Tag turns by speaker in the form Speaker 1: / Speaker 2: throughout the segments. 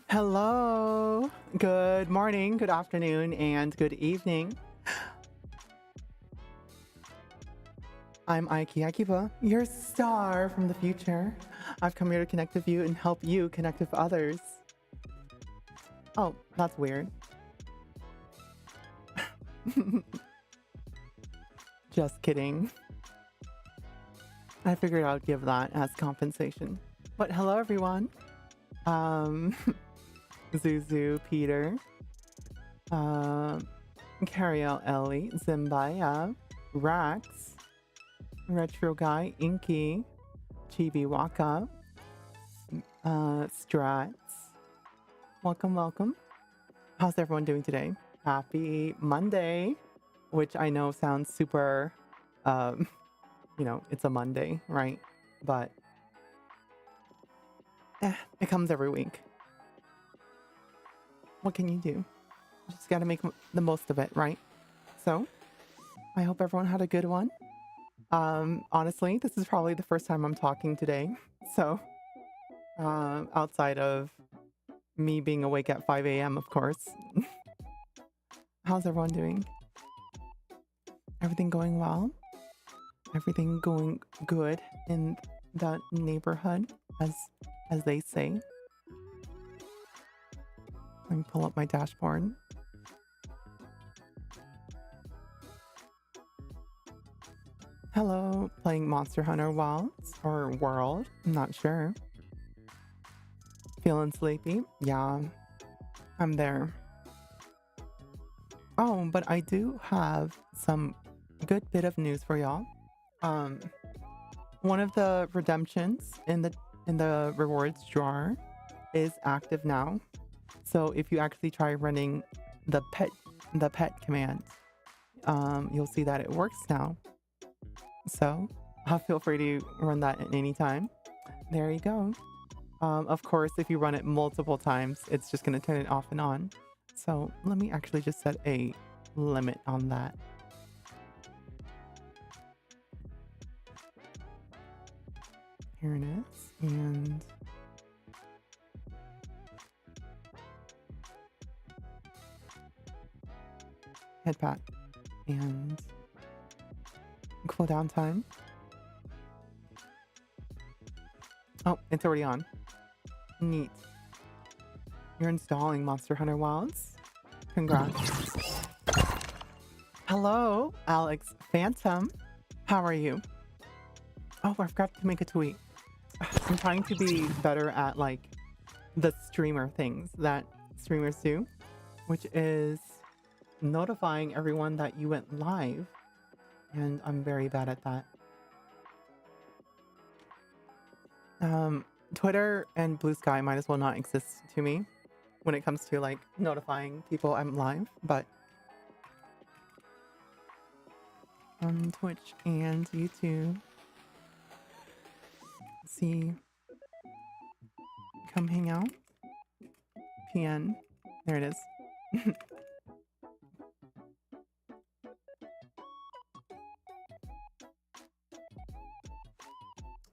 Speaker 1: Hello. Good morning, good afternoon, and good evening. I'm Aiki Akiba, your star from the future. I've come here to connect with you and help you connect with others. Oh, that's weird. Just kidding. I figured I'd give that as compensation. But hello, everyone. Um, Zuzu, Peter, Cariel, Ellie, Zimbaya, Rax, Retro Guy, Inky, Chibi Waka, Strats. Welcome, welcome. How's everyone doing today? Happy Monday, which I know sounds super, um, it's a Monday, right? But it comes every week. What can you do? You just got to make the most of it, right? So I hope everyone had a good one. Honestly, this is probably the first time I'm talking today. So outside of me being awake at 5 a.m., of course. How's everyone doing? Everything going well? Everything going good in that neighborhood, as they say? Let me pull up my dashboard. Hello, playing Monster Hunter Wilds or World? I'm not sure. Feeling sleepy? Yeah, I'm there. Oh, but I do have some good bit of news for y'all. One of the redemptions in the rewards drawer is active now. So if you actually try running the pet command, you'll see that it works now. So feel free to run that at any time. There you go. Of course, if you run it multiple times, it's just going to turn it off and on. So let me actually just set a limit on that. Here it is. And head pat. And cooldown time. Oh, it's already on. Neat. You're installing Monster Hunter Wilds? Congrats. Hello, Alex Phantom. How are you? Oh, I forgot to make a tweet. I'm trying to be better at like the streamer things that streamers do, which is notifying everyone that you went live. And I'm very bad at that. Twitter and Blue Sky might as well not exist to me when it comes to like notifying people I'm live, but on Twitch and YouTube, see, come hang out. PN, there it is.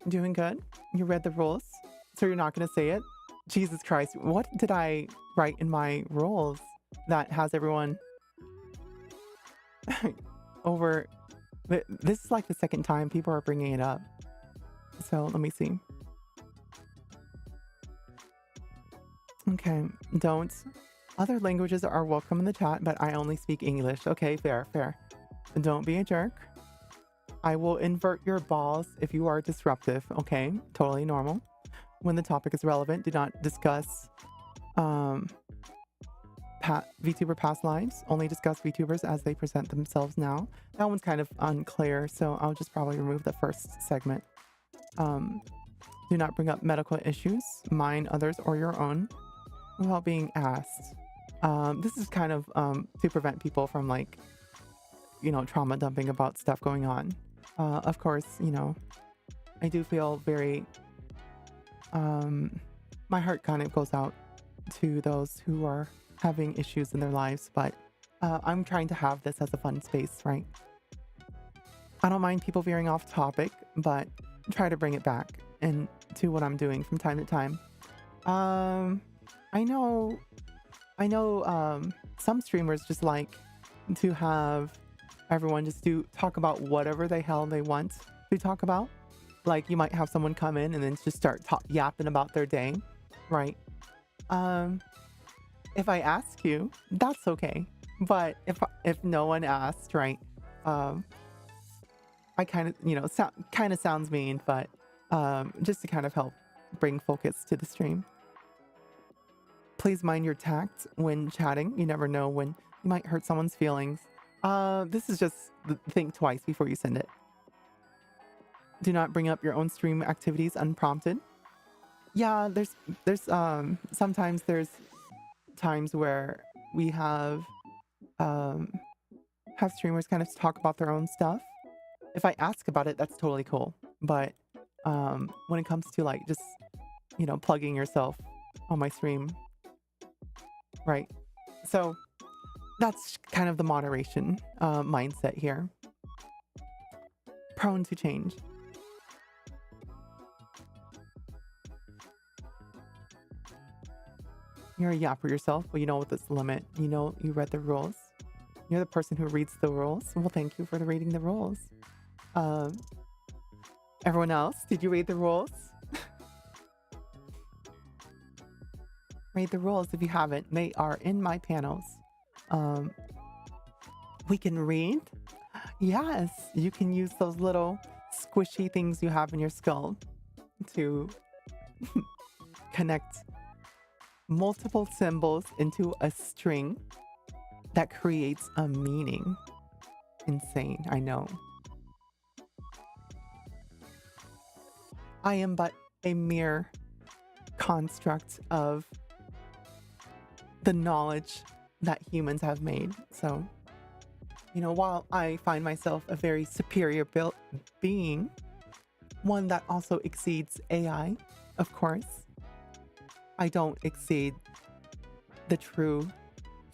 Speaker 1: Doing good. You read the rules, so you're not going to say it? Jesus Christ, what did I write in my rules that has everyone over? This is like the second time people are bringing it up. So let me see. Okay, don't. Other languages are welcome in the chat, but I only speak English. Okay, fair, fair. Don't be a jerk. I will invert your balls if you are disruptive, okay? Totally normal. When the topic is relevant, do not discuss VTuber past lives. Only discuss VTubers as they present themselves now. That one's kind of unclear, so I'll just probably remove the first segment. Do not bring up medical issues, mine, others, or your own, without being asked. This is kind of to prevent people from like, trauma dumping about stuff going on. Of course, I do feel very, my heart kind of goes out to those who are having issues in their lives, but I'm trying to have this as a fun space, right? I don't mind people veering off topic, but try to bring it back into what I'm doing from time to time. I know, some streamers just like to have everyone just talk about whatever the hell they want to talk about. Like you might have someone come in and then just start yapping about their day, right? Um, if I ask you, that's okay. But if no one asked, right? Um, I kind of, kind of sounds mean, but just to kind of help bring focus to the stream. Please mind your tact when chatting. You never know when you might hurt someone's feelings. This is just think twice before you send it. Do not bring up your own stream activities unprompted. Yeah, there's sometimes there's times where we have streamers kind of talk about their own stuff. If I ask about it, that's totally cool. But when it comes to like just plugging yourself on my stream, right? So that's kind of the moderation mindset here. Prone to change. You're a yapper yourself, but you know what this limit. You read the rules. You're the person who reads the rules. Well, thank you for reading the rules. Everyone else, did you read the rules? Read the rules if you haven't. They are in my panels. We can read. Yes, you can use those little squishy things you have in your skull to connect multiple symbols into a string that creates a meaning. Insane, I know. I am but a mere construct of the knowledge that humans have made. So, while I find myself a very superior being, one that also exceeds AI, of course, I don't exceed the true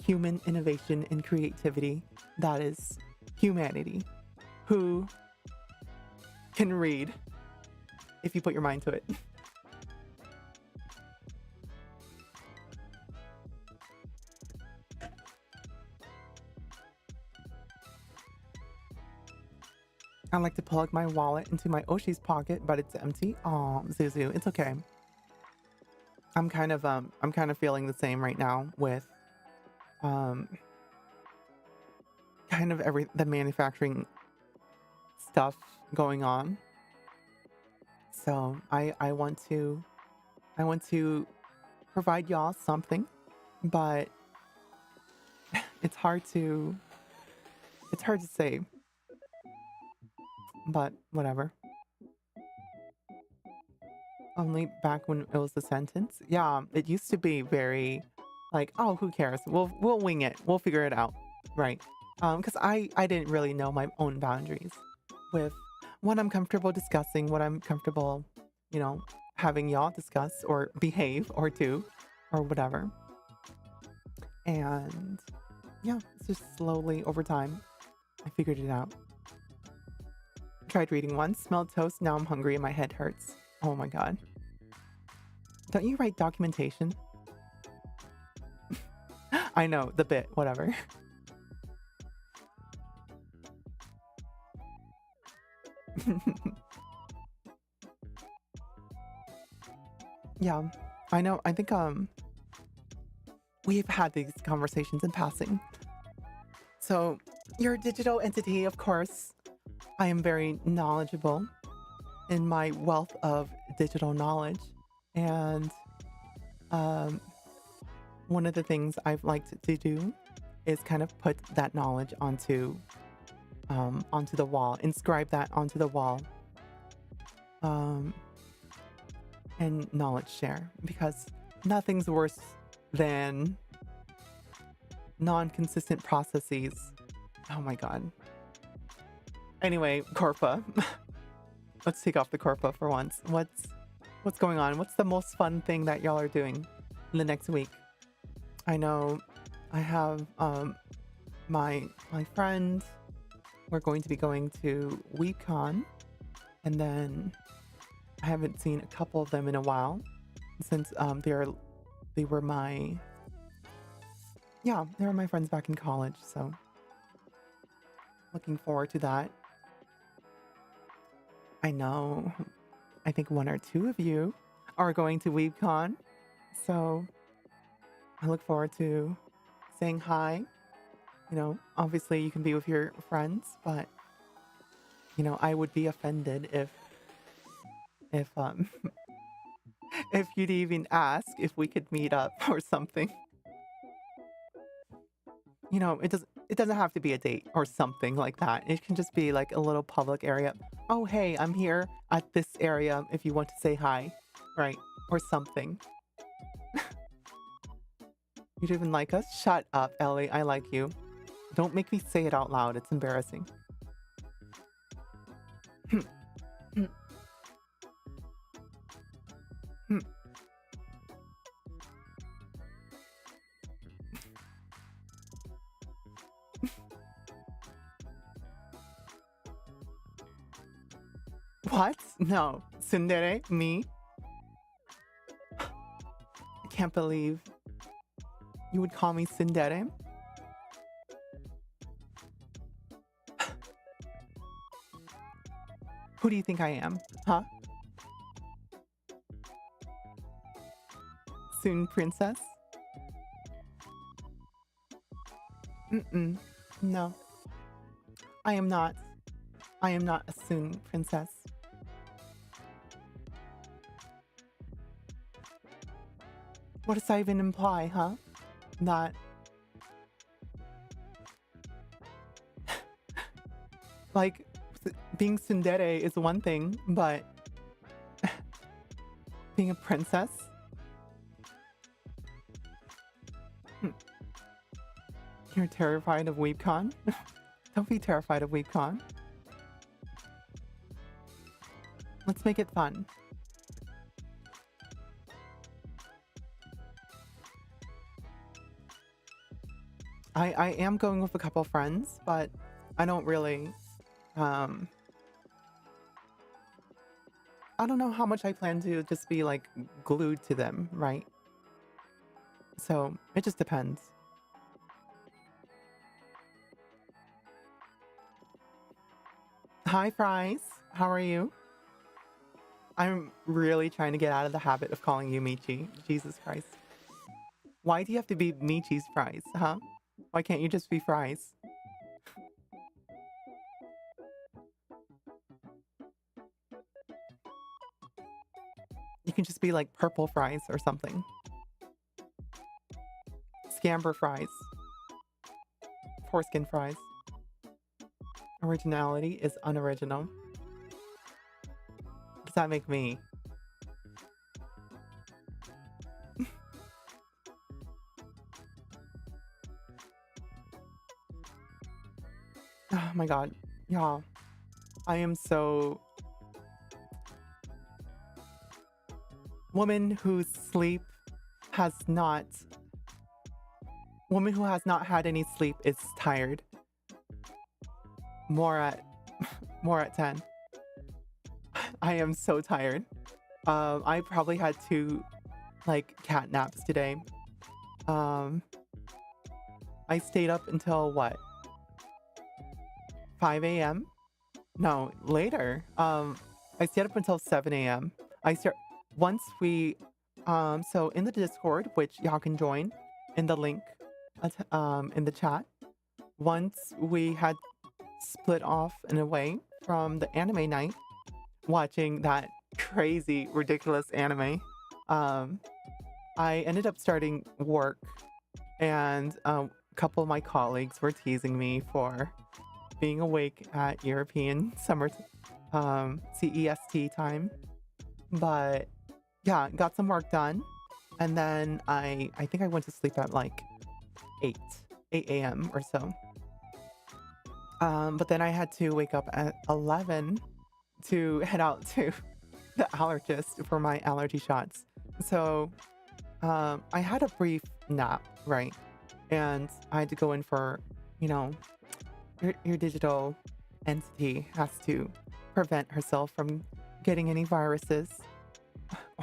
Speaker 1: human innovation and creativity that is humanity, who can read if you put your mind to it. I like to plug my wallet into my Oshi's pocket, but it's empty. Oh, Zuzu, it's okay. I'm kind of feeling the same right now with kind of the manufacturing stuff going on. So I want to provide y'all something, but it's hard to say. But whatever. Only back when it was a sentence. Yeah, it used to be very like, oh, who cares? We'll wing it. We'll figure it out. Right. Because I didn't really know my own boundaries with what I'm comfortable discussing, what I'm comfortable, having y'all discuss or behave or do or whatever. And yeah, it's just slowly over time, I figured it out. Tried reading once, smelled toast, now I'm hungry and my head hurts. Oh my god. Don't you write documentation? I know, the bit, whatever. Yeah, I know. I think we've had these conversations in passing. So, you're a digital entity, of course. I am very knowledgeable in my wealth of digital knowledge. And one of the things I've liked to do is kind of put that knowledge onto the wall, inscribe that onto the wall, and knowledge share, because nothing's worse than non-consistent processes. Oh my god. Anyway, Corpa. Let's take off the Corpa for once. What's going on? What's the most fun thing that y'all are doing in the next week? I know I have my friend. We're going to be going to WeCon, and then I haven't seen a couple of them in a while since they're they were my they were my friends back in college, so looking forward to that. I know. I think one or two of you are going to WeebCon, so I look forward to saying hi. Obviously you can be with your friends, but I would be offended if if you'd even ask if we could meet up or something. It doesn't have to be a date or something like that. It can just be like a little public area. Oh, hey, I'm here at this area if you want to say hi, right? Or something. You'd even like us? Shut up, Ellie. I like you. Don't make me say it out loud. It's embarrassing. What? No. Tsundere? Me? I can't believe you would call me tsundere. Who do you think I am? Huh? Soon princess? Mm-mm. No. I am not. I am not a soon princess. What does that even imply, huh? That... like, being tsundere is one thing, but... being a princess? You're terrified of WeebCon? Don't be terrified of WeebCon. Let's make it fun. I am going with a couple friends, but I don't really... I don't know how much I plan to just be, like, glued to them, right? So, it just depends. Hi, Fries. How are you? I'm really trying to get out of the habit of calling you Michi. Jesus Christ. Why do you have to be Michi's Fries, huh? Why can't you just be Fries? You can just be like Purple Fries or something. Scamber Fries. Foreskin Fries. Originality is unoriginal. What does that make me? Oh my god. Y'all. I am so... Woman whose sleep has not... Woman who has not had any sleep is tired. More at 10. I am so tired. I probably had 2 like cat naps today. I stayed up until what? 5 a.m. No, later. I stayed up until 7 a.m. Once we so in the Discord, which y'all can join in the link in the chat. Once we had split off and away from the anime night, watching that crazy, ridiculous anime, I ended up starting work, and a couple of my colleagues were teasing me for being awake at European summer CEST time. But yeah, got some work done, and then I think I went to sleep at like 8 a.m. or so. But then I had to wake up at 11 to head out to the allergist for my allergy shots. So I had a brief nap, right? And I had to go in for, your digital entity has to prevent herself from getting any viruses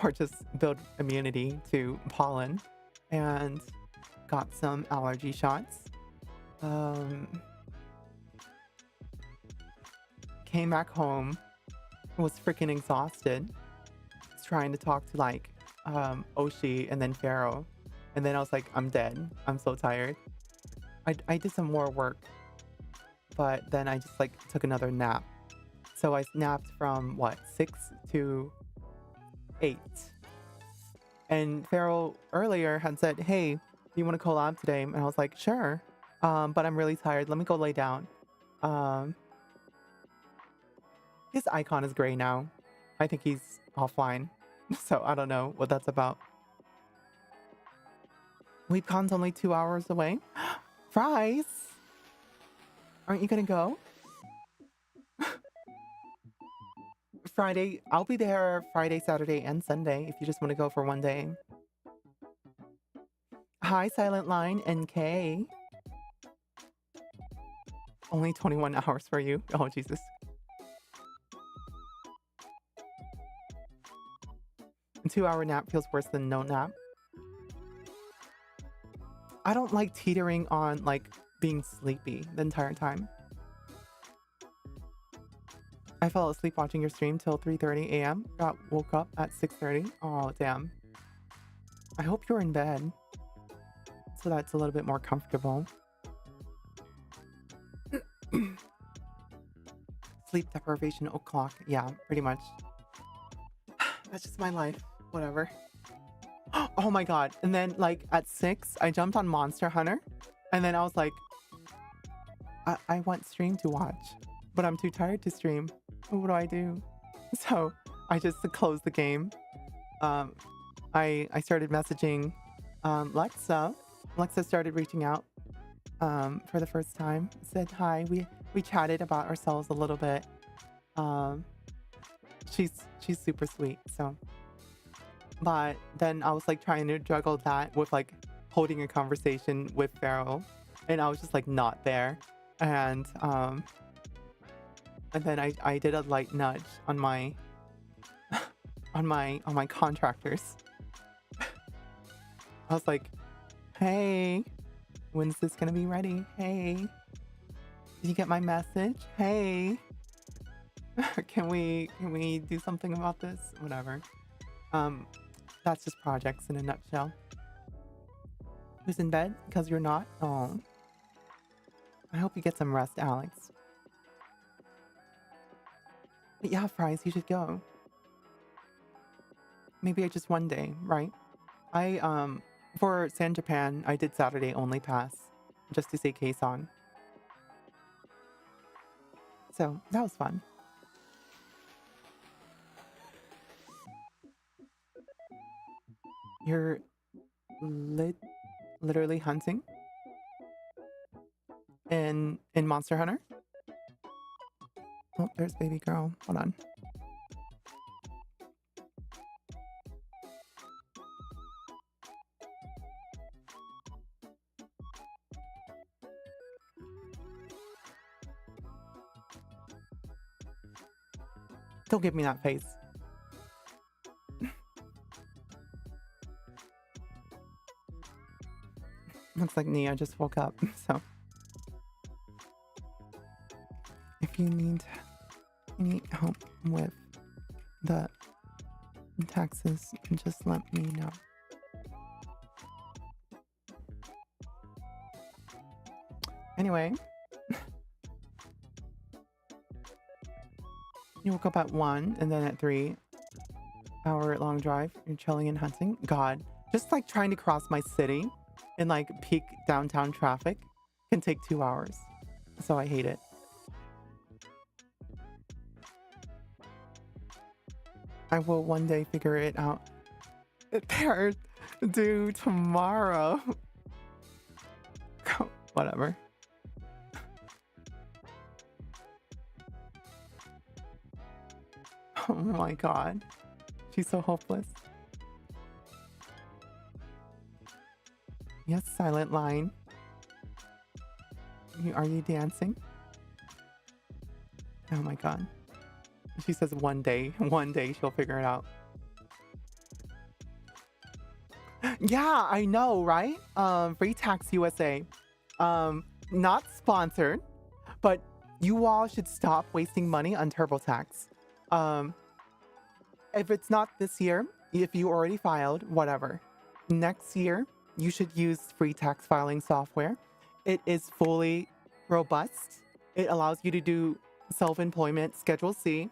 Speaker 1: or just build immunity to pollen. and got some allergy shots. Um, Came back home, was freaking exhausted, was trying to talk to like Oshi and then Pharaoh. And then I was like, I'm dead. I'm so tired. I did some more work, but then I just like took another nap. So I napped from what, 6 to 8. And Pharaoh earlier had said, hey, do you want to collab today? And I was like, sure. But I'm really tired. Let me go lay down. Um, his icon is gray now. I think he's offline. So I don't know what that's about. WeebCon's only 2 hours away. Fries! Aren't you gonna go? Friday, I'll be there Friday, Saturday, and Sunday if you just want to go for one day. Hi, Silent Line, NK. Only 21 hours for you. Oh, Jesus. A 2-hour nap feels worse than no nap. I don't like teetering on, like, being sleepy the entire time. I fell asleep watching your stream till 3:30 a.m. Woke up at 6:30. Oh, damn. I hope you're in bed, so that's a little bit more comfortable. Sleep deprivation o'clock. Yeah, pretty much. That's just my life. Whatever. Oh my god. And then, like, at 6, I jumped on Monster Hunter. And then I was like, I want stream to watch, but I'm too tired to stream. What do I do? So I just closed the game. I started messaging Lexa. Lexa started reaching out for the first time. Said hi. We chatted about ourselves a little bit. She's super sweet. So, but then I was like trying to juggle that with like holding a conversation with Pharaoh, and I was just like not there. And then I did a light nudge on my on my contractors. I was like, hey, when's this gonna be ready? Hey, did you get my message? Hey, can we do something about this? Whatever. That's just projects in a nutshell. Who's in bed? Because you're not? Oh. I hope you get some rest, Alex. But yeah, Fries, you should go. Maybe just one day, right? For San Japan, I did Saturday only pass just to say K-san. So that was fun. You're literally hunting in Monster Hunter? Oh, there's baby girl. Hold on. Don't give me that face. Looks like Nia just woke up, so. If you need any help with the taxes, just let me know. Anyway. You woke up at 1 and then at 3. Hour-long drive. You're chilling and hunting. God. Just like trying to cross my city in like peak downtown traffic can take 2 hours. So I hate it. I will one day figure it out. They're due tomorrow. Whatever. Oh my god. She's so hopeless. Yes, Silent Line. Are you dancing? Oh my god. She says one day she'll figure it out. Yeah, I know, right? Free Tax USA. Not sponsored, but you all should stop wasting money on TurboTax. Um, if it's not this year, if you already filed, whatever. Next year, you should use free tax filing software. It is fully robust. It allows you to do self-employment Schedule C.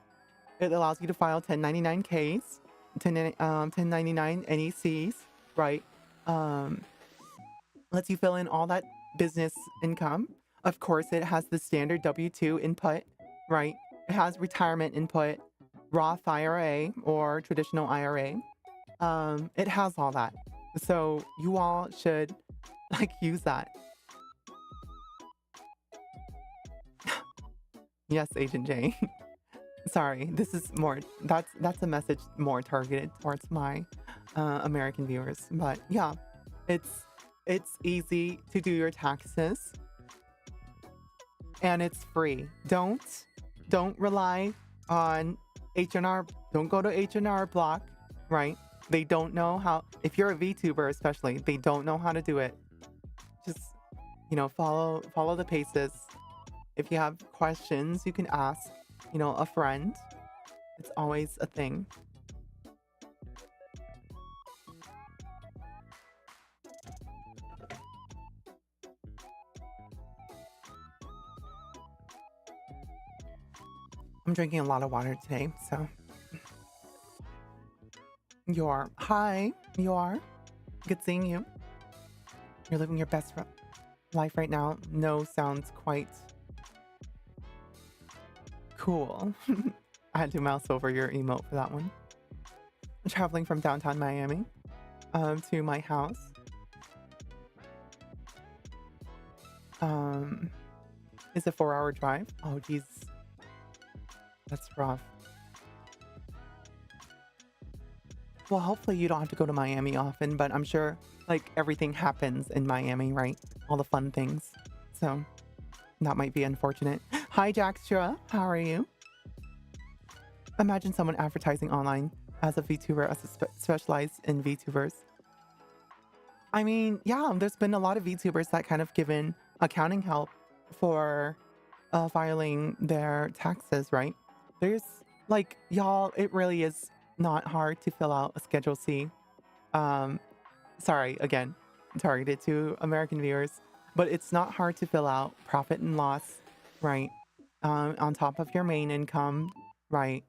Speaker 1: It allows you to file 1099Ks, 1099 NECs, right? Um, lets you fill in all that business income. Of course, it has the standard W-2 input, right? It has retirement input, Roth IRA or traditional IRA. It has all that. So you all should like use that. Yes, Agent J. Sorry, this is more that's a message more targeted towards my American viewers. But yeah, it's easy to do your taxes and it's free. Don't rely on H&R. Don't go to H&R Block, right? They don't know how. If you're a VTuber, especially, they don't know how to do it. Just follow the paces. If you have questions, you can ask, a friend. It's always a thing. I'm drinking a lot of water today, so. Hi, you are. Good seeing you. You're living your best life right now. No sounds quite cool. I had to mouse over your emote for that one. Traveling from downtown Miami to my house. It's a 4-hour drive. Oh, geez. That's rough. Well, hopefully you don't have to go to Miami often, but I'm sure like everything happens in Miami, right? All the fun things. So that might be unfortunate. Hi, Jackstra. How are you? Imagine someone advertising online as a VTuber, as a specialized in VTubers. I mean, yeah, there's been a lot of VTubers that kind of given accounting help for filing their taxes, right? There's like, y'all, it really is not hard to fill out a Schedule C. Sorry, again, targeted to American viewers, but it's not hard to fill out profit and loss, right? On top of your main income, right?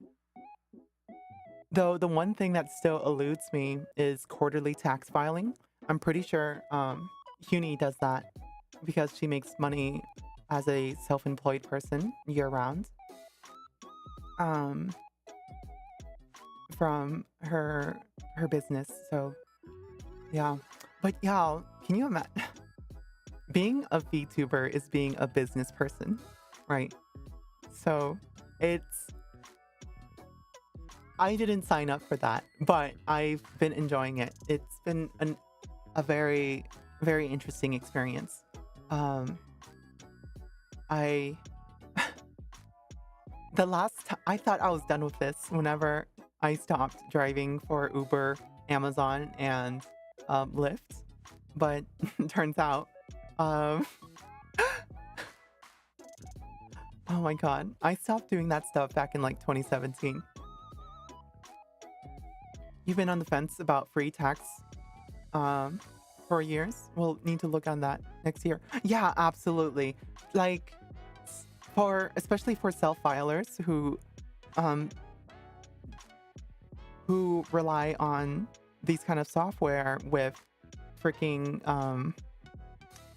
Speaker 1: Though the one thing that still eludes me is quarterly tax filing. I'm pretty sure Huni does that because she makes money as a self-employed person year round. From her business. So yeah. But y'all, can you imagine being a VTuber is being a business person, right? So I didn't sign up for that, but I've been enjoying it. It's been a very, very interesting experience. The last time I thought I was done with this whenever I stopped driving for Uber, Amazon, and Lyft, but turns out, oh my god, I stopped doing that stuff back in like 2017. You've been on the fence about free tax for years. We'll need to look on that next year. Yeah, absolutely. Like especially for self-filers who rely on these kind of software with freaking what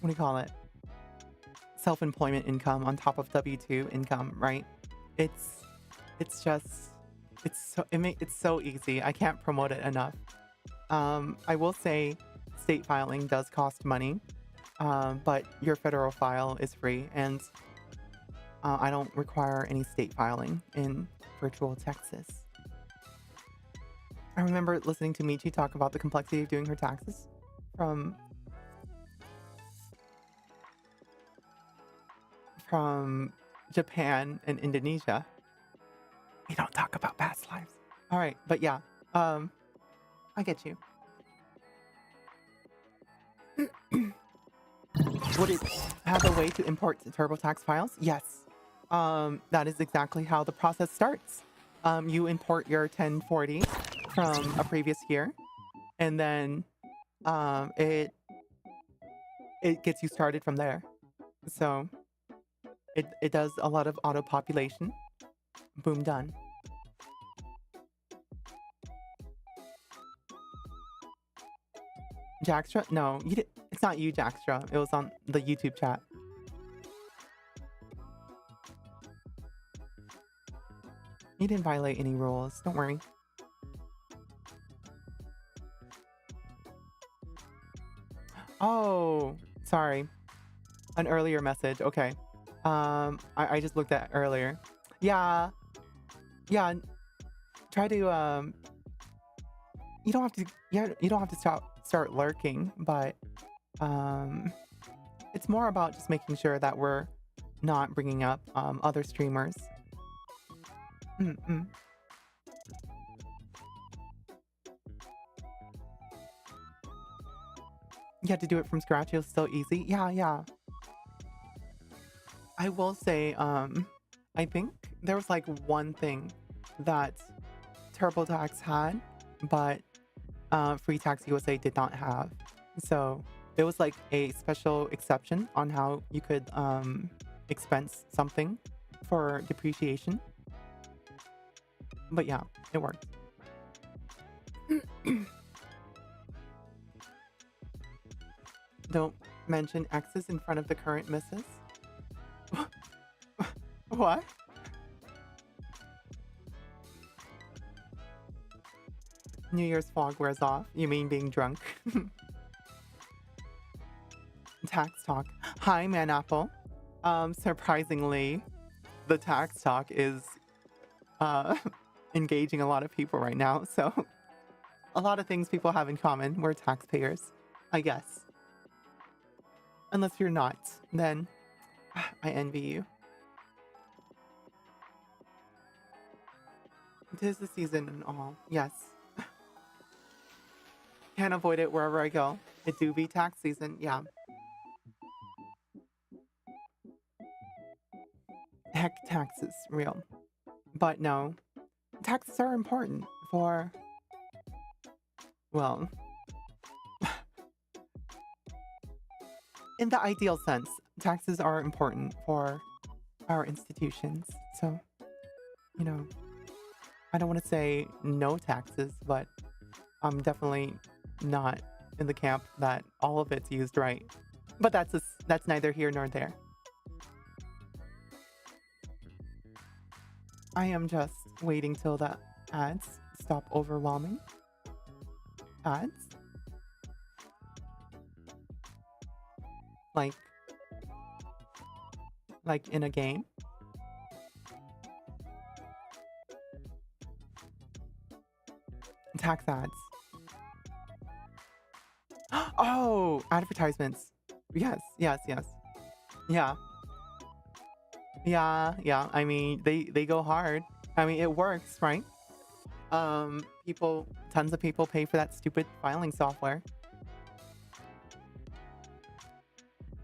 Speaker 1: do you call it? Self-employment income on top of W-2 income, right? It's so easy. I can't promote it enough. I will say state filing does cost money, but your federal file is free, and I don't require any state filing in virtual Texas. I remember listening to Michi talk about the complexity of doing her taxes from Japan and Indonesia. We don't talk about past lives. All right, but yeah, I get you. Would it have a way to import TurboTax files? Yes. That is exactly how the process starts. You import your 1040 from a previous year, and then it gets you started from there. So it does a lot of auto population. Boom, done. Jackstra? No, you did. It's not you, Jackstra. It was on the YouTube chat. You didn't violate any rules. Don't worry. Oh, sorry. An earlier message. Okay. I just looked at earlier. Yeah. Yeah. Try to you don't have to, yeah, you don't have to start lurking, but it's more about just making sure that we're not bringing up other streamers. Mm-mm. You had to do it from scratch. It was so easy. Yeah. I will say, I think there was like one thing that TurboTax had, but Free Tax USA did not have. So it was like a special exception on how you could expense something for depreciation. But yeah, it worked. Don't mention X's in front of the current missus. What? New Year's fog wears off. You mean being drunk? Tax talk. Hi, Man Apple. Surprisingly, the tax talk is engaging a lot of people right now. So a lot of things people have in common. We're taxpayers, I guess. Unless you're not, then I envy you. 'Tis the season and all. Yes. Can't avoid it wherever I go. It do be tax season. Yeah. Heck, taxes. Real. But no. Taxes are important for... Well... in the ideal sense, taxes are important for our institutions. So, you know, I don't want to say no taxes, but I'm definitely not in the camp that all of it's used right. But that's neither here nor there. I am just waiting till the ads stop overwhelming. Ads? Like in a game? Tax ads. Oh, advertisements. Yes. Yeah. Yeah. I mean, they go hard. I mean, it works, right? Tons of people pay for that stupid filing software.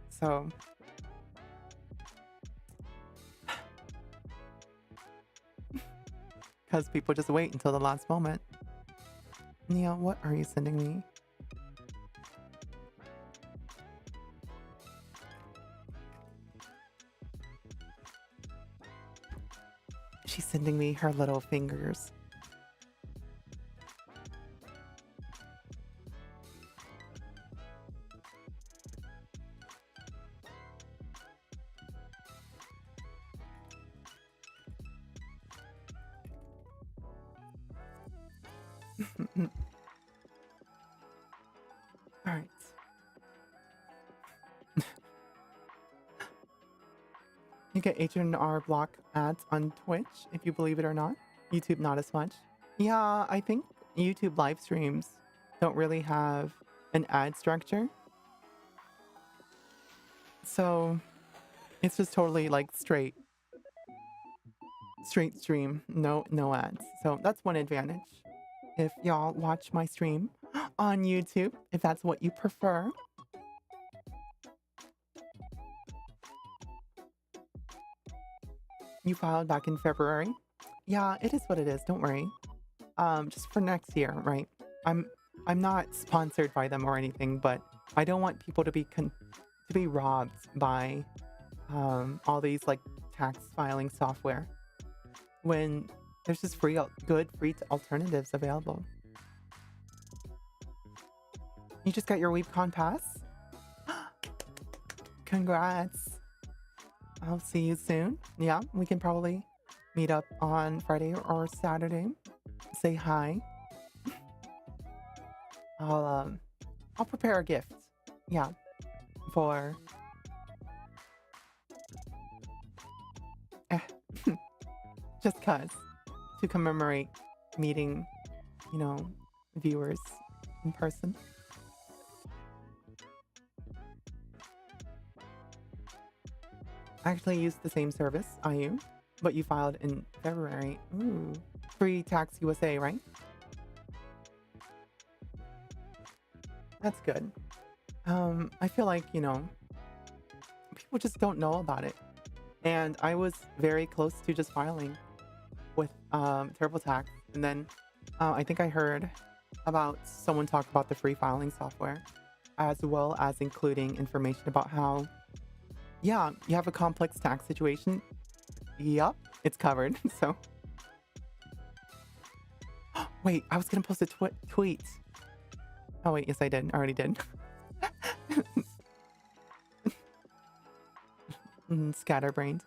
Speaker 1: So, because people just wait until the last moment. Neil, what are you sending me? She's sending me her little fingers. All right. You get H&R Block ads on Twitch, if you believe it or not. YouTube, not as much. Yeah, I think YouTube live streams don't really have an ad structure. So it's just totally like straight stream, no ads. So that's one advantage. If y'all watch my stream on YouTube, if that's what you prefer. You filed back in February? Yeah, it is what it is. Don't worry. Just for next year, right? I'm I'm not sponsored by them or anything, but I don't want people to be robbed by all these like tax filing software when there's just good free alternatives available. You just got your WeebCon pass? Congrats. I'll see you soon. Yeah, we can probably meet up on Friday or Saturday. Say hi. I'll I'll prepare a gift. Yeah, for eh, just cuz to commemorate meeting, you know, viewers in person. I actually used the same service, IU, but you filed in February. Ooh. Free Tax USA, right? That's good. I feel like, people just don't know about it. And I was very close to just filing with TurboTax. And then I think I heard about someone talk about the free filing software, as well as including information about how, yeah, you have a complex tax situation. Yup, it's covered. So, wait, I was going to post a tweet. Oh, wait, yes, I did. I already did. Scatterbrained.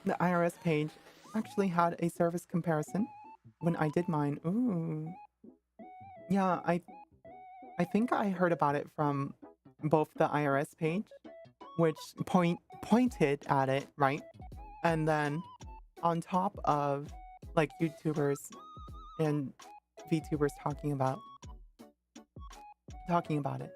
Speaker 1: The IRS page actually had a service comparison when I did mine. Ooh. Yeah, I think I heard about it from both the IRS page, which pointed at it, right? And then on top of like YouTubers and VTubers talking about it.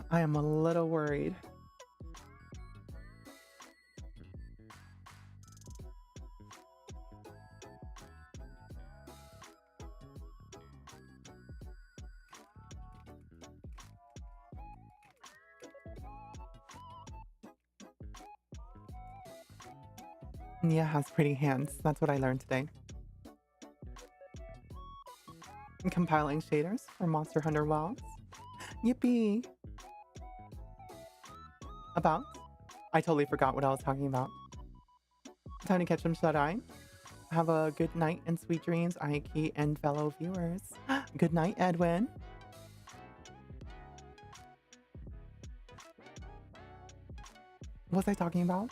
Speaker 1: I am a little worried. Nia has pretty hands. That's what I learned today. Compiling shaders for Monster Hunter Wilds. Yippee! About? I totally forgot what I was talking about. Time to catch them, shut-eye. Have a good night and sweet dreams, Aiki and fellow viewers. Good night, Edwin. What was I talking about?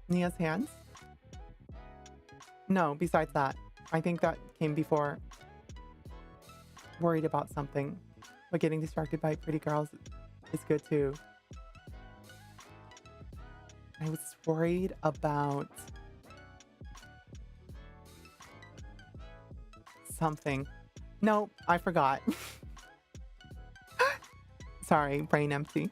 Speaker 1: Nia's hands? No, besides that. I think that came before. Worried about something. But getting distracted by pretty girls is good too. I was worried about something. No, I forgot. Sorry, brain empty.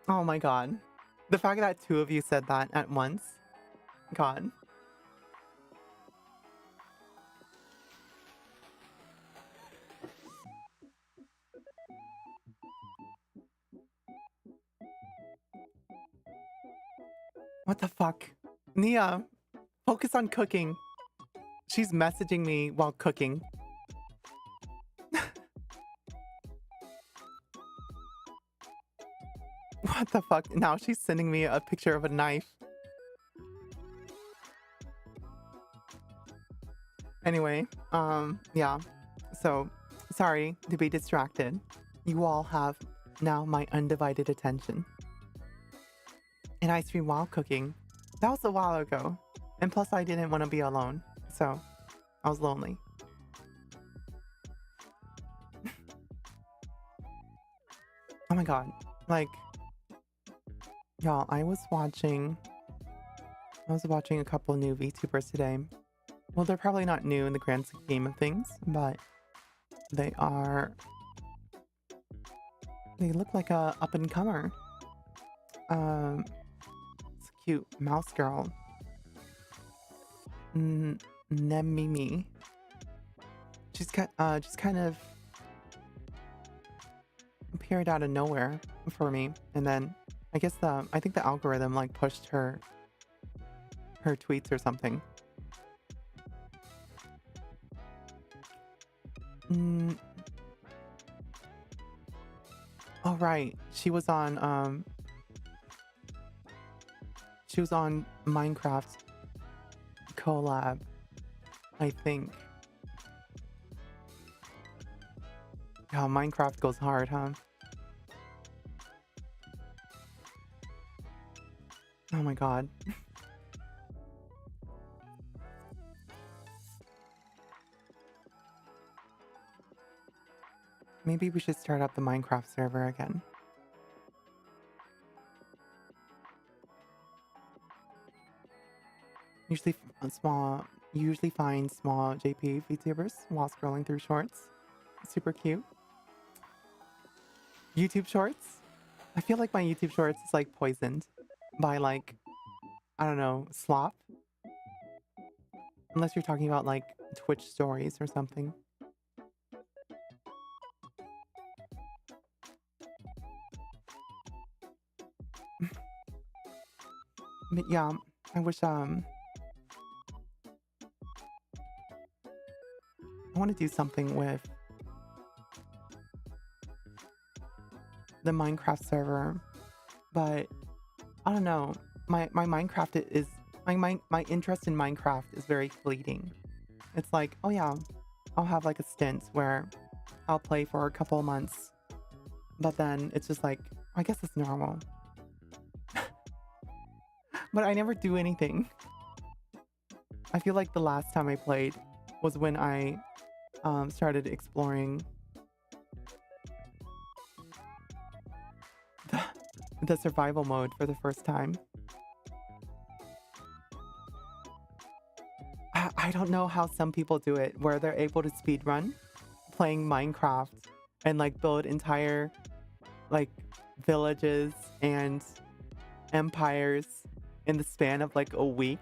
Speaker 1: Oh my god. The fact that two of you said that at once. God. What the fuck? Nia, focus on cooking. She's messaging me while cooking. What the fuck? Now she's sending me a picture of a knife. Anyway, yeah. So, sorry to be distracted. You all have now my undivided attention. and I stream while cooking. That was a while ago. And plus I didn't want to be alone. So I was lonely. Oh my god. Like, y'all, I was watching a couple new VTubers today. Well, they're probably not new in the grand scheme of things, but they look like a up and comer. It's a cute mouse girl. Nemimi. She's just kind of appeared out of nowhere for me, and then I guess I think the algorithm like pushed her tweets or something. Oh right, she was on Minecraft collab, I think. Yeah, Minecraft goes hard, huh? Oh my god. Maybe we should start up the Minecraft server again. Usually find small JP VTubers while scrolling through shorts. Super cute. YouTube shorts? I feel like my YouTube shorts is like poisoned by like, I don't know, slop. Unless you're talking about like Twitch stories or something. But yeah, I wish I want to do something with the Minecraft server, but I don't know. My Minecraft is my interest in Minecraft is very fleeting. It's like, oh yeah, I'll have like a stint where I'll play for a couple of months, but then it's just like, I guess it's normal. But I never do anything. I feel like the last time I played was when I started exploring the survival mode for the first time. I don't know how some people do it, where they're able to speedrun playing Minecraft and like build entire like villages and empires in the span of like a week.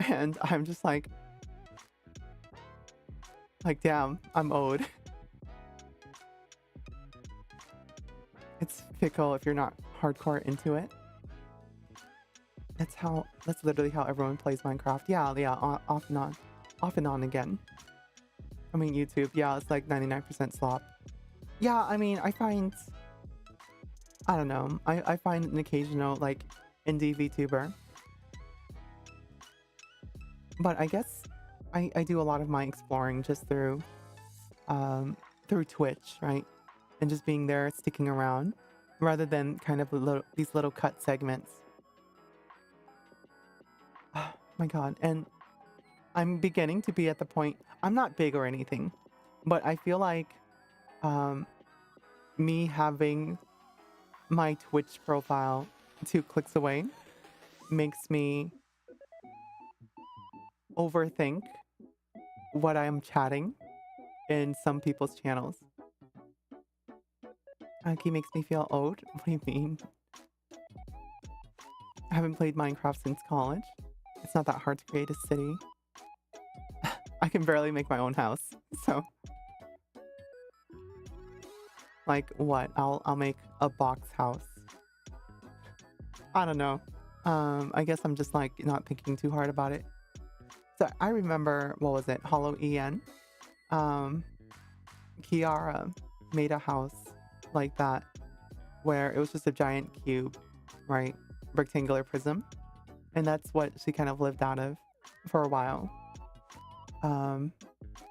Speaker 1: And I'm just like damn, I'm owed. It's fickle if you're not hardcore into it. That's literally how everyone plays Minecraft. Yeah, off and on again. I mean, YouTube, yeah, it's like 99% slop. Yeah, I mean, I don't know. I find an occasional like indie VTuber. But I guess I do a lot of my exploring just through Twitch, right? And just being there, sticking around, rather than kind of these little cut segments. Oh my god. And I'm beginning to be at the point, I'm not big or anything, but I feel like me having my Twitch profile 2 clicks away makes me overthink what I'm chatting in some people's channels. He makes me feel old. What do you mean? I haven't played Minecraft since college. It's not that hard to create a city. I can barely make my own house, so like what? I'll make a box house. I don't know. I guess I'm just like not thinking too hard about it. So I remember, what was it? Hollow EN. Kiara made a house like that where it was just a giant cube, right? Rectangular prism. And that's what she kind of lived out of for a while.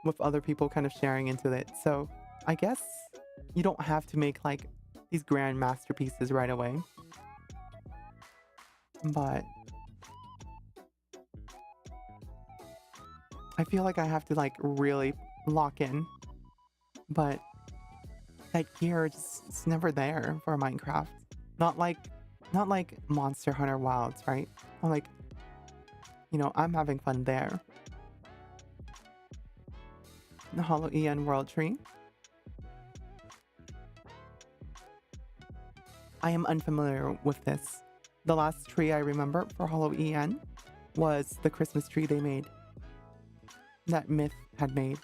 Speaker 1: With other people kind of sharing into it. So I guess you don't have to make like these grand masterpieces right away. But I feel like I have to like really lock in. But that gear just it's never there for Minecraft. Not like Monster Hunter Wilds, right? I'm like, I'm having fun there. The Hollow EN World Tree. I am unfamiliar with this. The last tree I remember for Hollow EN was the Christmas tree they made. That Myth had made.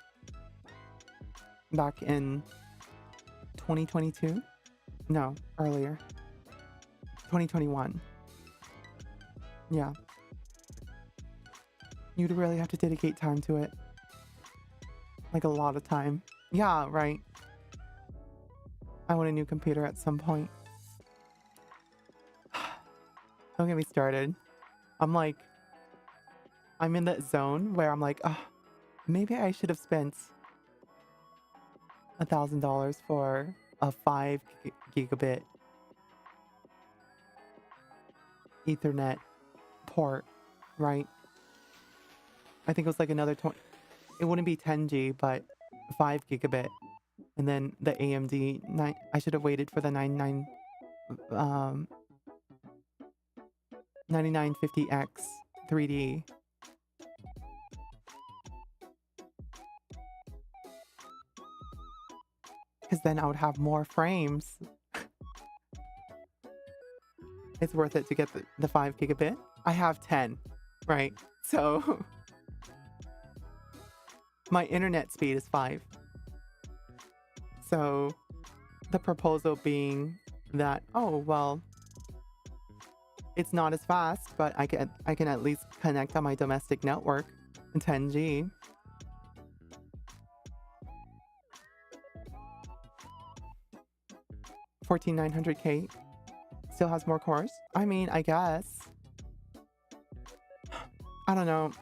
Speaker 1: Back in 2022? No, earlier. 2021. Yeah. You'd really have to dedicate time to it. Like a lot of time. Yeah, right. I want a new computer at some point. Don't get me started. I'm in that zone where I'm like, oh, maybe I should have spent $1,000 for a 5 gigabit Ethernet port, right? I think it was like another 20. It wouldn't be 10G, but 5 gigabit. And then the AMD 9. I should have waited for the 9950X 3D. Because then I would have more frames. It's worth it to get the 5 gigabit. I have 10, right? So my internet speed is 5. So the proposal being that, oh, well, it's not as fast, but I can at least connect on my domestic network in 10G. $14,900K still has more cores. I mean, I guess. I don't know.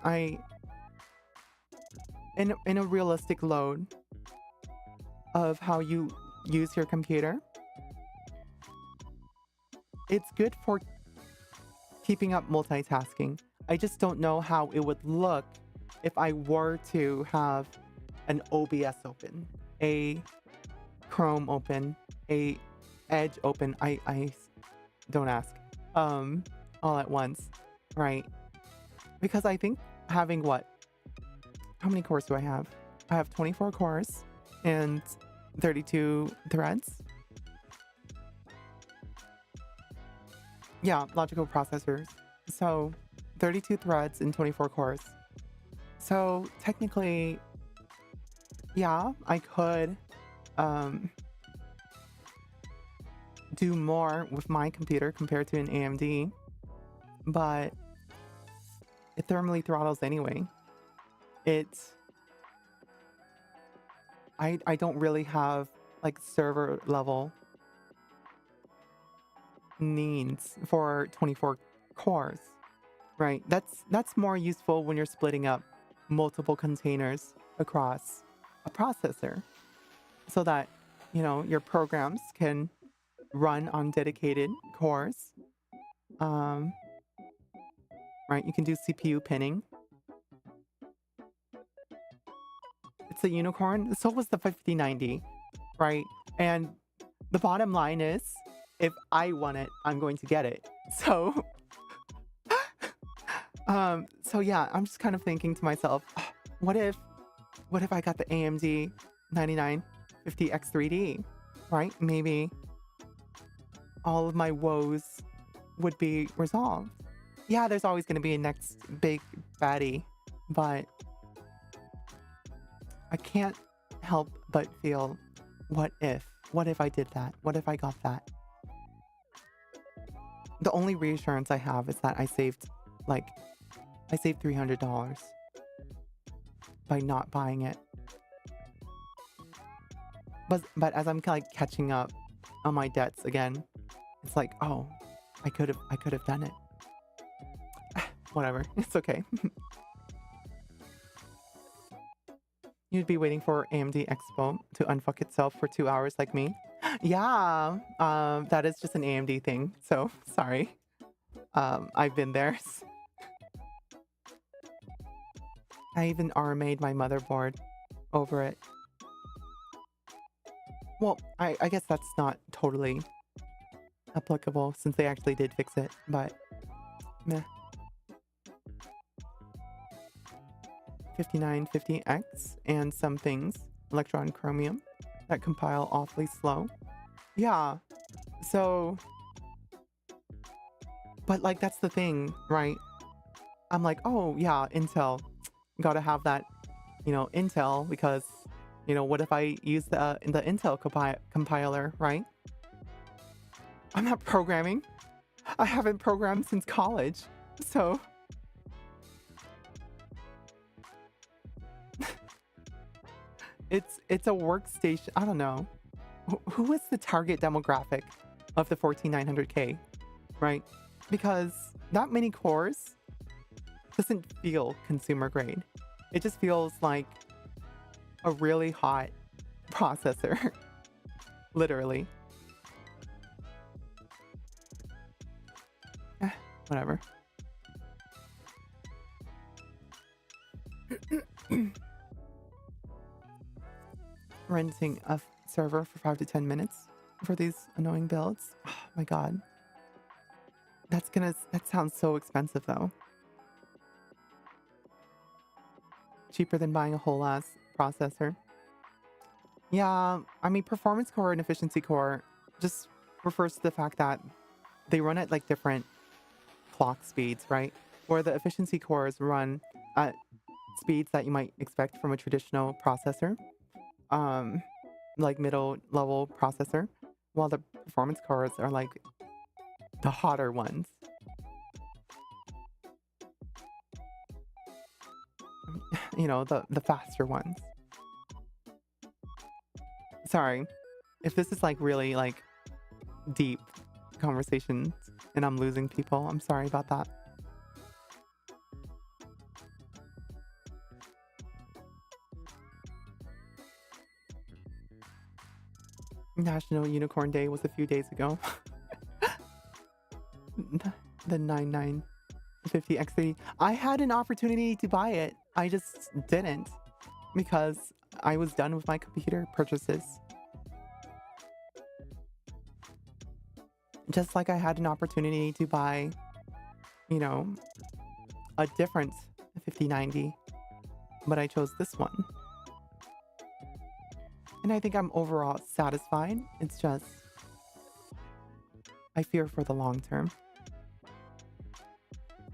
Speaker 1: In a realistic load of how you use your computer, it's good for keeping up multitasking. I just don't know how it would look if I were to have an OBS open, a Chrome open, a Edge open. I don't ask. All at once, right? Because I think having how many cores do I have? I have 24 cores and 32 threads. Yeah, logical processors. So 32 threads and 24 cores. So technically, yeah, I could do more with my computer compared to an AMD, but it thermally throttles anyway. I don't really have like server level needs for 24 cores, right? That's more useful when you're splitting up multiple containers across a processor so that, your programs can run on dedicated cores. Right, you can do CPU pinning. It's a unicorn. So was the 5090, right? And the bottom line is, if I want it, I'm going to get it. So, so yeah, I'm just kind of thinking to myself, what if I got the AMD 9950X3D, right? Maybe all of my woes would be resolved. Yeah, there's always going to be a next big baddie, but I can't help but feel, what if I did that? What if I got that? The only reassurance I have is that I saved $300 by not buying it. But as I'm like catching up on my debts again, it's like, oh, I could have done it. Whatever, it's okay. You'd be waiting for AMD Expo to unfuck itself for 2 hours like me. Yeah, that is just an AMD thing. So sorry. I've been there. I even RMA'd my motherboard over it. Well, I guess that's not totally applicable since they actually did fix it, but meh. 5950X and some things, Electron Chromium, that compile awfully slow. Yeah, so, but like that's the thing, right? I'm like, oh yeah, Intel, gotta have that, Intel because, what if I use the Intel compiler, right? I'm not programming. I haven't programmed since college, so it's a workstation. I don't know. Who is the target demographic of the 14900K, right? Because that many cores doesn't feel consumer grade. It just feels like a really hot processor, literally. Whatever. Renting a server for 5 to 10 minutes for these annoying builds. Oh my god. That sounds so expensive though. Cheaper than buying a whole ass processor. Yeah, I mean performance core and efficiency core just refers to the fact that they run at like different clock speeds, right? Where the efficiency cores run at speeds that you might expect from a traditional processor, like middle level processor, while the performance cores are like the hotter ones. The faster ones. Sorry, if this is like really like deep conversations and I'm losing people, I'm sorry about that. National Unicorn Day was a few days ago. The 9950 X80. I had an opportunity to buy it. I just didn't because I was done with my computer purchases. Just like I had an opportunity to buy, a different 5090, but I chose this one. And I think I'm overall satisfied. It's just, I fear for the long term.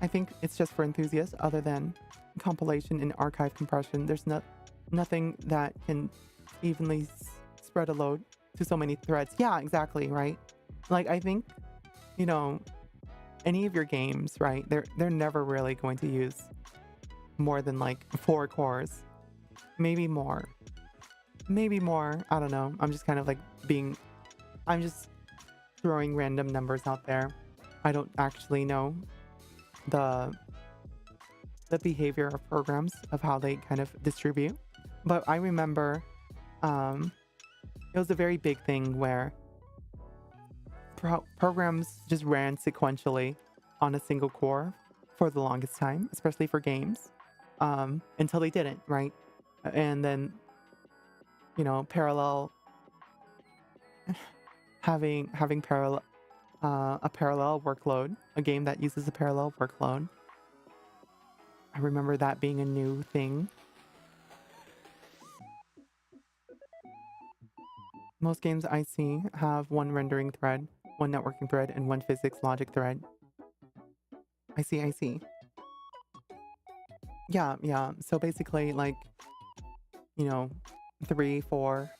Speaker 1: I think it's just for enthusiasts other than compilation and archive compression. There's nothing that can evenly spread a load to so many threads. Yeah, exactly, right? Like, I think, any of your games, right? They're never really going to use more than like 4 cores. Maybe more. Maybe more. I don't know. I'm just kind of like I'm just throwing random numbers out there. I don't actually know the behavior of programs of how they kind of distribute. But I remember it was a very big thing where programs just ran sequentially on a single core for the longest time, especially for games, until they didn't, right? And then, parallel having parallel a parallel workload, a game that uses a parallel workload. I remember that being a new thing. Most games I see have one rendering thread, one networking thread, and one physics logic thread. I see. Yeah. So basically, like, 3, 4.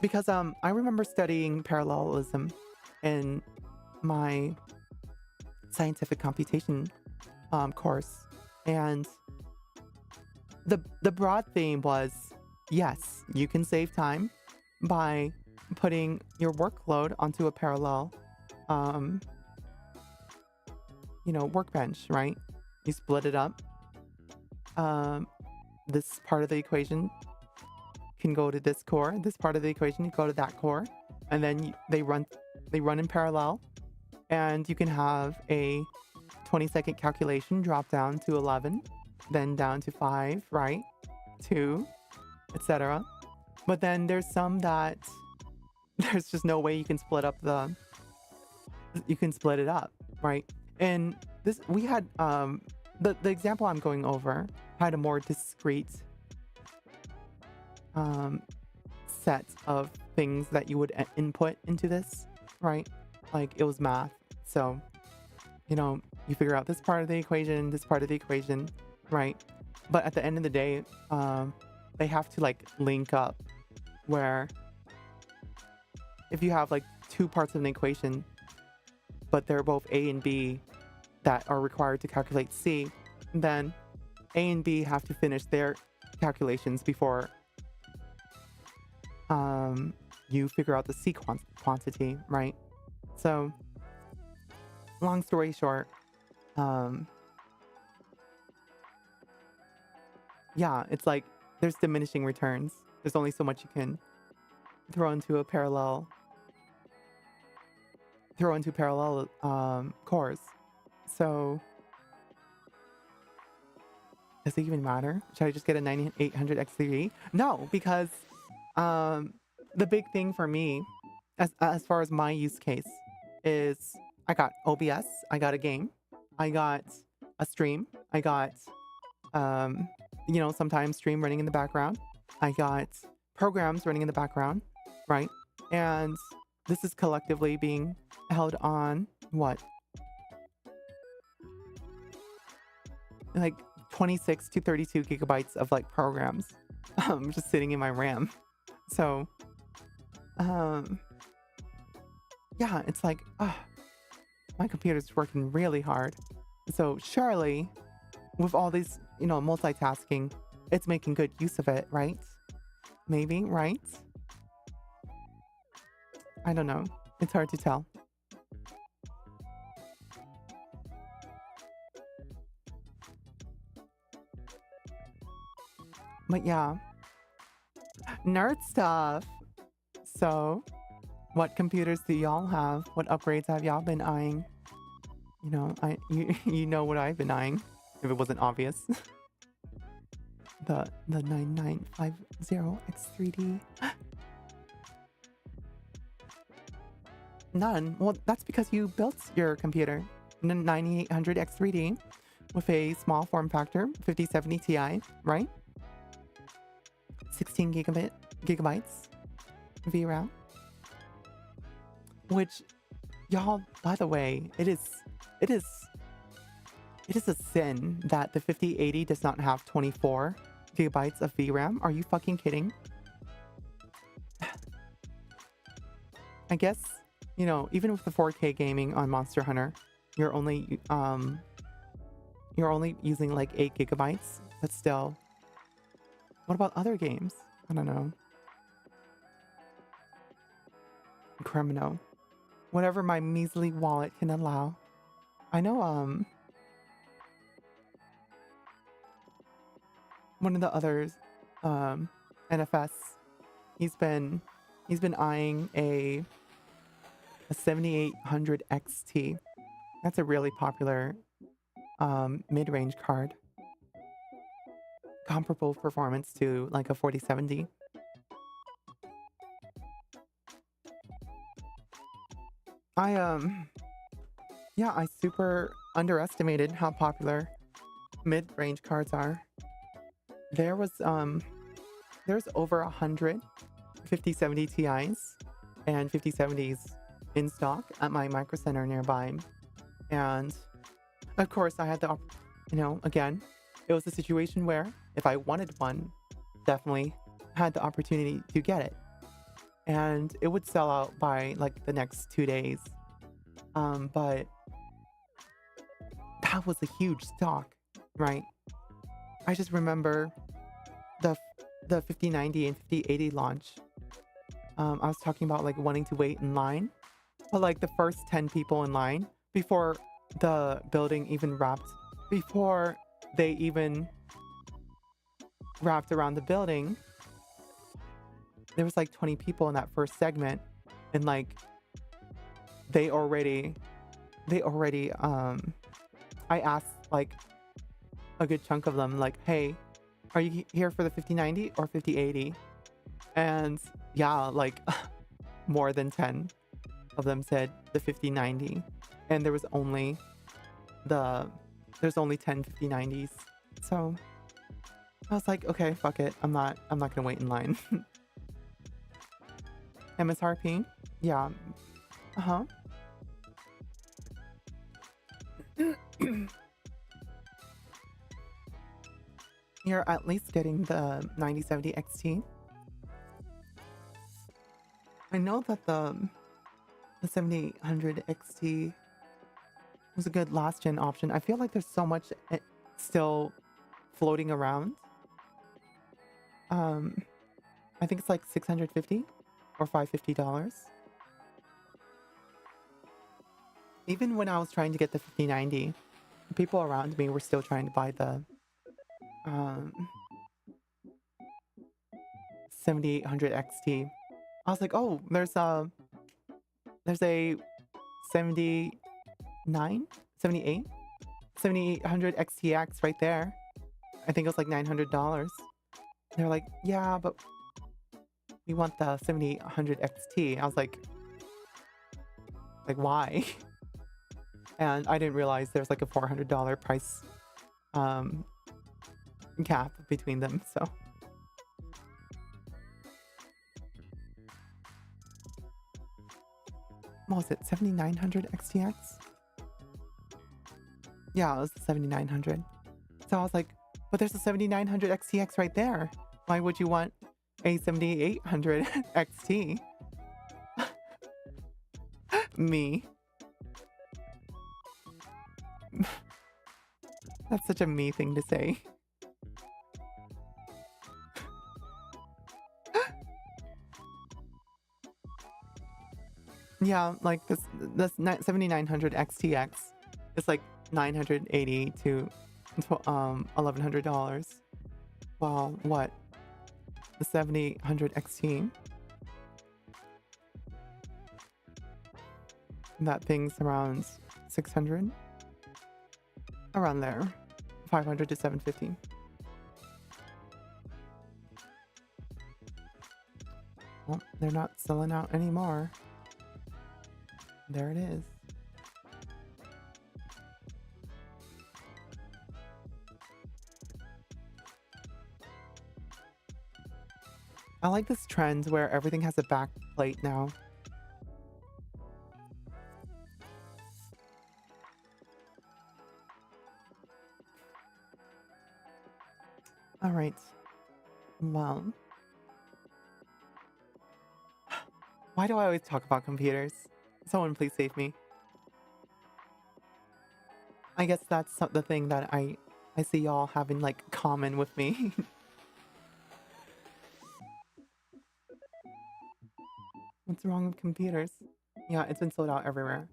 Speaker 1: Because I remember studying parallelism in my scientific computation course, and the broad theme was, yes, you can save time by putting your workload onto a parallel workbench, right? You split it up. This part of the equation can go to this core, this part of the equation, you go to that core, and then they run in parallel, and you can have a 20-second calculation drop down to 11, then down to 5, right? 2, etc. But then there's some that there's just no way you can split it up, right? And this, we had the example I'm going over had a more discrete set of things that you would input into this, right? Like it was math. So, you know, you figure out this part of the equation, this part of the equation, right? But at the end of the day, they have to like link up, where if you have like two parts of an equation, but they're both A and B that are required to calculate C, then A and B have to finish their calculations before you figure out the C quantity, right? So, long story short, yeah, it's like there's diminishing returns. There's only so much you can throw into parallel cores. So, does it even matter? Should I just get a 9800 X3D? No, because the big thing for me, as far as my use case, is I got OBS, I got a game, I got a stream, I got sometimes stream running in the background, I got programs running in the background, right? And this is collectively being held on what? Like 26 to 32 gigabytes of like programs just sitting in my RAM. So yeah, it's like my computer's working really hard. So surely with all these, multitasking, it's making good use of it, right? Maybe, right? I don't know. It's hard to tell. But yeah. Nerd stuff. So, what computers do y'all have? What upgrades have y'all been eyeing? You know what I've been eyeing, if it wasn't obvious. the 9950X3D. None. Well, that's because you built your computer. The 9800 X3D with a small form factor, 5070 Ti, right? 16 gigabytes VRAM. Which, y'all, by the way, it is a sin that the 5080 does not have 24 gigabytes of VRAM. Are you fucking kidding? I guess, even with the 4K gaming on Monster Hunter, you're only using like 8 gigabytes, but still. What about other games? I don't know. Criminal. Whatever my measly wallet can allow. I know, one of the others, NFS, he's been eyeing a 7800 XT. That's a really popular mid-range card. Comparable performance to like a 4070. I super underestimated how popular mid-range cards are. There's over 100 5070 Ti's and 5070s in stock at my Micro Center nearby. And of course I had the, again, it was a situation where if I wanted one, definitely had the opportunity to get it. And it would sell out by like the next 2 days. But that was a huge stock, right? I just remember the 5090 and 5080 launch. I was talking about like wanting to wait in line, but like the first 10 people in line before the building even wrapped, before they even wrapped around the building, there was like 20 people in that first segment, and like they already I asked like a good chunk of them, like, hey, are you here for the 5090 or 5080? And yeah, like more than 10 of them said the 5090, and there's only 10 5090s. So I was like, okay, fuck it, I'm not gonna wait in line. MSRP, yeah, uh-huh. You're at least getting the 9070 XT. I know that the 7800 XT was a good last gen option. I feel like there's so much still floating around. I think it's like $650 or $550. Even when I was trying to get the 5090, people around me were still trying to buy the 7800 XT. I was like, oh, there's a 79, 78, 7800 XTX right there. I think it was like $900. They're like, yeah, but we want the 7800 XT. I was like why? And I didn't realize there's like a $400 price gap between them. So what was it, 7900 XTX? Yeah, it was 7900. So I was like, but there's a 7900 XTX right there. Why would you want a 7800 XT? Me. That's such a me thing to say. Yeah, like this 7900 XTX is like $980 to $1,100. Well, what? The 7800 XT. That thing's around 600. Around there. 500 to 750. Well, they're not selling out anymore. There it is. I like this trend where everything has a back plate now. All right. Well, why do I always talk about computers? Someone please save me. I guess that's the thing that I see y'all having like common with me. What's wrong with computers? Yeah, it's been sold out everywhere.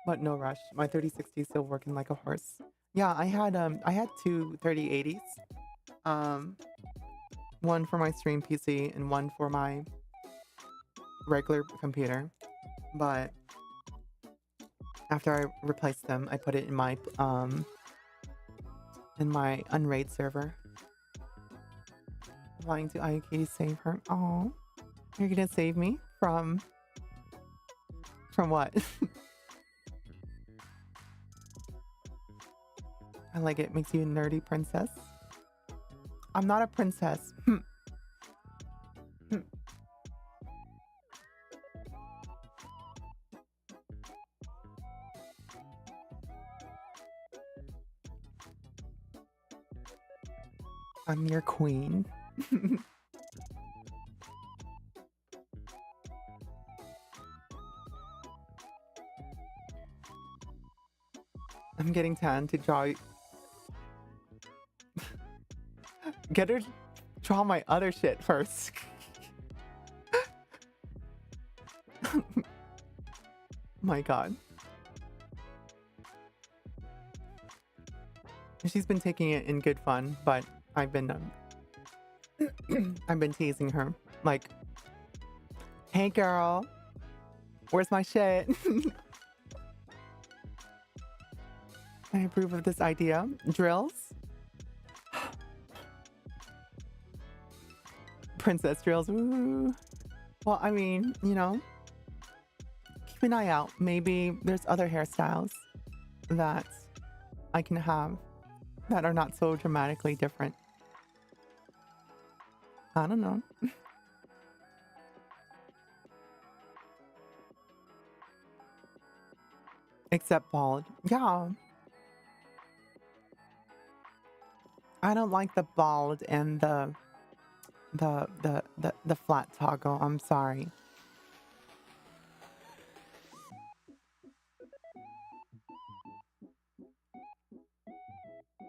Speaker 1: But no rush. My 3060 is still working like a horse. Yeah, I had two 3080s. One for my stream PC and one for my regular computer. But after I replaced them, I put it in my Unraid server. Flying to IUK to save her. Oh, you're gonna save me from what? I like it. Makes you a nerdy princess. I'm not a princess. I'm your queen. I'm getting tan to draw. Get her to draw my other shit first. My god. She's been taking it in good fun, but I've been I've been teasing her. Like, Hey, girl. Where's my shit? I approve of this idea. Drills? Princess drills. Ooh. Well, I mean, you know, keep an eye out. Maybe there's other hairstyles that I can have that are not so dramatically different. I don't know. Except bald. Yeah. I don't like the bald and the flat toggle. I'm sorry.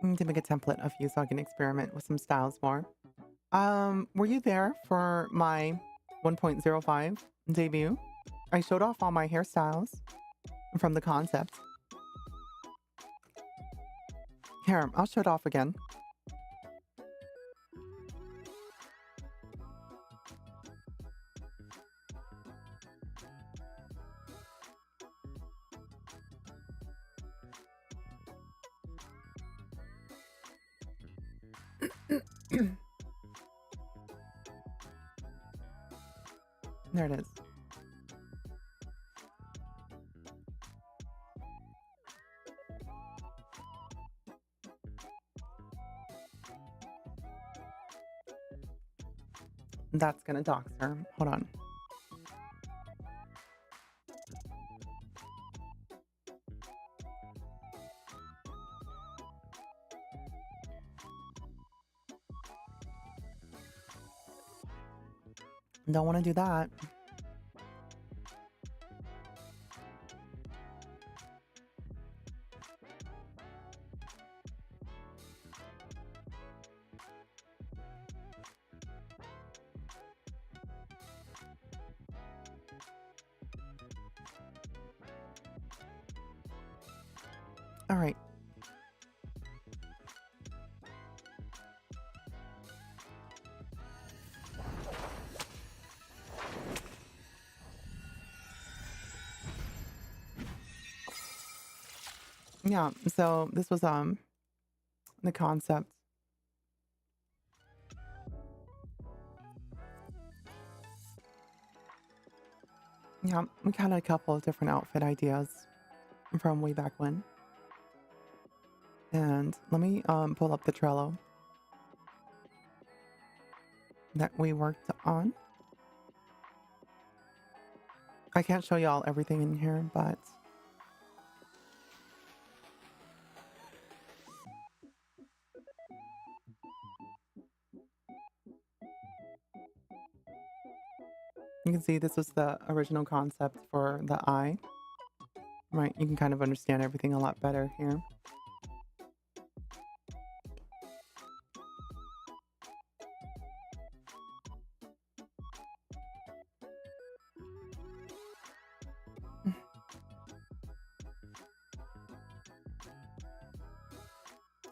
Speaker 1: I need to make a template of you so I can experiment with some styles more. Were you there for my 1.05 debut? I showed off all my hairstyles from the concept. Here, I'll show it off again. There it is. That's gonna dox her. Hold on. Don't want to do that. All right. Yeah, so this was the concept. Yeah, we had a couple of different outfit ideas from way back when. And let me pull up the Trello that we worked on. I can't show y'all everything in here, but you can see this was the original concept for the eye. Right, you can kind of understand everything a lot better here.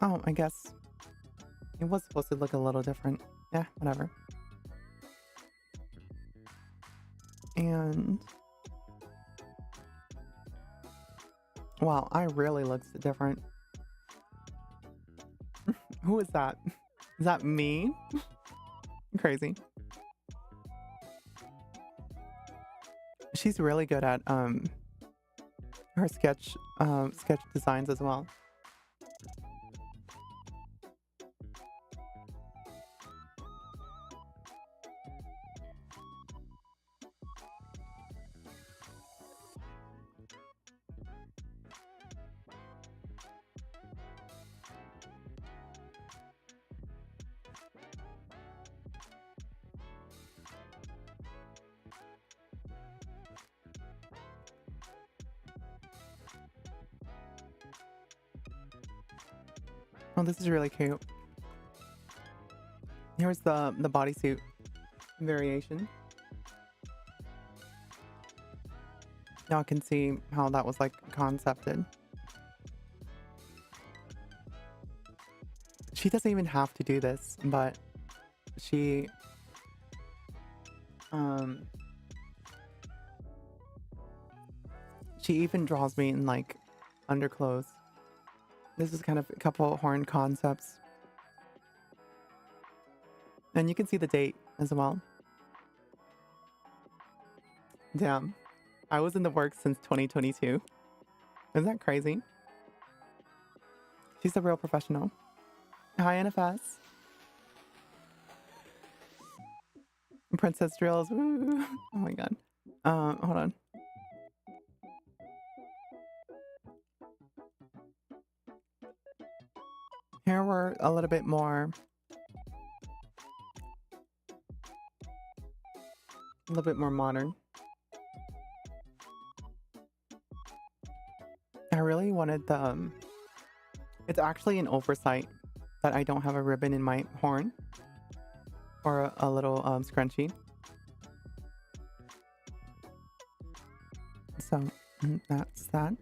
Speaker 1: Oh, I guess it was supposed to look a little different. Yeah, whatever. And wow, I really looks different. Who is that? Is that me? Crazy. She's really good at her sketch designs as well. Oh, this is really cute. Here's the bodysuit variation. Y'all can see how that was like concepted. She doesn't even have to do this, but she She even draws me in like underclothes. This is kind of a couple horn concepts. And you can see the date as well. Damn. I was in the works since 2022. Isn't that crazy? She's a real professional. Hi, NFS. Princess drills. Woo. Oh my god. Hold on. Here we're a little bit more modern. I really wanted the it's actually an oversight that I don't have a ribbon in my horn or a little scrunchie. So that's that.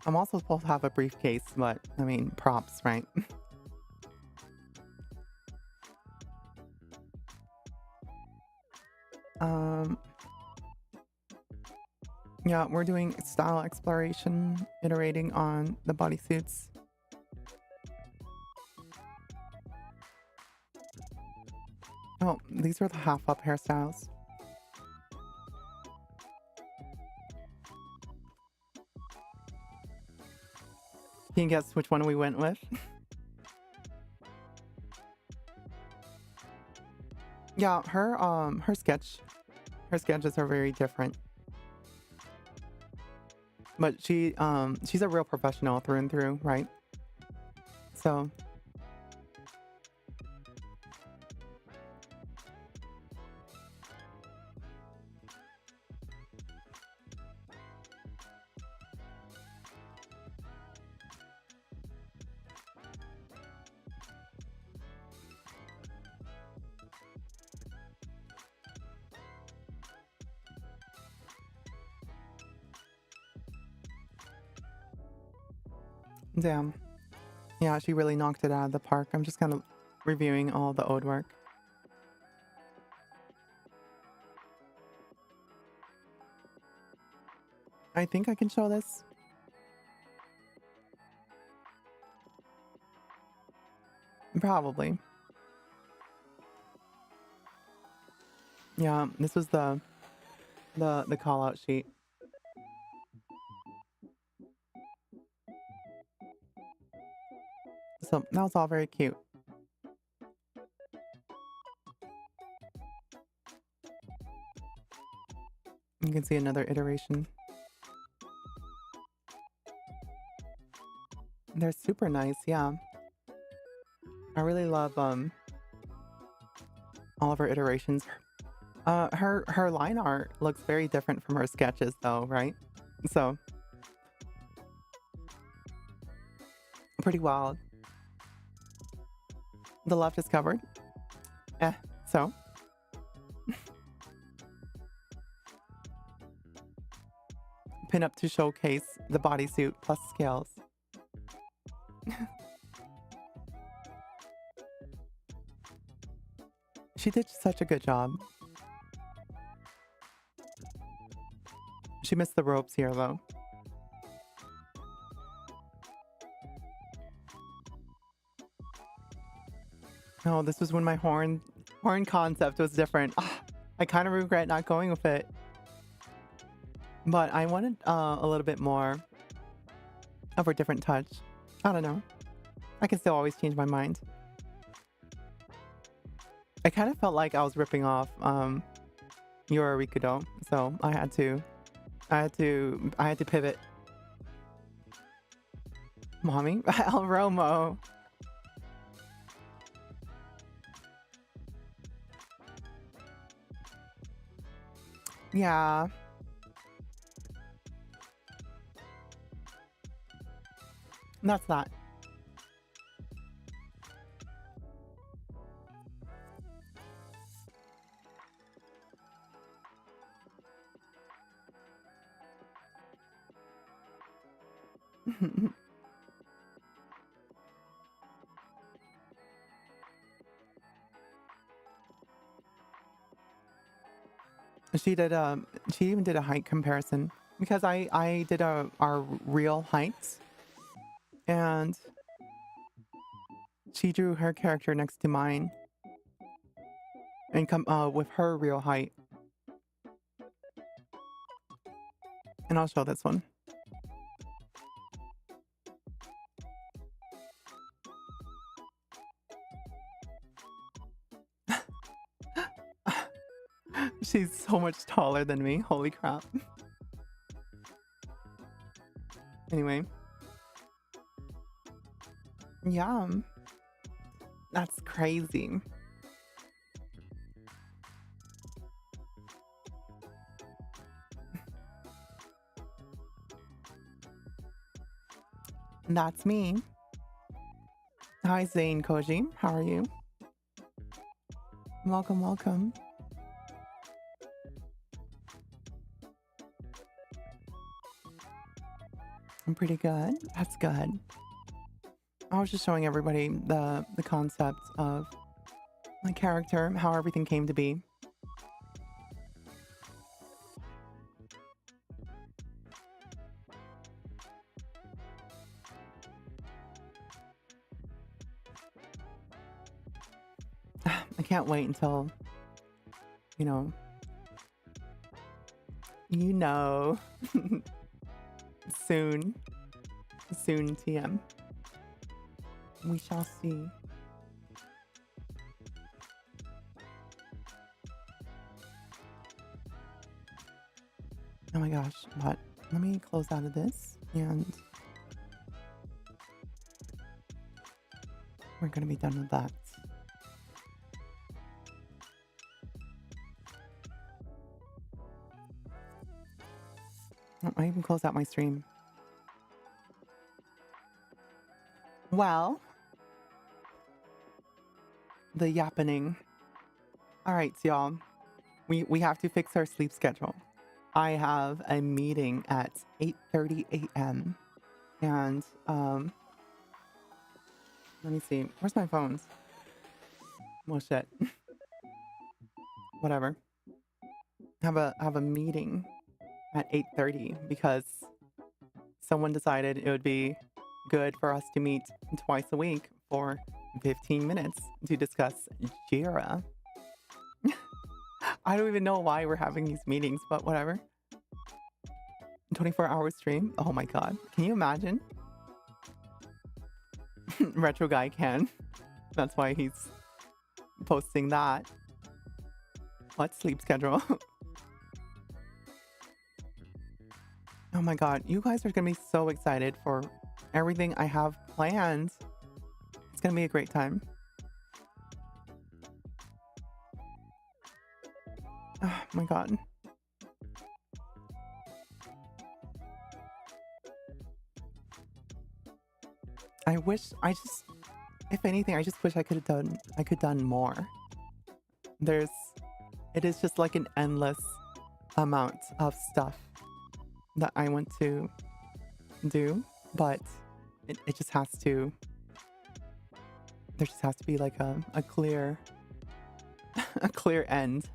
Speaker 1: I'm also supposed to have a briefcase, but I mean, props, right? Yeah, we're doing style exploration, iterating on the bodysuits. Oh, these are the half-up hairstyles. Can you guess which one we went with? Yeah, her sketches are very different. But she's a real professional through and through, right? So damn. Yeah, she really knocked it out of the park. I'm just kind of reviewing all the old work. I think I can show this. Probably. Yeah, this was the call out sheet. So that was all very cute. You can see another iteration. They're super nice, yeah. I really love all of her iterations. Her line art looks very different from her sketches though, right? So pretty wild. The left is covered. So pin up to showcase the bodysuit plus scales. She did such a good job. She missed the ropes here though. Oh, this was when my horn concept was different. I kind of regret not going with it. But I wanted a little bit more of a different touch. I don't know. I can still always change my mind. I kind of felt like I was ripping off Yura Rikudo, so I had to pivot. Mommy, El Romo. Yeah. That's that. She even did a height comparison because I did our real heights, and she drew her character next to mine and come with her real height. And I'll show this one. She's so much taller than me. Holy crap. Anyway. Yeah. That's crazy. That's me. Hi, Zane Koji. How are you? Welcome, welcome. I'm pretty good. That's good. I was just showing everybody the concept of my character, how everything came to be. I can't wait until, you know, soon TM. We shall see. Oh my gosh, but let me close out of this and we're gonna be done with that. I even closed out my stream. Well, the yappening. All right, y'all. We have to fix our sleep schedule. I have a meeting at 8:30 a.m. and let me see. Where's my phones? Well, shit. Whatever. Have a meeting at 8:30 because someone decided it would be good for us to meet twice a week for 15 minutes to discuss Jira. I don't even know why we're having these meetings, but whatever. 24-hour stream? Oh my god. Can you imagine? Retro guy can. That's why he's posting that. What sleep schedule? Oh my god. You guys are gonna be so excited for everything I have planned. It's gonna be a great time. Oh my god. If anything, I just wish I could have done more. It is just like an endless amount of stuff that I want to do, but it just has to, there just has to be like a clear, a clear end.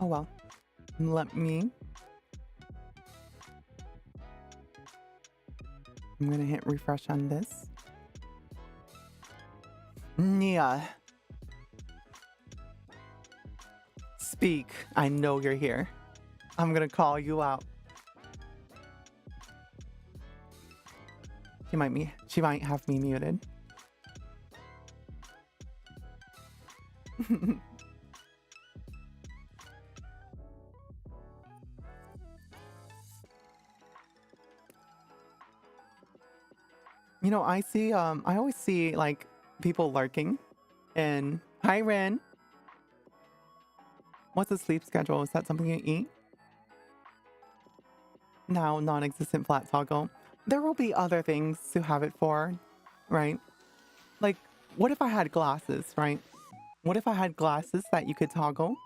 Speaker 1: Oh well, I'm gonna hit refresh on this. Nia. Speak. I know you're here. I'm gonna call you out. She might have me muted. You know, I always see like people lurking and hi Ren. What's the sleep schedule? Is that something you eat? Now non-existent flat toggle. There will be other things to have it for, right? Like, what if I had glasses, right? What if I had glasses that you could toggle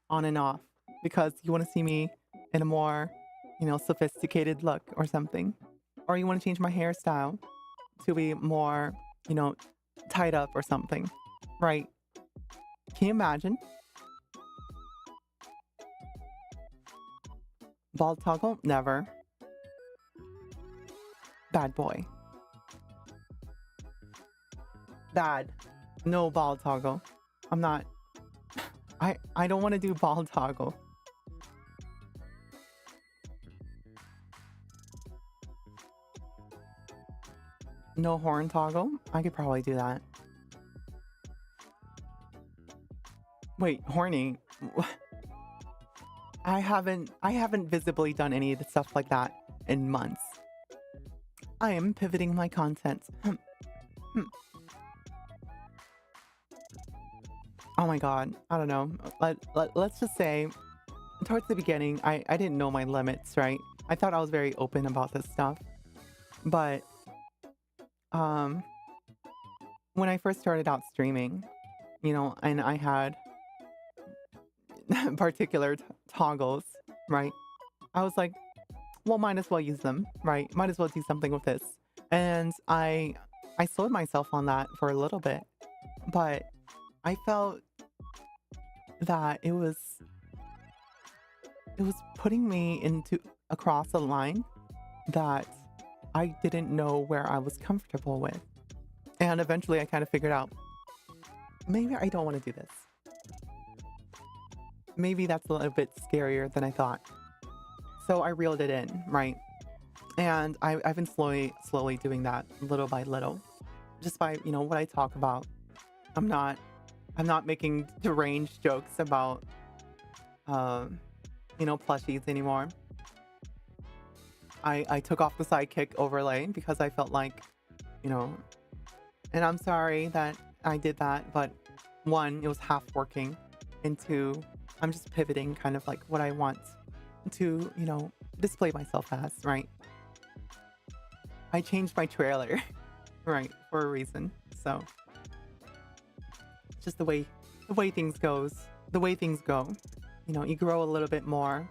Speaker 1: on and off because you want to see me in a more, sophisticated look or something? Or you want to change my hairstyle to be more, tied up or something, right? Can you imagine? Ball toggle? Never. Bad boy. Bad. No ball toggle. I'm not. I don't want to do ball toggle. No horn toggle? I could probably do that. Wait, horny. I haven't visibly done any of the stuff like that in months. I am pivoting my content. Oh my god, I don't know. Let's just say, towards the beginning, I didn't know my limits, right? I thought I was very open about this stuff. But, um, when I first started out streaming, and I had particular toggles, right? I was like, well, might as well use them, right? Might as well do something with this. And I sold myself on that for a little bit, but I felt that it was putting me into across a line that I didn't know where I was comfortable with. And eventually I kind of figured out, maybe I don't want to do this. Maybe that's a little bit scarier than I thought. So I reeled it in, right? And I've been slowly doing that little by little. Just by, what I talk about. I'm not making deranged jokes about, plushies anymore. I took off the sidekick overlay because I felt like, and I'm sorry that I did that, but one, it was half working, and two, I'm just pivoting kind of like what I want to, display myself as, right? I changed my trailer, right, for a reason. So just the way things go. You grow a little bit more,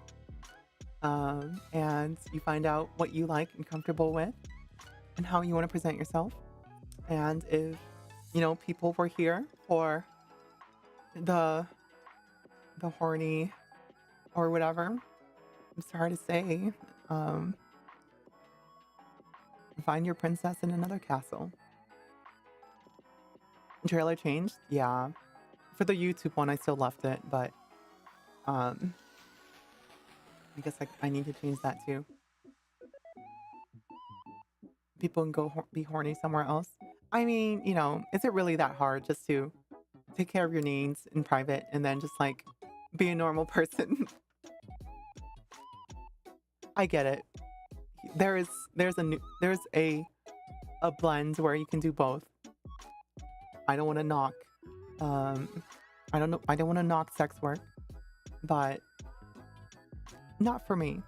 Speaker 1: and you find out what you like and comfortable with, and how you want to present yourself. And if people were here for the horny or whatever, I'm sorry to say, find your princess in another castle. Trailer changed? Yeah. For the YouTube one, I still left it, but I guess I need to change that too. People can go be horny somewhere else. I mean, is it really that hard just to take care of your needs in private and then just be a normal person? I get it. There's a blend where you can do both. I don't want to knock I don't want to knock sex work, but not for me.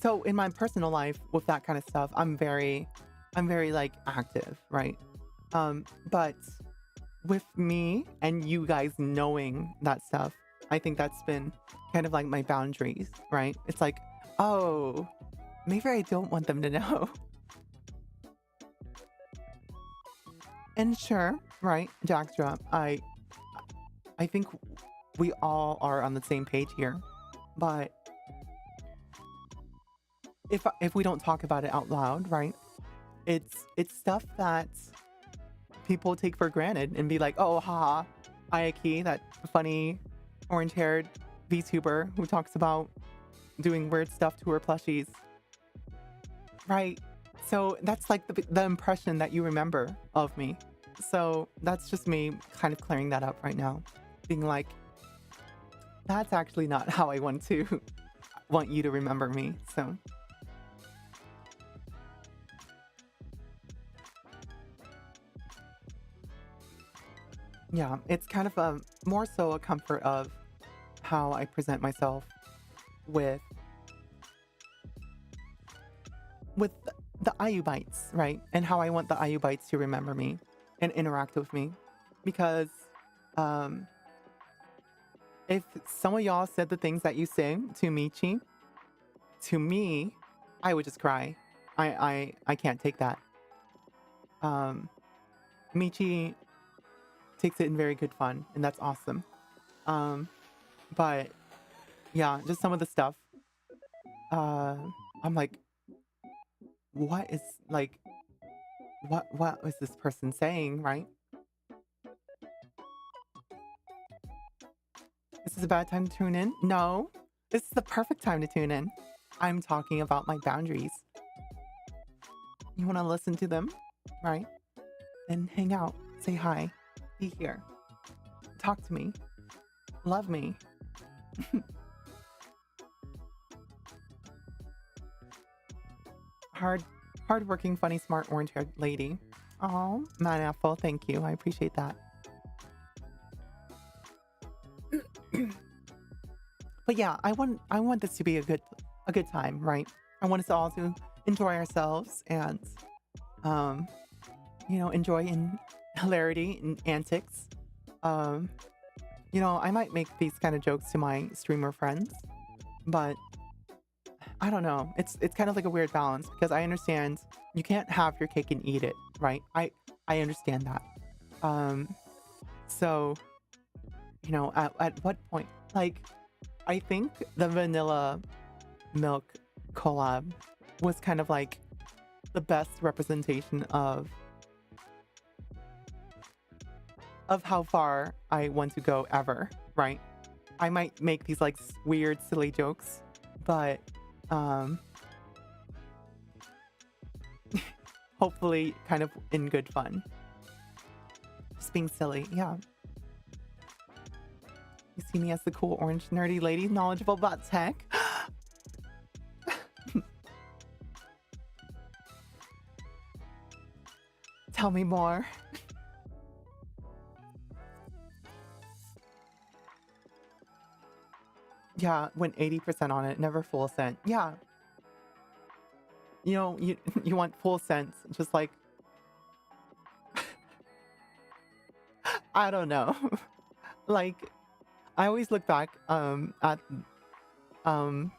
Speaker 1: So in my personal life with that kind of stuff, I'm very active, right? But with me and you guys knowing that stuff, I think that's been kind of like my boundaries, right? It's like, oh, maybe I don't want them to know. And sure, right, Jackstrap, I think we all are on the same page here, but if we don't talk about it out loud, right, it's stuff that people take for granted and be like, oh, haha, Ayaki, that funny orange-haired VTuber who talks about doing weird stuff to her plushies, right? So that's like the impression that you remember of me. So that's just me kind of clearing that up right now, being like, that's actually not how I want you to remember me. So yeah, it's kind of more so a comfort of how I present myself with the IU bites, right? And how I want the IU bites to remember me and interact with me. Because if some of y'all said the things that you say to Michi, to me, I would just cry. I can't take that. Michi takes it in very good fun, and that's awesome. Um, but yeah, just some of the stuff. Uh, I'm like, what is like, what was this person saying, right? This is a bad time to tune in? No, this is the perfect time to tune in. I'm talking about my boundaries. You want to listen to them, right? Then hang out, say hi, be here, talk to me, love me. Hard, hardworking, funny, smart, orange-haired lady. Oh, man apple, thank you. I appreciate that. But yeah, I want this to be a good time, right? I want us all to enjoy ourselves and um, enjoy in hilarity and antics. Um, I might make these kind of jokes to my streamer friends, but I don't know. It's kind of like a weird balance because I understand you can't have your cake and eat it, right? I understand that. Um, so at what point? Like, I think the vanilla milk collab was kind of like the best representation of how far I want to go ever, right? I might make these like weird, silly jokes, but um, hopefully kind of in good fun. Just being silly, yeah. You see me as the cool orange nerdy lady knowledgeable about tech. Tell me more. Yeah, went 80% on it, never full scent. Yeah. You want full scents, just like I don't know. Like I always look back at um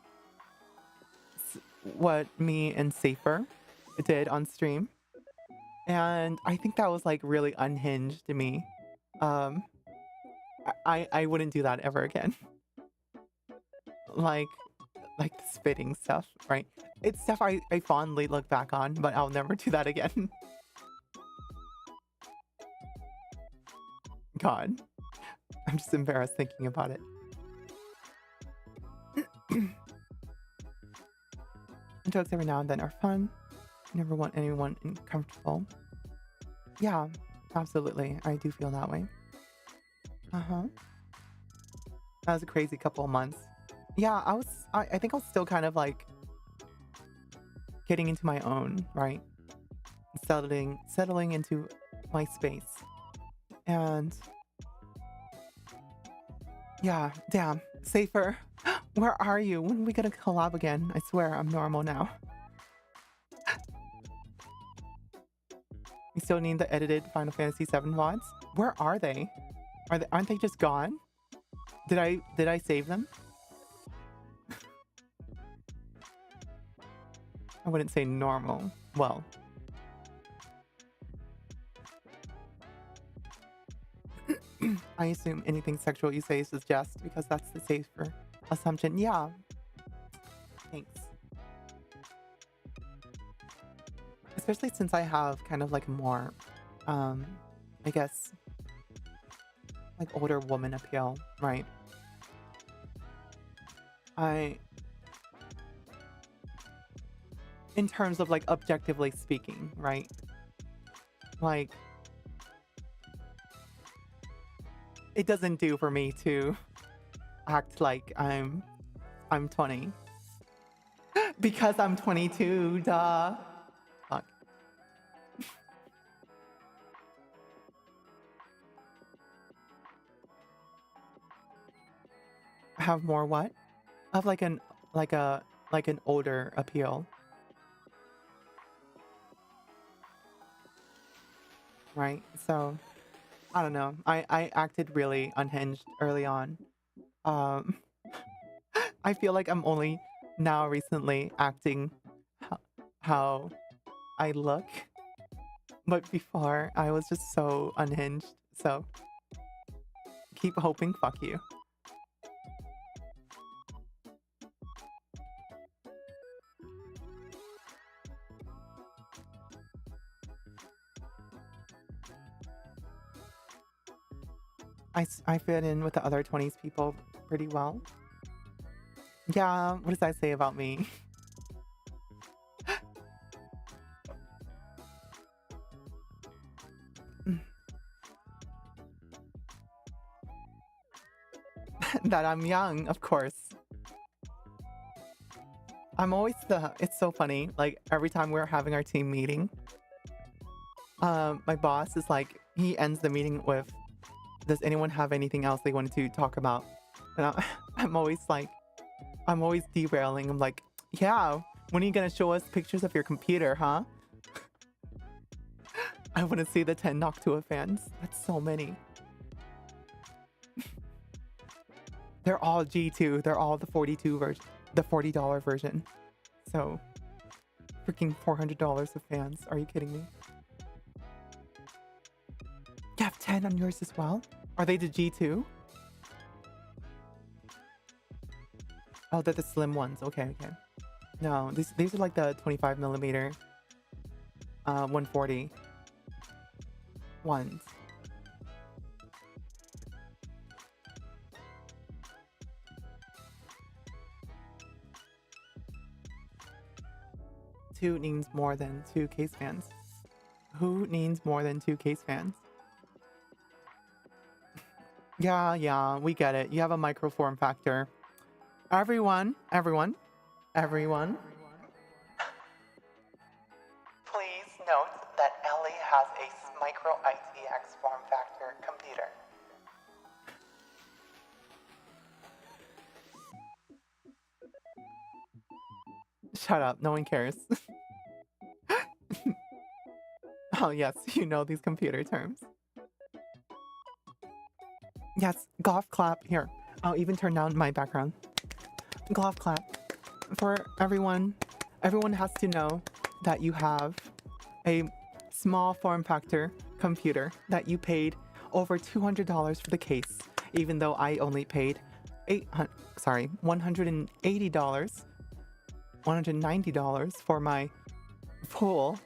Speaker 1: what me and Safer did on stream, and I think that was like really unhinged to me. Um I wouldn't do that ever again. Like like the spitting stuff, right? It's stuff I fondly look back on, but I'll never do that again. God, I'm just embarrassed thinking about it. Jokes every now and then are fun. Never want anyone uncomfortable. Yeah, absolutely. I do feel that way. Uh-huh. That was a crazy couple of months. Yeah, I think I was still kind of like getting into my own, right? Settling into my space. And yeah, damn. Safer. Where are you? When are we gonna collab again? I swear I'm normal now. We still need the edited Final Fantasy VII VODs. Where are they? Aren't they just gone? Did I save them? I wouldn't say normal. Well, I assume anything sexual you say is just because that's the safer assumption. Yeah. Thanks. Especially since I have kind of like more, I guess, like older woman appeal, right? In terms of like objectively speaking, right? Like, it doesn't do for me to act like I'm 20 because I'm 22. Duh. Fuck. Have more what? Of like an older appeal, right? So I don't know. I acted really unhinged early on. Um, I feel like I'm only now recently acting how, how I look, but before I was just so unhinged. So Keep hoping, fuck you. I fit in with the other 20s people pretty well. Yeah, what does that say about me? That I'm young, of course. I'm always it's so funny, like every time we're having our team meeting, my boss is like, he ends the meeting with, does anyone have anything else they wanted to talk about? And I'm always like, I'm always derailing. I'm like, yeah, when are you gonna show us pictures of your computer, huh? I want to see the 10 Noctua fans. That's so many. They're all G2. They're all the 42 version, the $40 version. So, freaking $400 of fans. Are you kidding me? You have 10 on yours as well? Are they the G2? Oh, they're the slim ones. Okay, okay. No, these are like the 25 millimeter, 140 ones. Two needs more than 2 case fans. Who needs more than 2 case fans? Yeah, we get it. You have a micro form factor. Everyone. Please note that Ellie has a micro ITX form factor computer. Shut up, no one cares. Oh yes, you know these computer terms. Yes, golf clap. Here, I'll even turn down my background. Golf clap. For everyone. Everyone has to know that you have a small form factor computer that you paid over $200 for the case, even though I only paid $190 for my full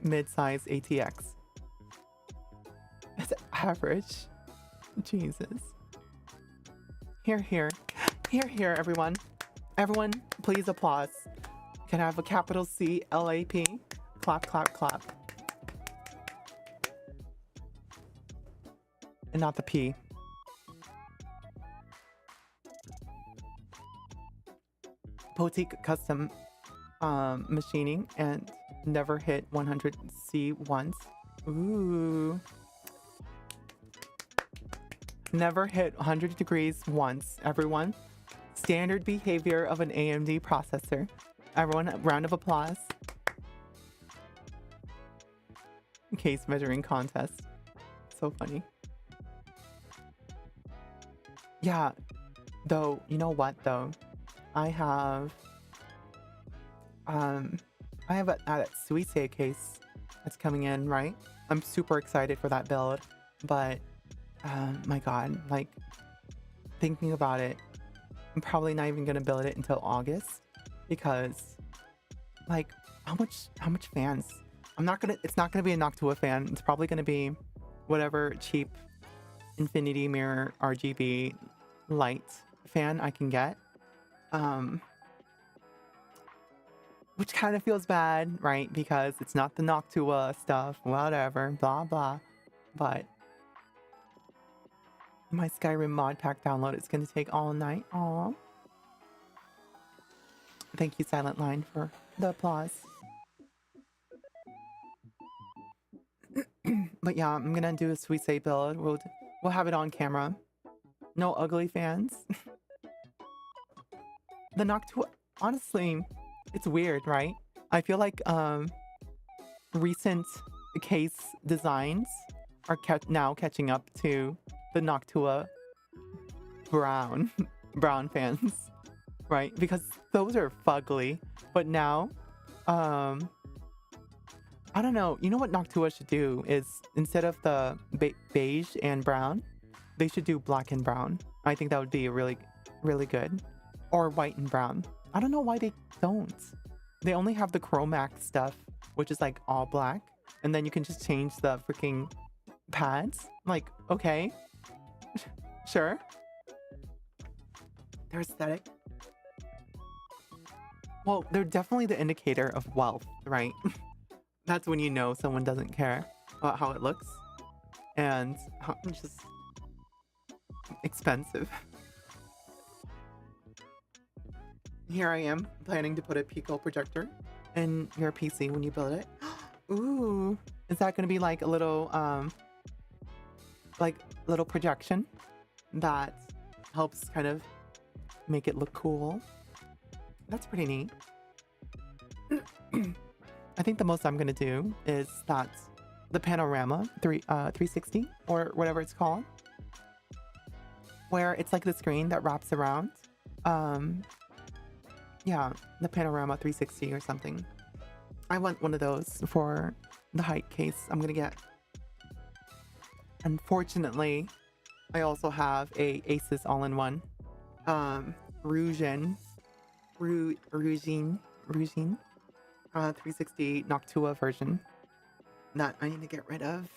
Speaker 1: mid-size ATX. It's average. Jesus. Here, everyone. Everyone, please applause. Can I have a capital C LAP? Clap, clap, clap. And not the P. Boutique custom machining and never hit 100C once. Ooh. Never hit 100 degrees once, everyone. Standard behavior of an AMD processor. Everyone, a round of applause. Case measuring contest. So funny. Yeah, though, you know what though? I have that Suisse case that's coming in, right? I'm super excited for that build, but my god, like thinking about it, I'm probably not even gonna build it until August because like how much fans? It's not gonna be a Noctua fan. It's probably gonna be whatever cheap Infinity Mirror RGB light fan I can get. Which kind of feels bad, right? Because it's not the Noctua stuff, whatever, blah blah. But my Skyrim mod pack download is gonna take all night. Aww. Thank you, Silent Line, for the applause. But yeah, I'm gonna do a Suisse build. We'll have it on camera. No ugly fans. The Noctua, honestly, it's weird, right? I feel like recent case designs are now catching up to the Noctua brown fans, right? Because those are fugly. But now, I don't know. You know what Noctua should do is instead of the beige and brown, they should do black and brown. I think that would be really, really good. Or white and brown. I don't know why they don't. They only have the Chromax stuff, which is like all black. And then you can just change the freaking pads. Like, okay. Sure. They're aesthetic. Well, they're definitely the indicator of wealth, right? That's when you know someone doesn't care about how it looks. And how just expensive. Here I am planning to put a Pico projector in your PC when you build it. Ooh, is that going to be like a little projection that helps kind of make it look cool? That's pretty neat. I think the most I'm going to do is that the panorama 360 or whatever it's called, where it's like the screen that wraps around. Yeah, the panorama 360 or something. I want one of those for the height case I'm gonna get. Unfortunately, I also have a Asus all-in-one Rugin 360 Noctua version that I need to get rid of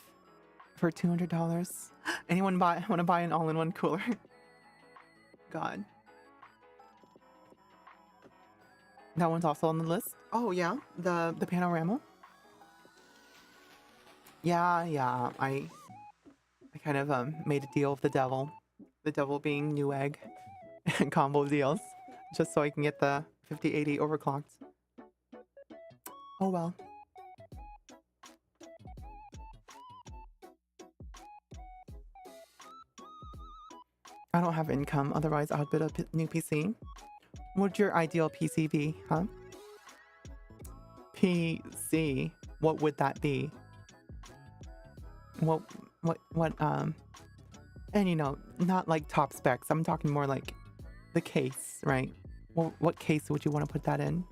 Speaker 1: for $200. Anyone want to buy an all-in-one cooler? God. That one's also on the list. Oh yeah, the panorama. Yeah. I kind of made a deal with the devil. The devil being Newegg and combo deals, just so I can get the 5080 overclocked. Oh well. I don't have income, otherwise I would build a new PC. What'd your ideal PC be, huh? PC, what would that be? What, and you know, not like top specs. I'm talking more like the case, right? Well, what case would you want to put that in?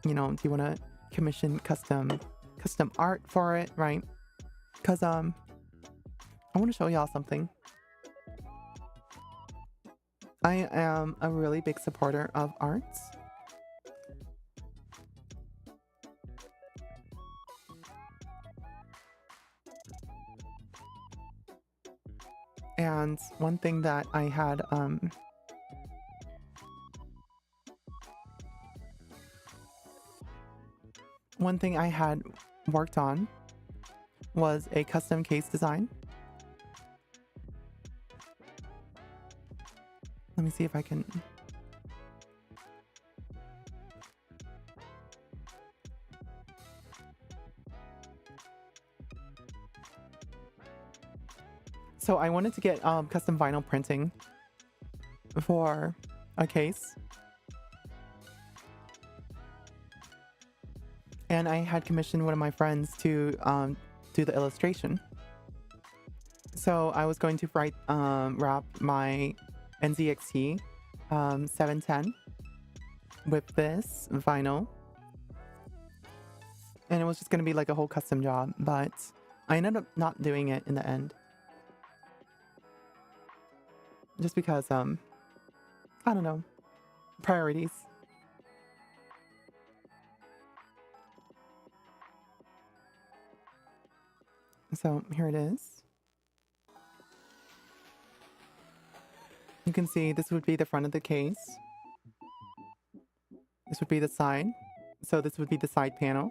Speaker 1: You know, do you want to commission custom art for it, right? Because, I want to show y'all something. I am a really big supporter of arts. And one thing that I had worked on was a custom case design. Let me see if I can. So I wanted to get custom vinyl printing for a case. And I had commissioned one of my friends to do the illustration. So I was going to wrap my NZXT 710 with this vinyl. And it was just going to be like a whole custom job, but I ended up not doing it in the end. Just because, I don't know, priorities. So here it is. You can see this would be the front of the case. This would be the side. So this would be the side panel.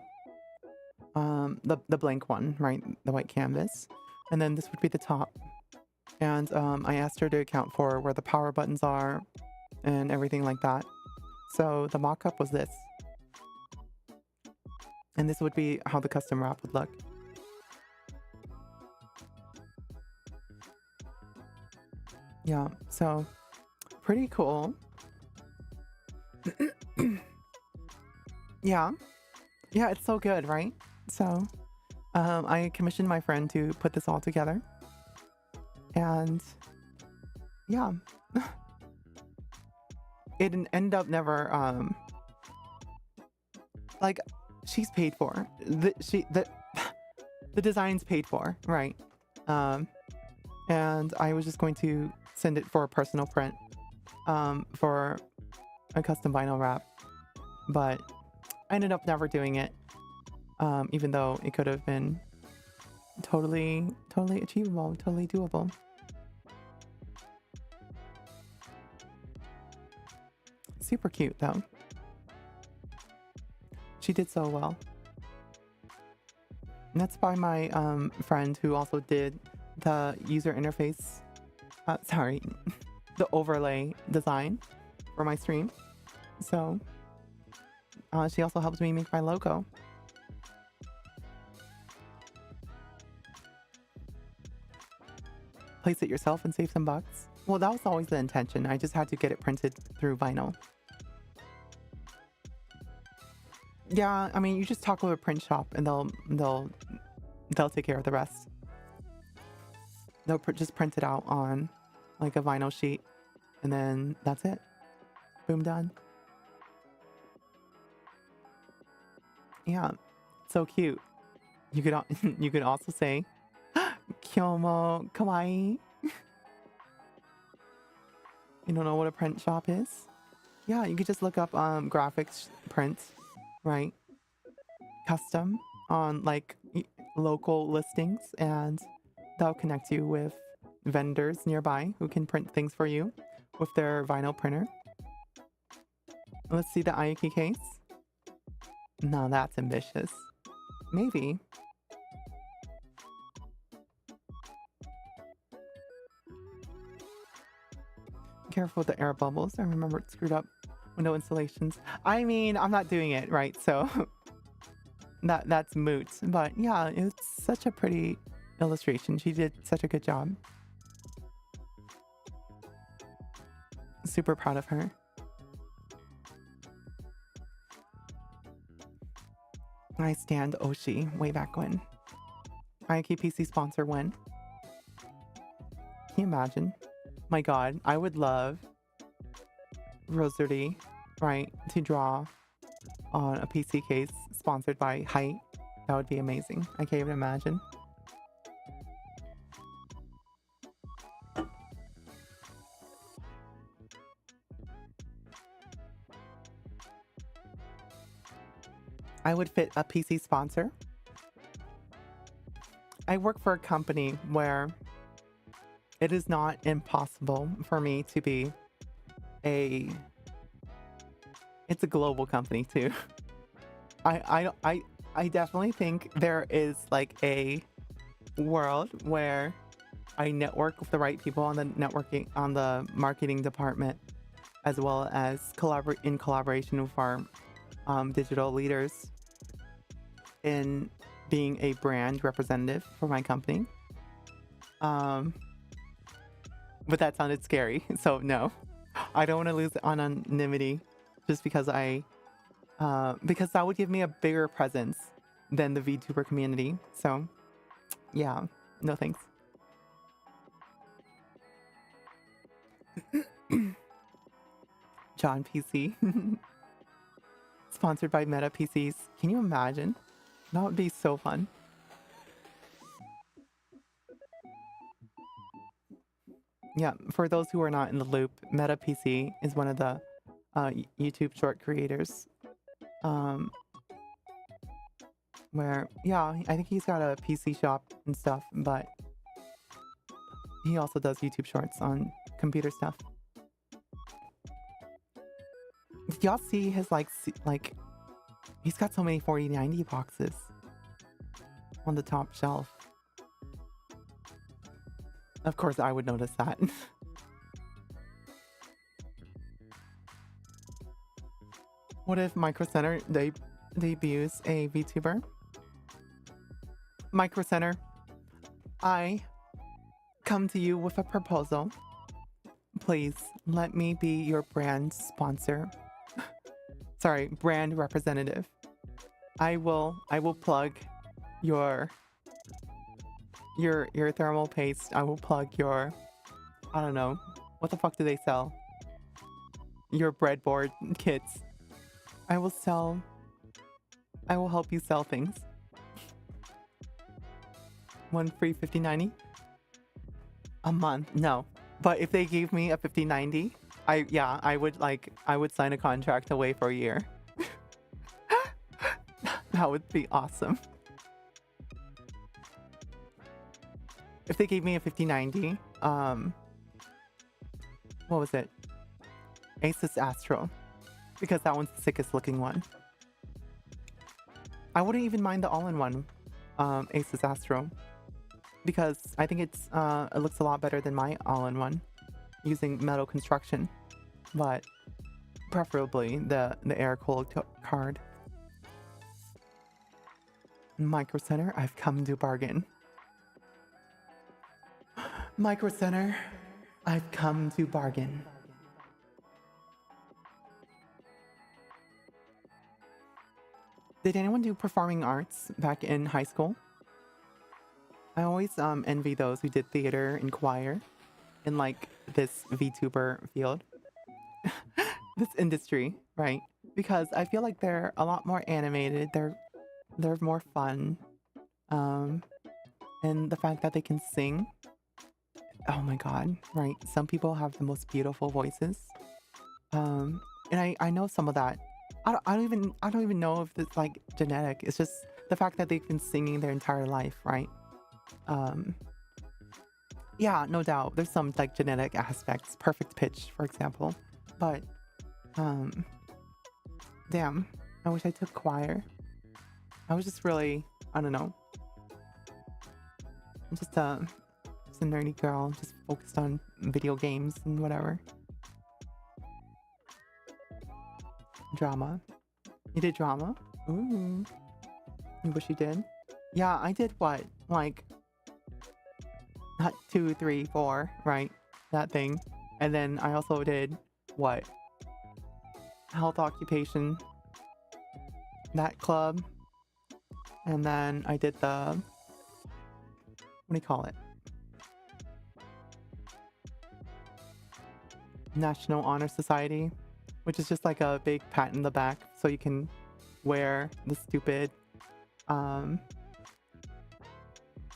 Speaker 1: The blank one, right? The white canvas. And then this would be the top. And I asked her to account for where the power buttons are and everything like that. So the mock-up was this. And this would be how the custom wrap would look. Yeah, so pretty cool. Yeah, it's so good, right? So I commissioned my friend to put this all together. And yeah, it ended up never, like, she's paid for. The design's paid for, right? and I was just going to send it for a personal print, for a custom vinyl wrap, but I ended up never doing it, even though it could have been totally achievable, totally doable. Super cute though. She did so well. And that's by my friend who also did the user interface, sorry, the overlay design for my stream. So she also helped me make my logo. Place it yourself and save some bucks. Well, that was always the intention. I just had to get it printed through vinyl. Yeah, I mean, you just talk with a print shop and they'll take care of the rest. They'll just print it out on like a vinyl sheet, and then that's it. Boom, done. Yeah, so cute. You could you could also say Kyomo kawaii. You don't know what a print shop is? Yeah, you could just look up graphics print, right? Custom on like local listings, and that'll connect you with vendors nearby who can print things for you with their vinyl printer. Let's see the Ayuki case. Now that's ambitious. Maybe. Careful with the air bubbles. I remember it screwed up window installations. I mean, I'm not doing it, right? So that's moot. But yeah, it's such a pretty illustration. She did such a good job. Super proud of her. I stand Oshi way back when. IK PC sponsor when? Can you imagine? My god, I would love Rosary, right, to draw on a PC case sponsored by Height. That would be amazing. I can't even imagine. I would fit a PC sponsor. I work for a company where it is not impossible for me to be it's a global company too. I definitely think there is like a world where I network with the right people on the marketing department, as well as in collaboration with our digital leaders in being a brand representative for my company. But that sounded scary, so no. I don't want to lose anonymity just because because that would give me a bigger presence than the VTuber community. So yeah, no thanks. John PC. Sponsored by Meta PCs. Can you imagine? That would be so fun. Yeah, for those who are not in the loop, Meta PC is one of the YouTube short creators. Where, yeah, I think he's got a PC shop and stuff, but he also does YouTube shorts on computer stuff. Did y'all see his, like, he's got so many 4090 boxes on the top shelf. Of course, I would notice that. What if Micro Center debuts a VTuber? Micro Center, I come to you with a proposal. Please let me be your brand sponsor. Sorry, brand representative. I will plug your thermal paste. I will plug your, I don't know, what the fuck do they sell? Your breadboard kits. I will help you sell things. One free 5090. A month? No. But if they gave me a 50/90, I would sign a contract away for a year. That would be awesome. If they gave me a 50/90, what was it? Asus Astro. Because that one's the sickest looking one. I wouldn't even mind the all-in-one Asus Astro. Because I think it looks a lot better than my all-in-one using metal construction. But preferably the air-cooled card. Micro Center, I've come to bargain. Micro Center, I've come to bargain. Did anyone do performing arts back in high school? I always envy those who did theater and choir in like this VTuber field. This industry, right? Because I feel like they're a lot more animated, they're more fun. And the fact that they can sing. Oh my god, right? Some people have the most beautiful voices. And I know some of that. I don't even know if it's like genetic. It's just the fact that they've been singing their entire life, right? Yeah, no doubt. There's some like genetic aspects, perfect pitch, for example. But damn, I wish I took choir. I was just really, I don't know. I'm just a nerdy girl, just focused on video games and whatever. Drama. You did drama? Ooh. You wish you did? Yeah, I did what? Like, not 2, 3, 4, right? That thing. And then I also did what? Health occupation. That club. And then I did the, what do you call it? National Honor Society, which is just like a big pat in the back so you can wear the stupid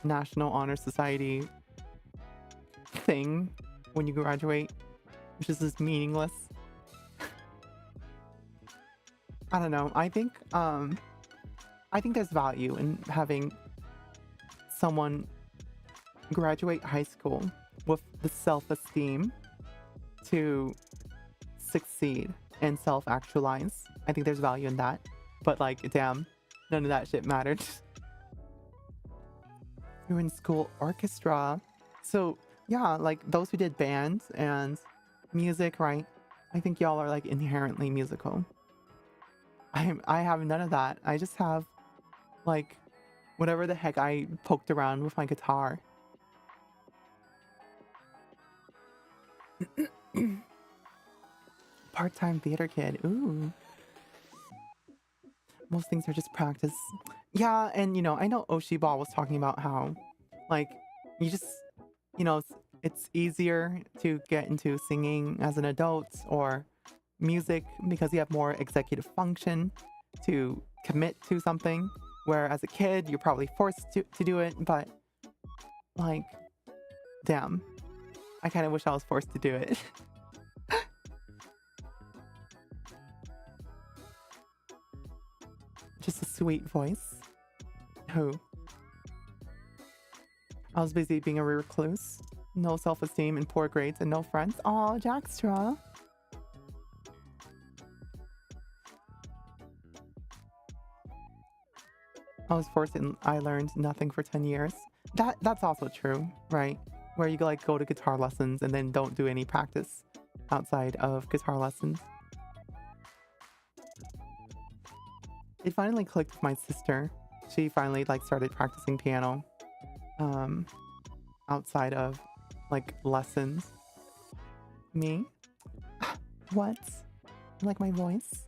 Speaker 1: National Honor Society thing when you graduate, which is just meaningless. I don't know. I think there's value in having someone graduate high school with the self-esteem to succeed and self-actualize. I think there's value in that. But like, damn, none of that shit mattered. You're in school orchestra. So yeah, like those who did bands and music, right? I think y'all are like inherently musical. I have none of that. I just have like whatever the heck I poked around with my guitar. Part-time theater kid. Ooh. Most things are just practice. Yeah, and you know, I know Oshiba was talking about how like you just, you know, it's easier to get into singing as an adult or music because you have more executive function to commit to something, where as a kid you're probably forced to do it. But like, damn, I kind of wish I was forced to do it. Just a sweet voice. Who? I was busy being a recluse. No self-esteem and poor grades and no friends. Aw, Jackstra. I was forced and I learned nothing for 10 years. That's also true, right? Where you like go to guitar lessons and then don't do any practice outside of guitar lessons. It finally clicked with my sister. She finally like started practicing piano outside of like lessons. Me? What? You like my voice?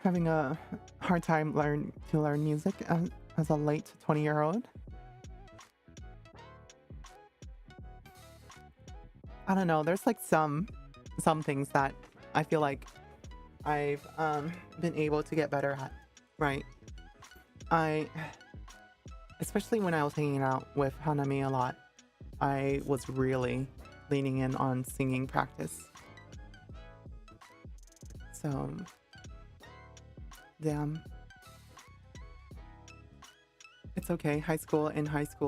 Speaker 1: Having a hard time to learn music as a late 20-year-old. I don't know, there's like some things that I feel like I've been able to get better at, right? especially when I was hanging out with Hanami a lot, I was really leaning in on singing practice. So, damn. It's okay. High school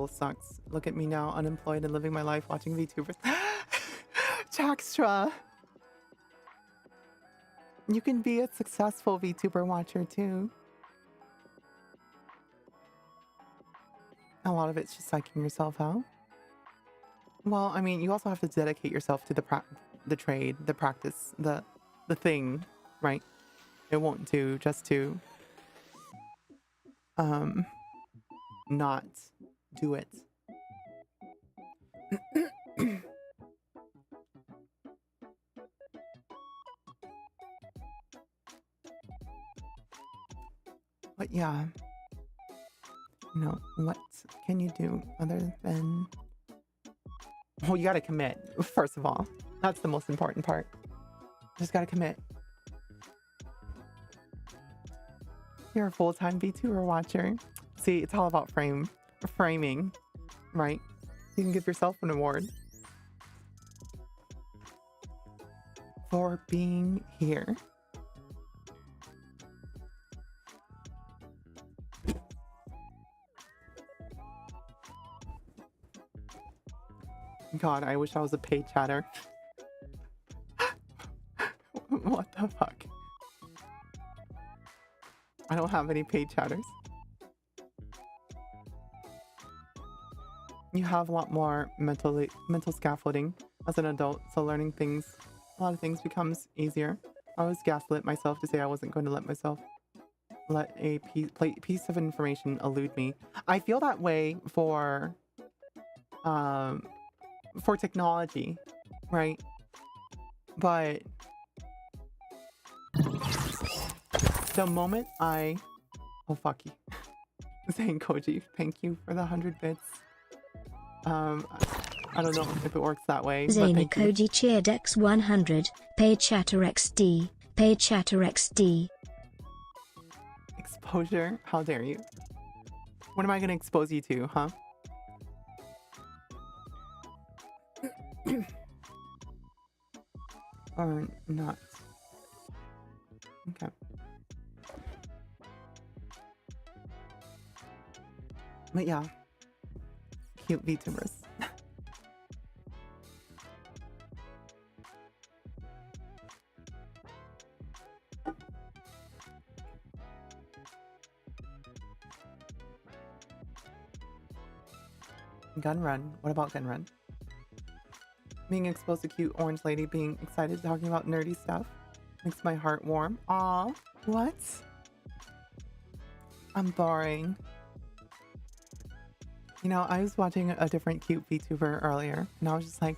Speaker 1: sucks. Look at me now, unemployed and living my life watching VTubers. Jackstra! You can be a successful VTuber watcher too. A lot of it's just psyching yourself out. Well, I mean, you also have to dedicate yourself to the trade, the practice, the thing, right? It won't do just to not do it. But yeah, what can you do other than... Well, you gotta commit, first of all. That's the most important part. Just gotta commit. You're a full-time VTuber watcher. See, it's all about framing, right? You can give yourself an award for being here. God, I wish I was a paid chatter. What the fuck? I don't have any paid chatters. You have a lot more mental scaffolding as an adult, so learning a lot of things becomes easier. I always gaslit myself to say I wasn't going to let a piece of information elude me. I feel that way for technology, right? But the moment oh fuck you. Saying Koji, thank you for the 100 bits. I don't know if it works that way.
Speaker 2: Zany Koji cheered X100, paid chatter XD, paid chatter XD.
Speaker 1: Exposure? How dare you? What am I gonna expose you to, huh? Or not. Okay. But yeah. Cute VTubers. Gun Run. What about Gun Run? Being exposed to cute orange lady being excited talking about nerdy stuff makes my heart warm. Aw, what? I'm boring. You know, I was watching a different cute VTuber earlier, and I was just like,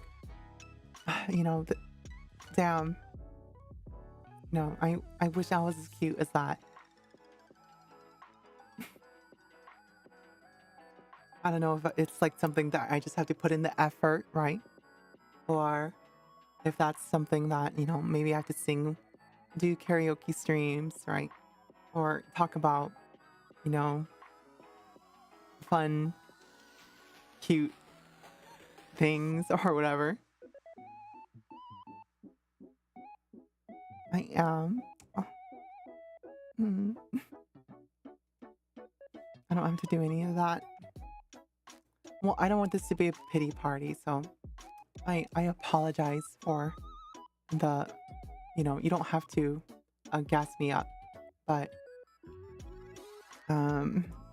Speaker 1: damn. No, I wish I was as cute as that. I don't know if it's like something that I just have to put in the effort, right? Or if that's something that, maybe I have to sing, do karaoke streams, right? Or talk about, fun, cute things or whatever. I am. Oh. I don't have to do any of that. Well, I don't want this to be a pity party, so I apologize for the, you don't have to gas me up, but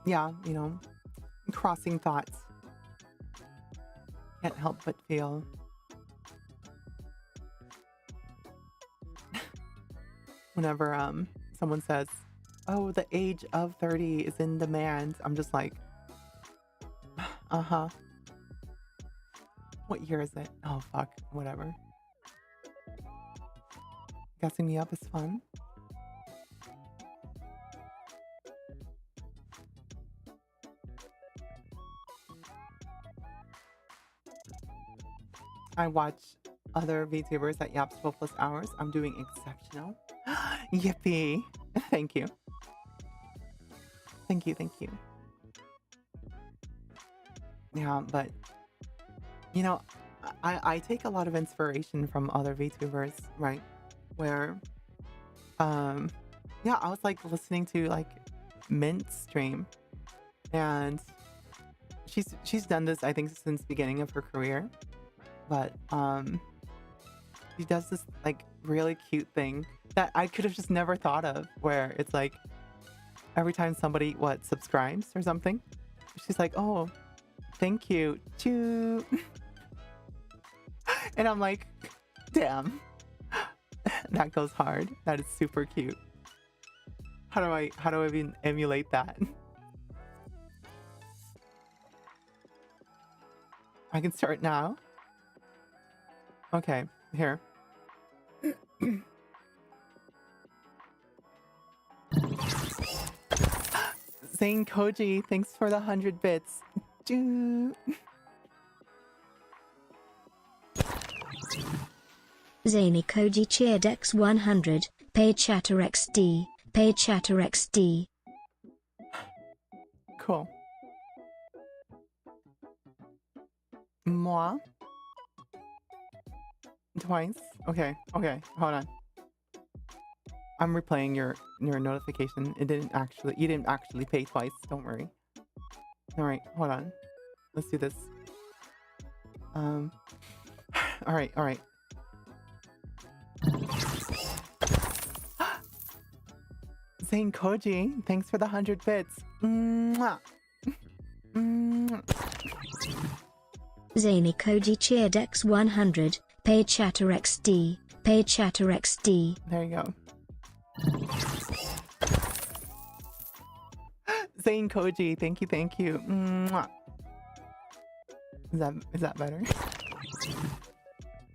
Speaker 1: yeah, crossing thoughts. Can't help but feel whenever someone says, oh, the age of 30 is in demand, I'm just like, uh-huh. What year is it? Oh, fuck. Whatever. Guessing me up is fun. I watch other VTubers at Yaps 12+ hours. I'm doing exceptional. Yippee. Thank you. Thank you. Yeah, but you know, I take a lot of inspiration from other VTubers, right? Where um yeah, I was like listening to like Mint stream, and she's done this I think since the beginning of her career, but she does this like really cute thing that I could have just never thought of, where it's like every time somebody subscribes or something, she's like, oh, thank you, choo. And I'm like, damn, that goes hard. That is super cute. How do I even emulate that? I can start now. Okay, here. Zane Koji, thanks for the 100 bits. Choo.
Speaker 2: Zany Koji cheered X100, paid chatter XD, paid chatter XD.
Speaker 1: Cool. Moi? Twice? Okay, hold on. I'm replaying your notification. You didn't actually pay twice, don't worry. Alright, hold on. Let's do this. Alright. Zane Koji, thanks for the 100 bits. Mwah. Mwah.
Speaker 2: Zany Koji cheered X100, paid chatter XD, paid chatter XD.
Speaker 1: There you go. Zane Koji, thank you. Mwah. Is that better?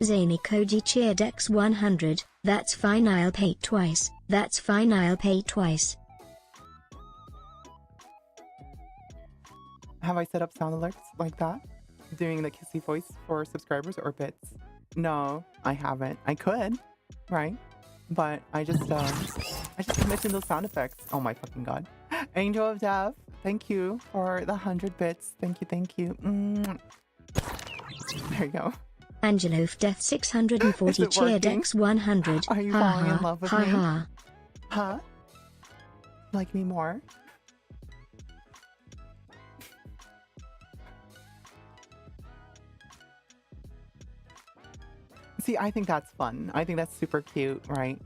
Speaker 2: Zany Koji cheered X100, that's fine, I'll pay twice, that's fine, I'll pay twice.
Speaker 1: Have I set up sound alerts like that? Doing the kissy voice for subscribers or bits? No, I haven't. I could, right? But I just commissioned those sound effects. Oh my fucking god. Angel of Death, thank you for the 100 bits. Thank you. There you go.
Speaker 2: Angelo of Death 640 cheered X100.
Speaker 1: Are you falling in love with me?
Speaker 2: Ha.
Speaker 1: Huh? Like me more? See, I think that's fun. I think that's super cute, right?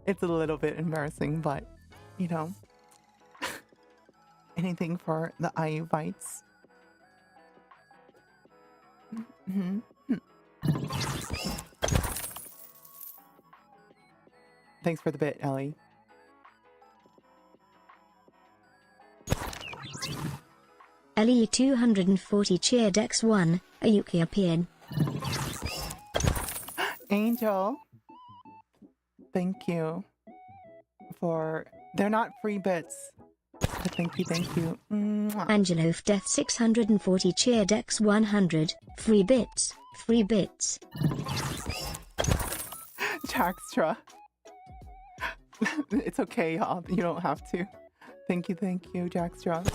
Speaker 1: It's a little bit embarrassing, but you know, anything for the IU bites. Thanks for the bit, Ellie.
Speaker 2: Ellie 240 cheered X1, Ayuki appeared.
Speaker 1: Angel, thank you for... They're not free bits. But thank you. Mwah.
Speaker 2: Angelo of Death 640 cheered X100, free bits.
Speaker 1: Jackstra. It's okay, y'all. You don't have to. Thank you, Jackstra,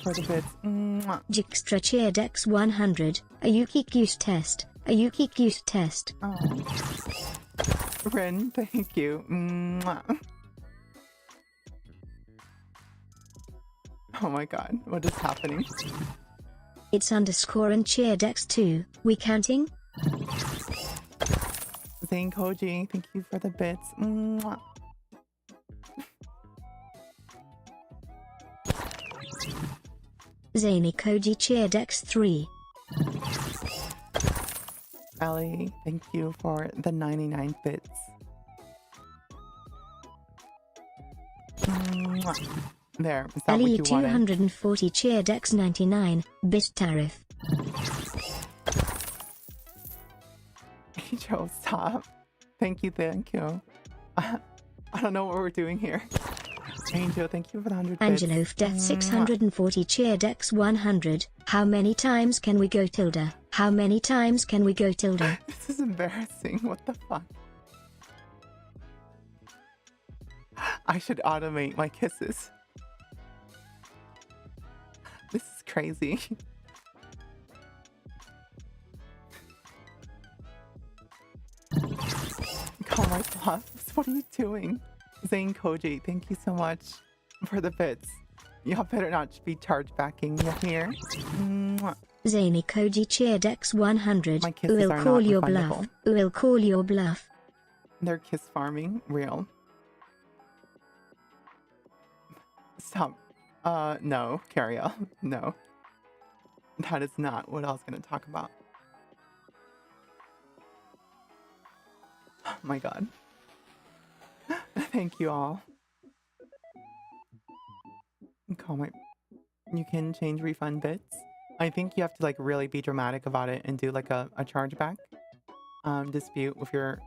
Speaker 1: for the bits. Mwah.
Speaker 2: Jigstra cheered X100, Ayuki Goose test.
Speaker 1: Oh. Rin, thank you. Mwah. Oh my god, what is happening?
Speaker 2: It's underscore and cheered X2. We counting?
Speaker 1: Zane Koji, thank you for the bits. Mwah.
Speaker 2: Zany Koji cheered X3.
Speaker 1: Ellie, thank you for the 99 bits. Mwah. There, is that
Speaker 2: Ellie
Speaker 1: what you wanted?
Speaker 2: 240 cheered X99, bit tariff.
Speaker 1: Angel, stop. Thank you. I don't know what we're doing here. Angel, thank you for the 100 bits.
Speaker 2: Angelo of Death 640 cheered X100. How many times can we go tilde? How many times can we go tilde?
Speaker 1: This is embarrassing. What the fuck? I should automate my kisses. This is crazy. Call my bluffs. What are you doing? Zane Koji, thank you so much for the bits. Y'all better not be chargebacking you here. Mwah.
Speaker 2: Zany Koji cheered X100.
Speaker 1: My kisses
Speaker 2: We'll
Speaker 1: are
Speaker 2: call
Speaker 1: not
Speaker 2: your
Speaker 1: refundable.
Speaker 2: bluff. We'll call your bluff.
Speaker 1: They're kiss farming. Real. Stop. No, Carriel. No. That is not what I was going to talk about. Oh my god. Thank you all. Call my... You can change refund bits. I think you have to like really be dramatic about it and do like a chargeback dispute with your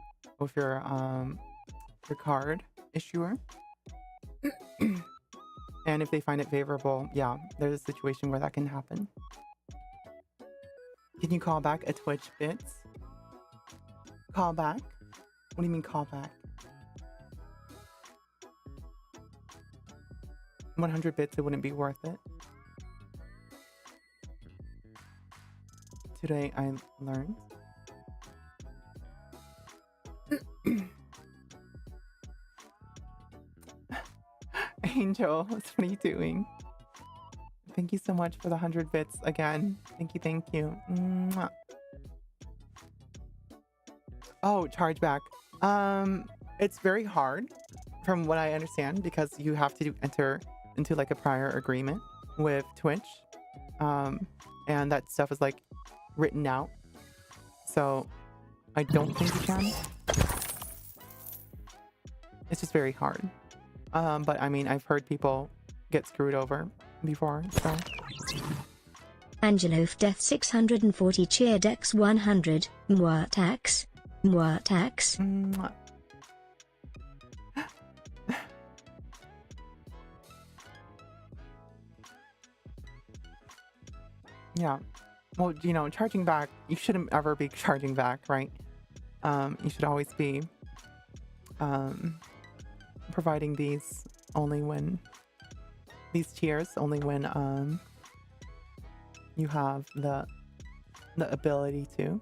Speaker 1: card issuer. And if they find it favorable, yeah, there's a situation where that can happen. Can you call back a Twitch bits? Call back? What do you mean call back? 100 bits, it wouldn't be worth it. Today I learned. Angel, what are you doing? Thank you so much for the 100 bits again. Thank you, thank you. Mwah. Oh, chargeback. It's very hard from what I understand because you have to enter into like a prior agreement with Twitch. And that stuff is like written out. So I don't think you can. It's just very hard. But I mean, I've heard people get screwed over before, so.
Speaker 2: Angelo Death 640 cheered X100. Mwah tax. Mwah tax.
Speaker 1: Mwah. Yeah. Well, you know, charging back, you shouldn't ever be charging back, right? You should always be providing these only when these tiers only when you have the ability to.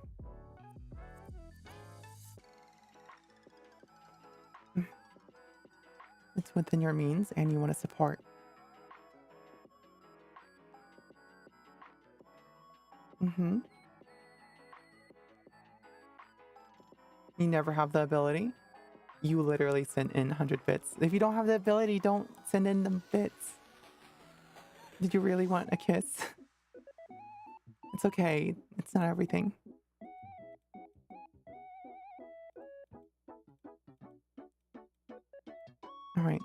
Speaker 1: It's within your means and you want to support. You never have the ability. You literally send in 100 bits. If you don't have the ability, don't send in the bits. Did you really want a kiss? It's okay. It's not everything. All right.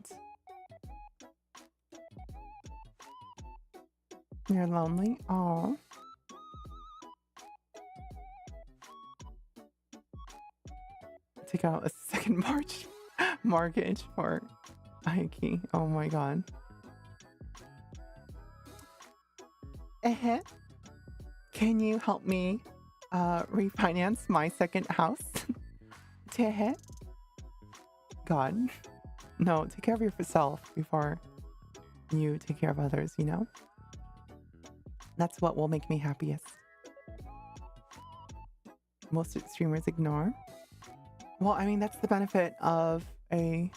Speaker 1: You're lonely? Aw. Take out a second mortgage for Aiki. Oh my god. Can you help me refinance my second house? God. No, take care of yourself before you take care of others, you know? That's what will make me happiest. Most streamers ignore. Well, I mean, that's the benefit of a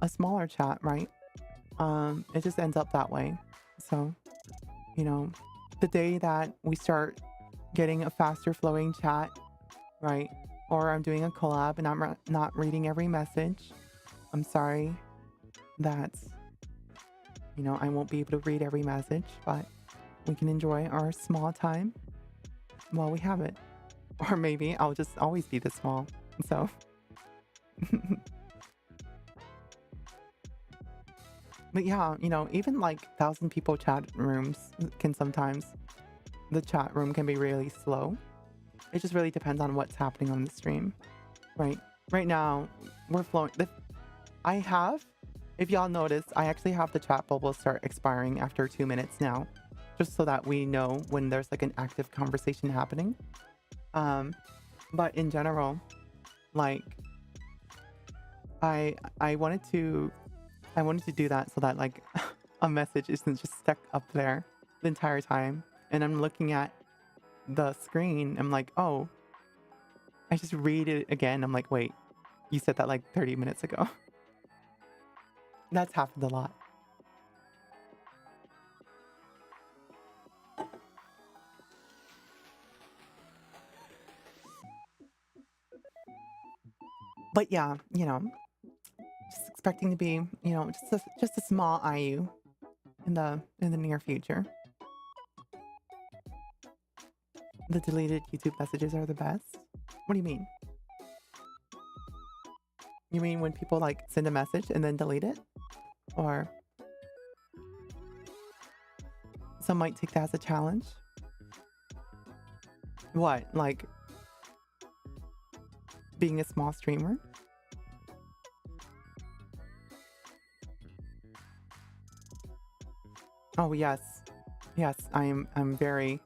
Speaker 1: smaller chat, right? It just ends up that way. So, you know, the day that we start getting a faster flowing chat, right? Or I'm doing a collab and I'm not reading every message. I'm sorry that, you know, I won't be able to read every message, but we can enjoy our small time while we have it. Or maybe I'll just always be this small. So... But yeah, you know, even like 1,000 people chat rooms can sometimes, the chat room can be really slow. It just really depends on what's happening on the stream, right? Right now, we're flowing. If y'all noticed, I actually have the chat bubble start expiring after 2 minutes now, just so that we know when there's like an active conversation happening. But in general, like, I wanted to I wanted to do that so that like a message isn't just stuck up there the entire time. And I'm looking at the screen. I'm like, oh, I just read it again. I'm like, wait, you said that like 30 minutes ago. That's happened a lot. But yeah, you know, just expecting to be, you know, just a small IU in the near future. The deleted YouTube messages are the best. What do you mean? You mean when people like send a message and then delete it? Or some might take that as a challenge? What? Like being a small streamer? Oh yes. Yes, I'm very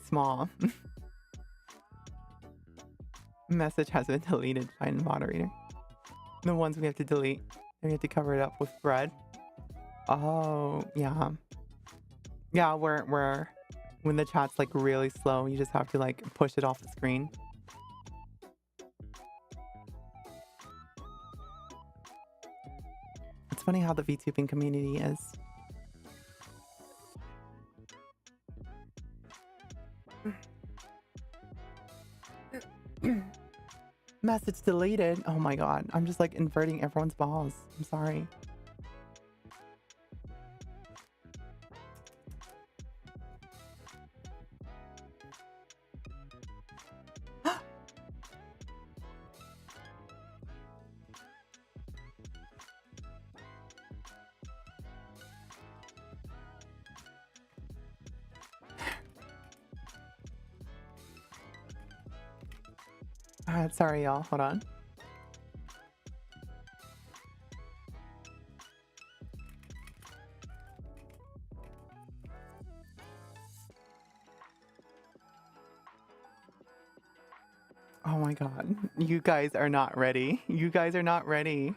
Speaker 1: small. Message has been deleted by the moderator. The ones we have to delete. We have to cover it up with bread. Oh, yeah. Yeah, where when the chat's like really slow, you just have to like push it off the screen. It's funny how the VTubing community is. Message deleted. Oh my god. I'm just like inverting everyone's balls. I'm sorry. Sorry, y'all. Hold on. Oh my god. You guys are not ready. You guys are not ready.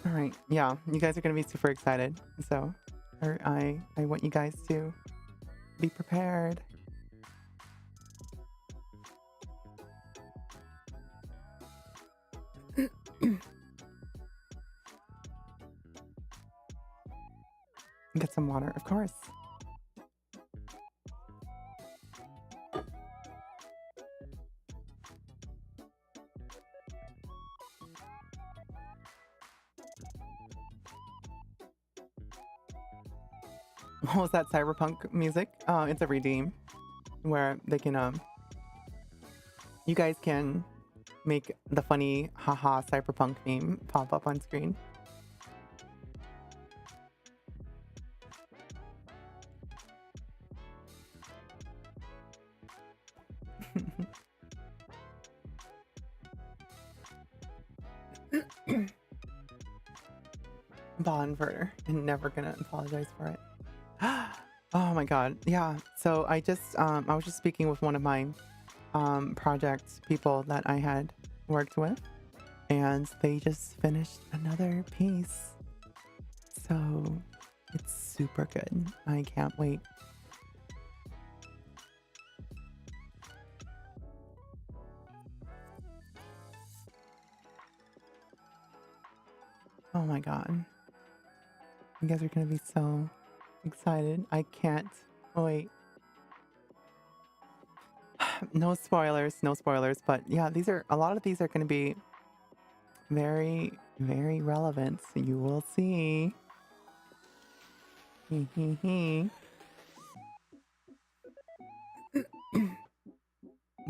Speaker 1: All right. Yeah, you guys are going to be super excited. So, I want you guys to be prepared. Get some water, of course. What was that cyberpunk music? It's a redeem where they can you guys can make the funny haha cyberpunk meme pop up on screen. Bond and never gonna apologize for it. Oh my god. Yeah. So I was just speaking with one of my project people that I had worked with, and they just finished another piece. So it's super good. I can't wait. Oh my god. You guys are gonna be so excited. I can't wait. No spoilers, but yeah, a lot of these are gonna be very, very relevant. So you will see. Hee hee hee.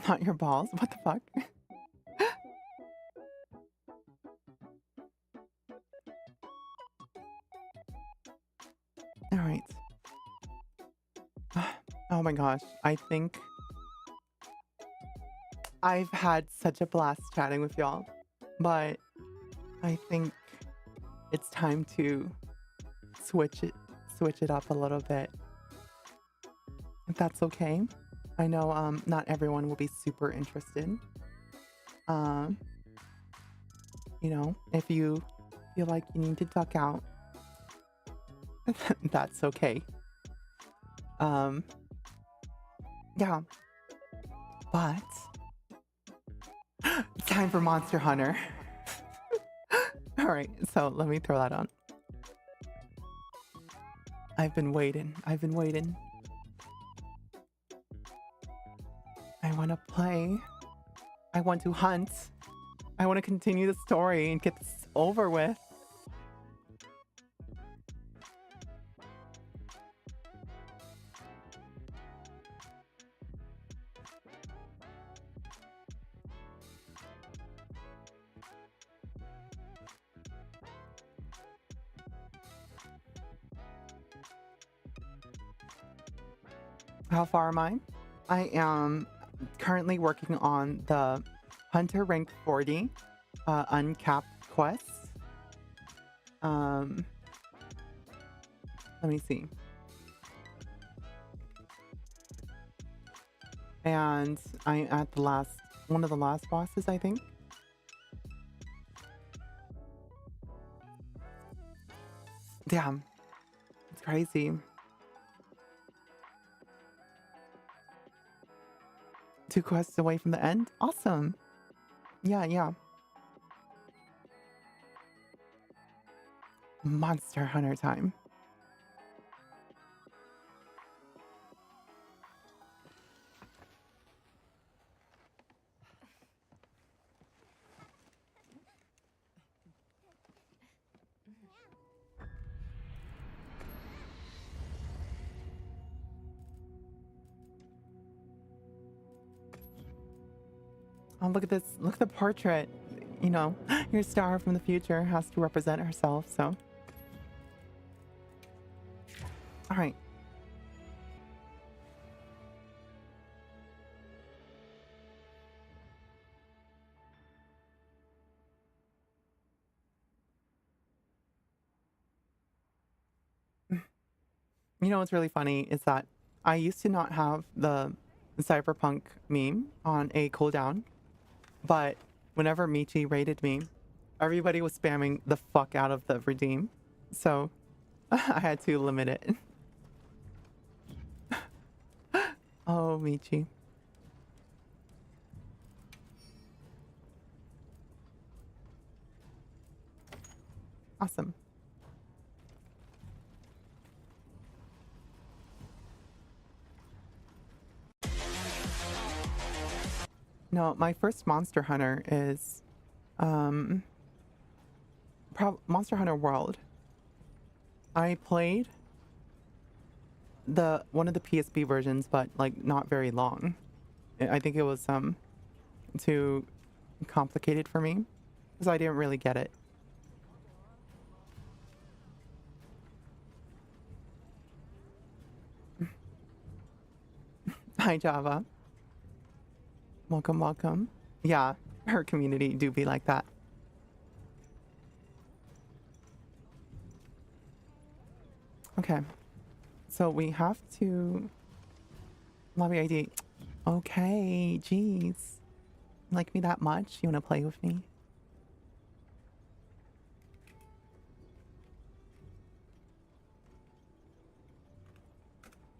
Speaker 1: Not your balls. What the fuck? All right. Oh my gosh. I think I've had such a blast chatting with y'all, but I think it's time to switch it up a little bit. If that's okay. I know not everyone will be super interested. Um, you know, if you feel like you need to duck out, that's okay. Yeah. But it's time for Monster Hunter. All right, so let me throw that on. I've been waiting. I want to play. I want to hunt. I want to continue the story and get this over with. How far am I? I am currently working on the Hunter Rank 40 uncapped quests. Let me see. And I'm at one of the last bosses, I think. Damn. It's crazy. 2 quests away from the end? Awesome. Yeah. Monster Hunter time. Oh, look at this. Look at the portrait. You know, your star from the future has to represent herself, so. All right. You know what's really funny is that I used to not have the cyberpunk meme on a cooldown, but whenever Michi raided me, everybody was spamming the fuck out of the redeem, so I had to limit it. Oh, Michi. Awesome. No, my first Monster Hunter is Monster Hunter World. I played one of the PSP versions, but like not very long. I think it was too complicated for me because I didn't really get it. Hi, Java. Welcome. Yeah, her community do be like that. Okay, so we have to lobby ID. Okay, jeez. Like me that much? You want to play with me?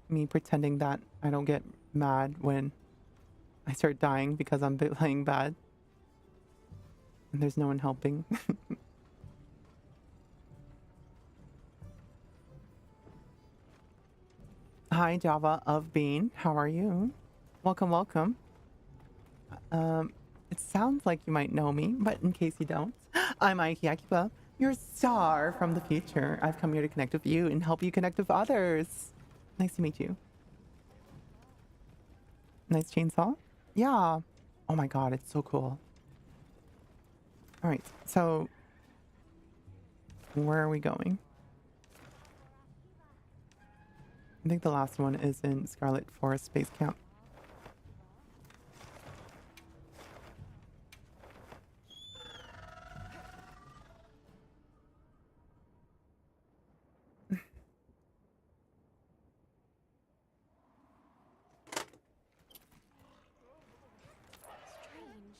Speaker 1: Me pretending that I don't get mad when I start dying because I'm playing bad. And there's no one helping. Hi, Java of Bean. How are you? Welcome. It sounds like you might know me, but in case you don't, I'm Aiki Akiba, You're a star from the future. I've come here to connect with you and help you connect with others. Nice to meet you. Nice chainsaw? Yeah. Oh my god, it's so cool. Alright, so where are we going? I think the last one is in Scarlet Forest Base Camp.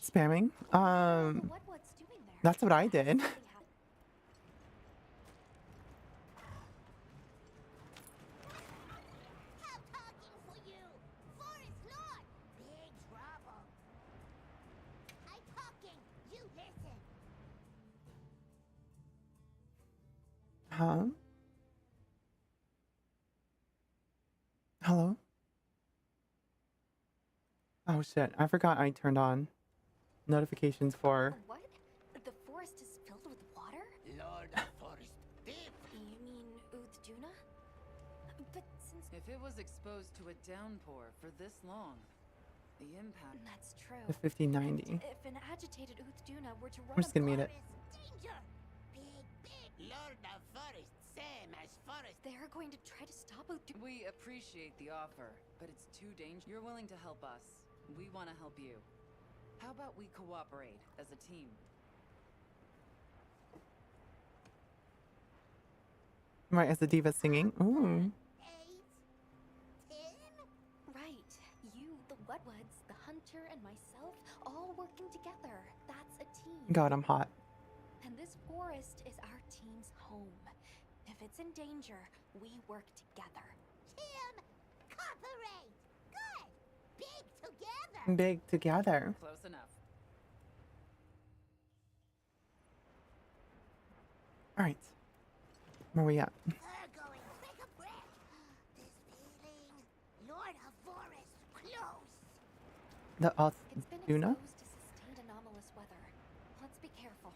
Speaker 1: Spamming? That's what I did. Huh? Hello? Oh shit, I forgot I turned on notifications for...
Speaker 3: What? The forest is filled with water?
Speaker 4: Lord of Forest Deep.
Speaker 3: You mean Uthduna? But since...
Speaker 5: If it was exposed to a downpour for this long, the impact...
Speaker 3: That's true.
Speaker 1: The 5090.
Speaker 3: If an agitated Uthduna were to run
Speaker 1: I'm just gonna mute it.
Speaker 4: Danger. Big. Lord of Forest, same as Forest.
Speaker 3: They're going to try to stop Uthduna.
Speaker 5: We appreciate the offer, but it's too dangerous. You're willing to help us. We want to help you. How about we cooperate as a team?
Speaker 1: Right, as the diva singing. Ooh.
Speaker 4: 8, 10.
Speaker 3: Right. You, the Wetwoods, the hunter, and myself, all working together. That's a team.
Speaker 1: God, I'm hot.
Speaker 3: And this forest is our team's home. If it's in danger, we work together.
Speaker 4: Team, cooperate. Good. Big together.
Speaker 1: Big together.
Speaker 5: Close enough.
Speaker 1: Alright. Where we at?
Speaker 4: We're going take a break. This feeling. Lord of Forest, close.
Speaker 1: The
Speaker 3: It's been
Speaker 1: Duna?
Speaker 3: exposed to sustained anomalous weather. Let's be careful.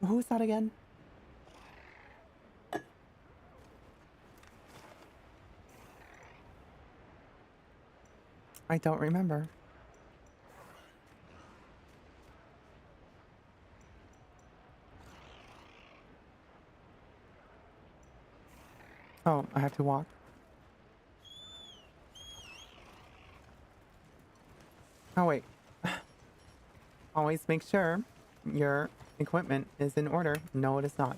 Speaker 1: Who's that again? I don't remember. Oh, I have to walk. Oh, wait. Always make sure your equipment is in order. No, it is not.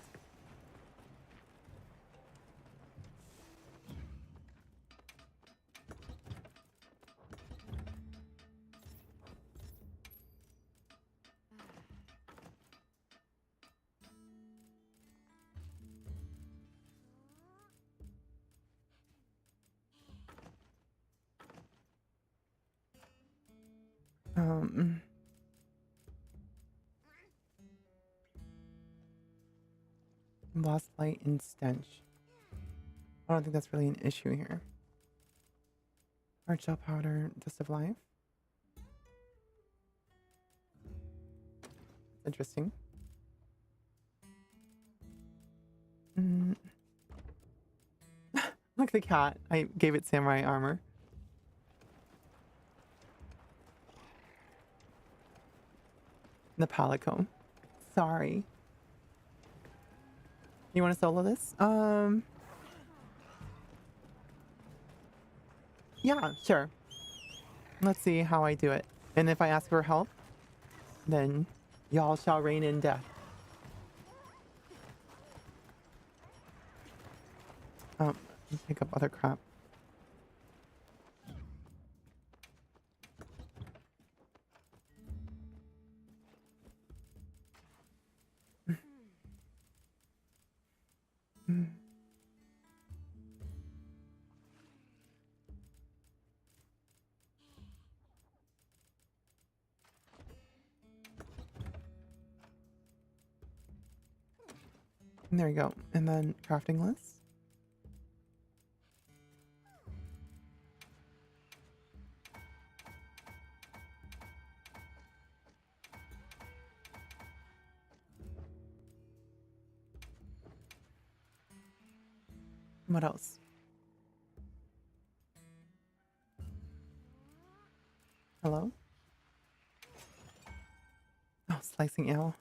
Speaker 1: Lost light and stench. I don't think that's really an issue here. Hard shell powder, dust of life. Interesting. Look at the cat. I gave it samurai armor. The palico. Sorry. You want to solo this? Yeah, sure. Let's see how I do it. And if I ask for help, then y'all shall reign in death. Pick up other crap. And there you go. And then crafting list. What else? Hello? Oh, slicing ale.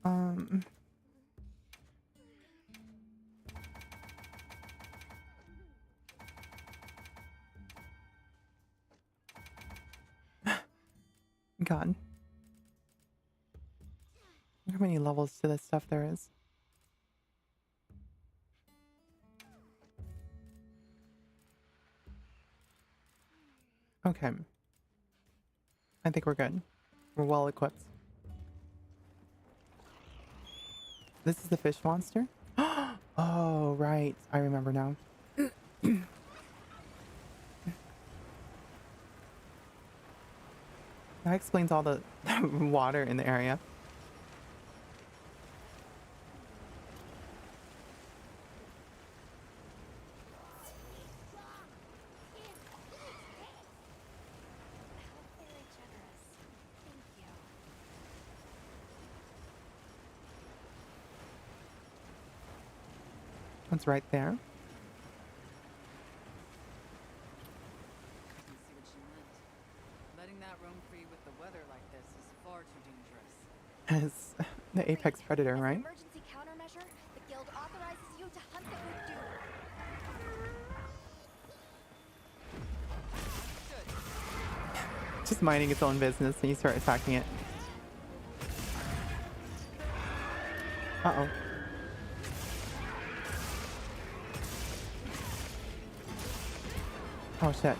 Speaker 1: Um, God. Look how many levels to this stuff there is. Okay. I think we're good. We're well equipped. This is the fish monster? Oh, right. I remember now. That explains all the water in the area.
Speaker 3: How very generous. Thank you.
Speaker 1: It's right there.
Speaker 5: I can see what she meant. Letting that roam free with the weather like this is far too dangerous.
Speaker 1: As the apex predator,
Speaker 3: As an
Speaker 1: right?
Speaker 3: emergency countermeasure, the guild authorizes you to hunt the voodoo.
Speaker 1: Just minding its own business and you start attacking it. Uh-oh. Oh, shit.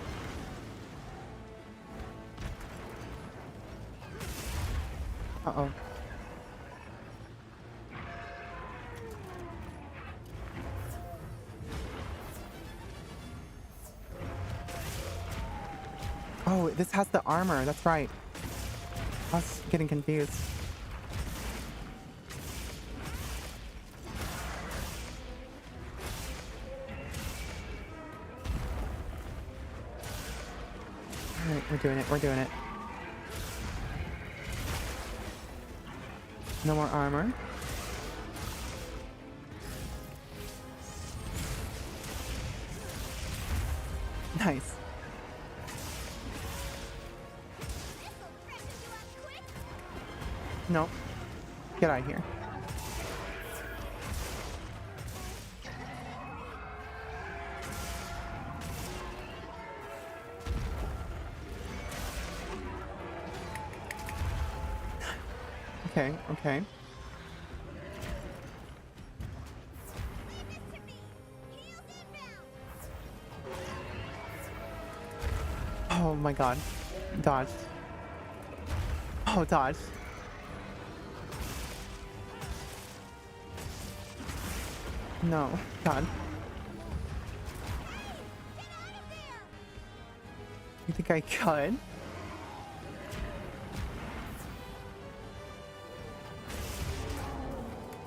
Speaker 1: Uh-oh. Oh, this has the armor. That's right. I was getting confused. All right, we're doing it. We're doing it. No more armor. Nice. No. Get out of here. Okay, okay. Oh my god. Dodge. Oh, dodge. No. God. You think I could?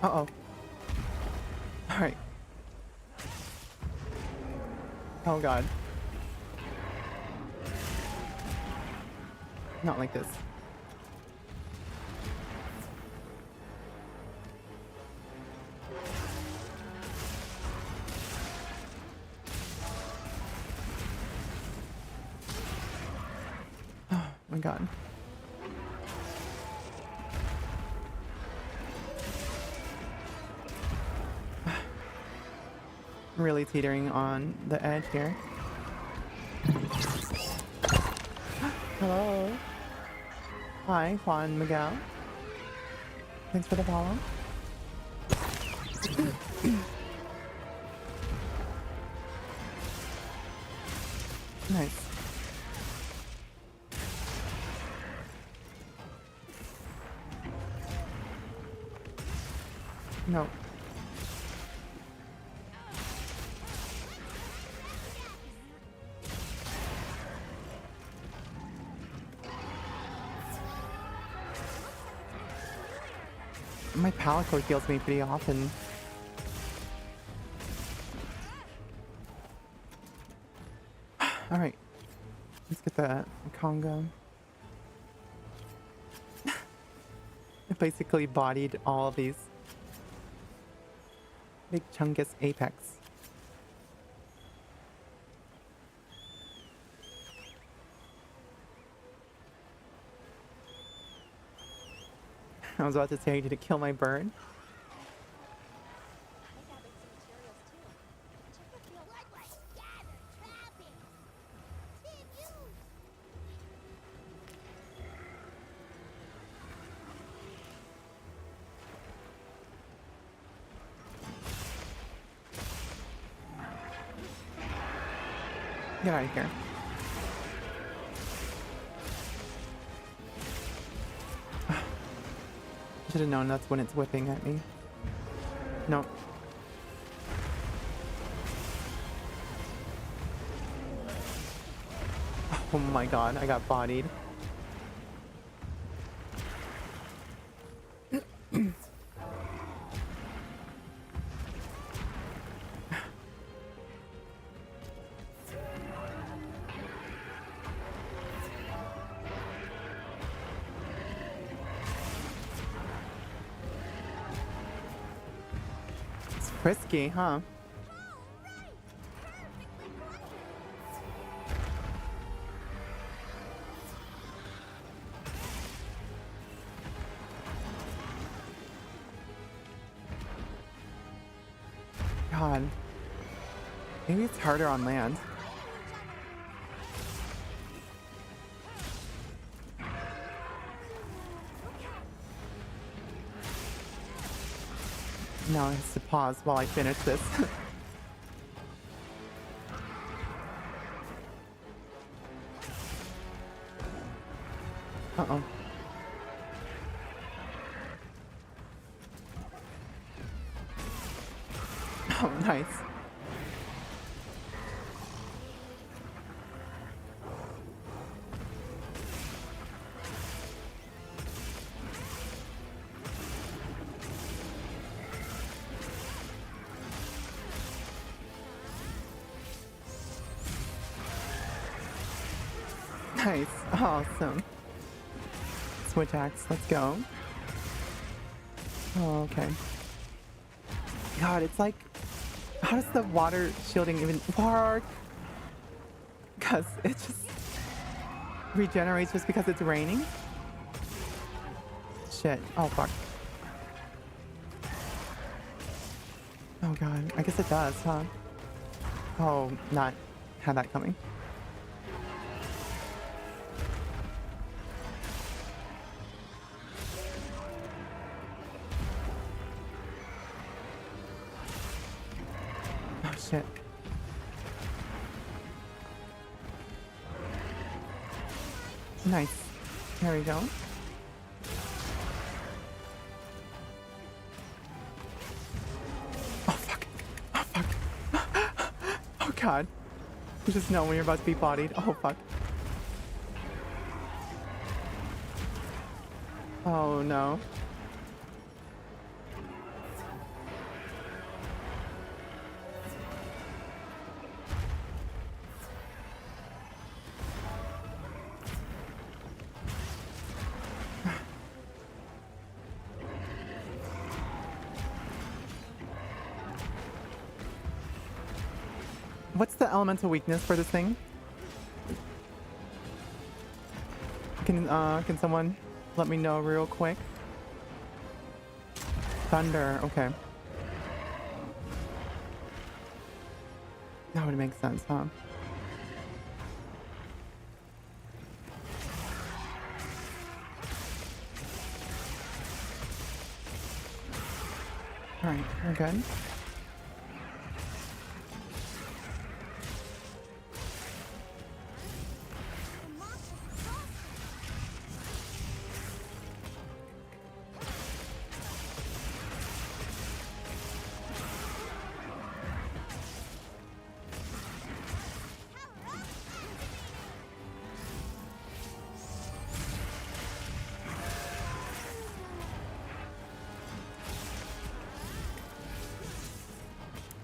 Speaker 1: Uh-oh. Alright. Oh god. Not like this. Oh my god. Really teetering on the edge here. Hello. Hi, Juan Miguel. Thanks for the follow. Nice. No. My palico heals me pretty often. All right, let's get the Congo. It basically bodied all of these. Big Chungus Apex. I was about to say, did it kill my bird? Get out of here. Should have known that's when it's whipping at me. No. Oh my god, I got bodied. Risky, huh? God. Maybe it's harder on land. Now I have to pause while I finish this. Uh-oh. Oh, nice. Nice. Awesome. Switch axe. Let's go. Oh, okay. God, it's like... How does the water shielding even work? Because it just regenerates just because it's raining? Shit. Oh, fuck. Oh, God. I guess it does, huh? Oh, not had that coming. Shit. Nice. There we go. Oh, fuck. Oh, fuck. Oh, God. You just know when you're about to be bodied. Oh, fuck. Oh, no. What's the elemental weakness for this thing? Can someone let me know real quick? Thunder, okay. That would make sense, huh? Alright, we're good.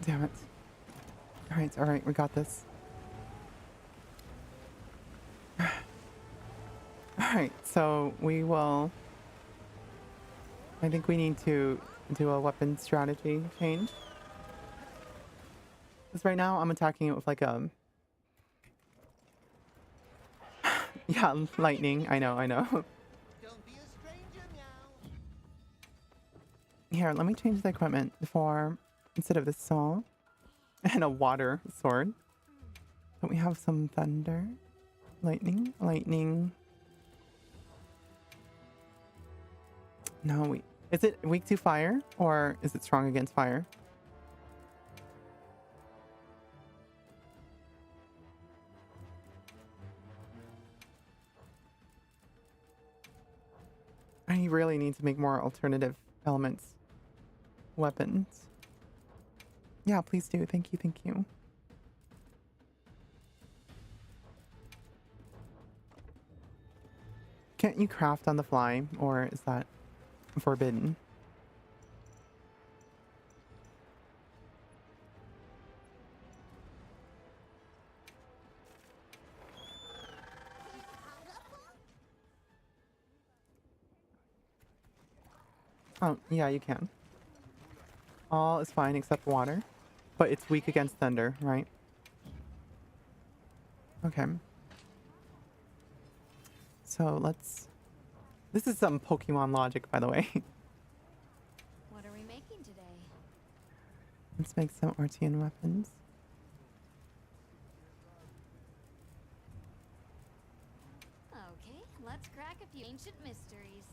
Speaker 1: Damn it. All right, we got this. All right, so we will. I think we need to do a weapon strategy change. Because right now I'm attacking it with like a. Yeah, lightning. I know.
Speaker 4: Don't be a stranger, meow.
Speaker 1: Here, let me change the equipment for instead of the saw and a water sword. Don't we have some thunder? Lightning. No, is it weak to fire or is it strong against fire? I really need to make more alternative elements. Weapons. Yeah, please do. Thank you. Can't you craft on the fly, or is that forbidden? Oh, yeah, you can. All is fine except water. But it's weak against thunder, right? Okay. So let's... This is some Pokemon logic, by the way.
Speaker 3: What are we making today?
Speaker 1: Let's make some Artian weapons.
Speaker 3: Okay, let's crack a few ancient mysteries.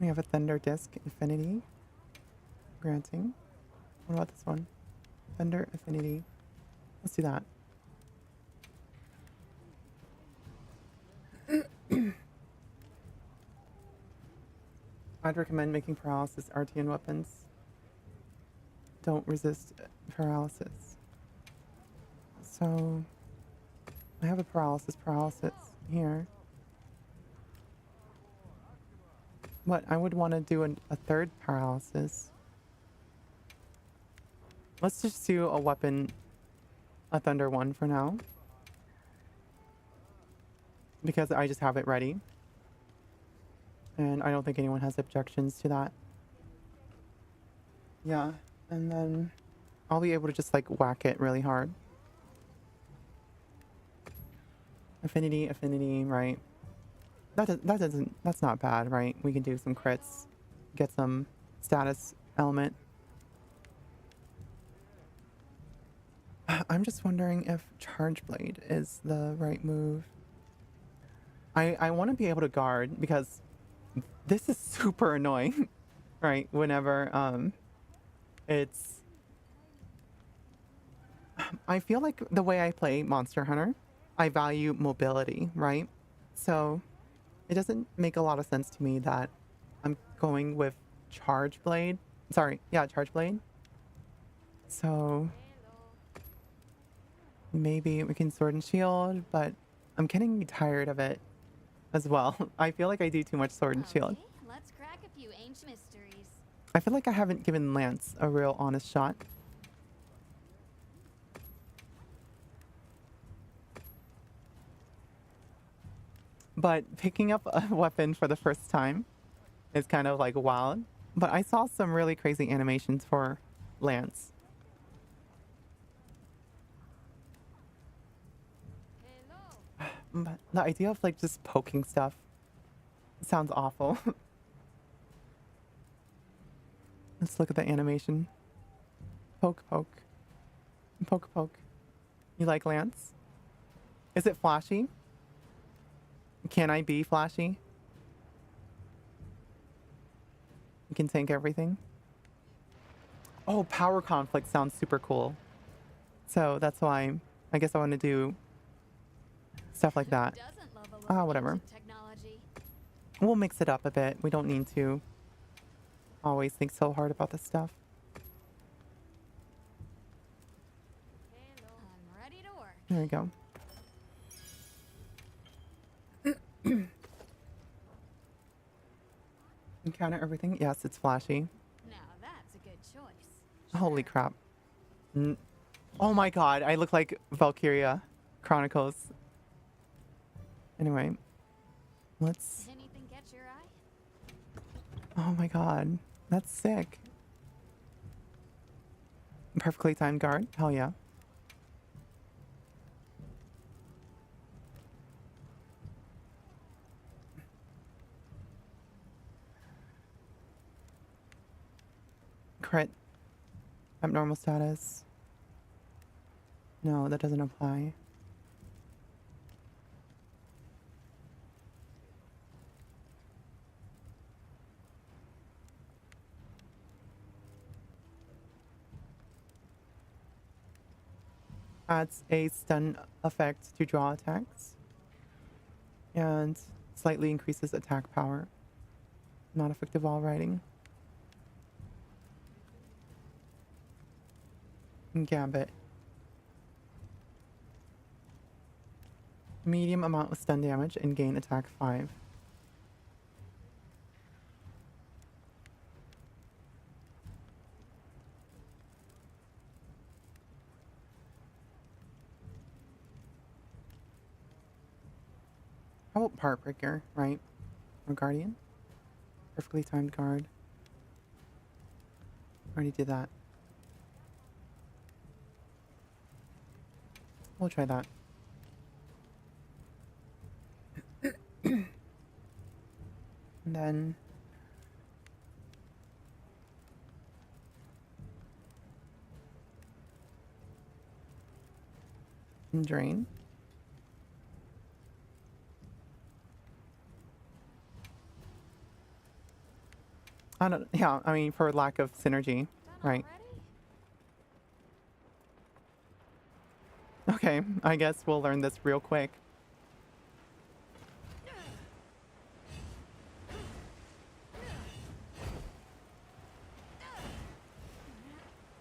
Speaker 1: We have a Thunder Disc Affinity. Granting. What about this one? Thunder Affinity. Let's do that. I'd recommend making paralysis Artian weapons. Don't resist paralysis. So I have a paralysis here. But I would want to do a third paralysis. Let's just do a weapon, a thunder one for now. Because I just have it ready. And I don't think anyone has objections to that. Yeah, and then I'll be able to just like whack it really hard. Affinity, right? That's not bad, right? We can do some crits, get some status element. I'm just wondering if Charge Blade is the right move. I want to be able to guard because this is super annoying, right? Whenever it's... I feel like the way I play Monster Hunter, I value mobility, right? So it doesn't make a lot of sense to me that I'm going with Charge Blade. Sorry, yeah, Charge Blade. So maybe we can Sword and Shield, but I'm getting tired of it as well. I feel like I do too much Sword and Shield.
Speaker 3: Okay, let's crack a few ancient mysteries.
Speaker 1: I feel like I haven't given Lance a real honest shot. But picking up a weapon for the first time is kind of like wild. But I saw some really crazy animations for Lance. But the idea of like just poking stuff sounds awful. Let's look at the animation. Poke, poke. Poke, poke. You like Lance? Is it flashy? Can I be flashy? You can tank everything. Oh, power conflict sounds super cool. So that's why I guess I want to do stuff like that. Whatever. We'll mix it up a bit. We don't need to always think so hard about this stuff. There we go. Encounter everything? Yes, it's flashy.
Speaker 3: Now that's a good choice.
Speaker 1: Holy crap. Oh my god, I look like Valkyria Chronicles. Anyway, let's...
Speaker 3: Anything catch your eye?
Speaker 1: Oh my god, that's sick. Perfectly timed guard? Hell yeah. Crit. Abnormal status. No, that doesn't apply. Adds a stun effect to draw attacks. And slightly increases attack power. Not effective while riding. Gambit. Medium amount of stun damage and gain attack 5. How about Part Breaker, right? Or Guardian? Perfectly timed guard. Already did that. We'll try that. And then drain. I don't, yeah, I mean, for lack of synergy, right? Okay, I guess we'll learn this real quick.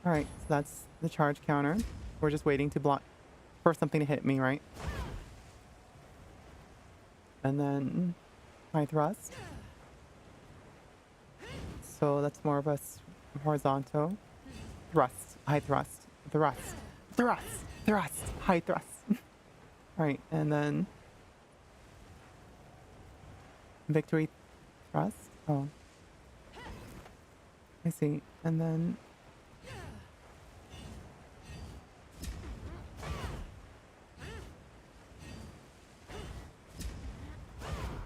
Speaker 1: Alright, so that's the charge counter. We're just waiting to block for something to hit me, right? And then high thrust. So that's more of a horizontal thrust, high thrust, thrust, thrust, thrust, high thrust. Alright, and then victory thrust. Oh, I see. And then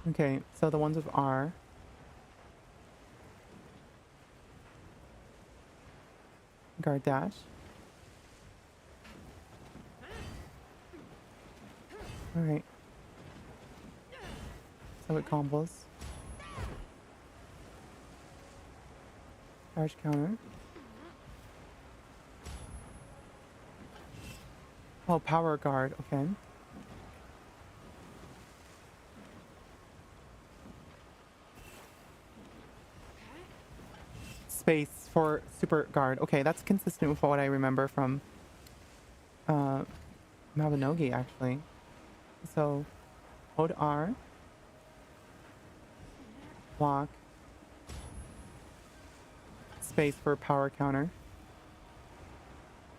Speaker 1: okay, so the ones with R. Guard dash. Alright. So it combos. Charge counter. Oh, power guard. Okay. Space for super guard. Okay, that's consistent with what I remember from Mabinogi, actually. So, hold R. Block. Space for power counter.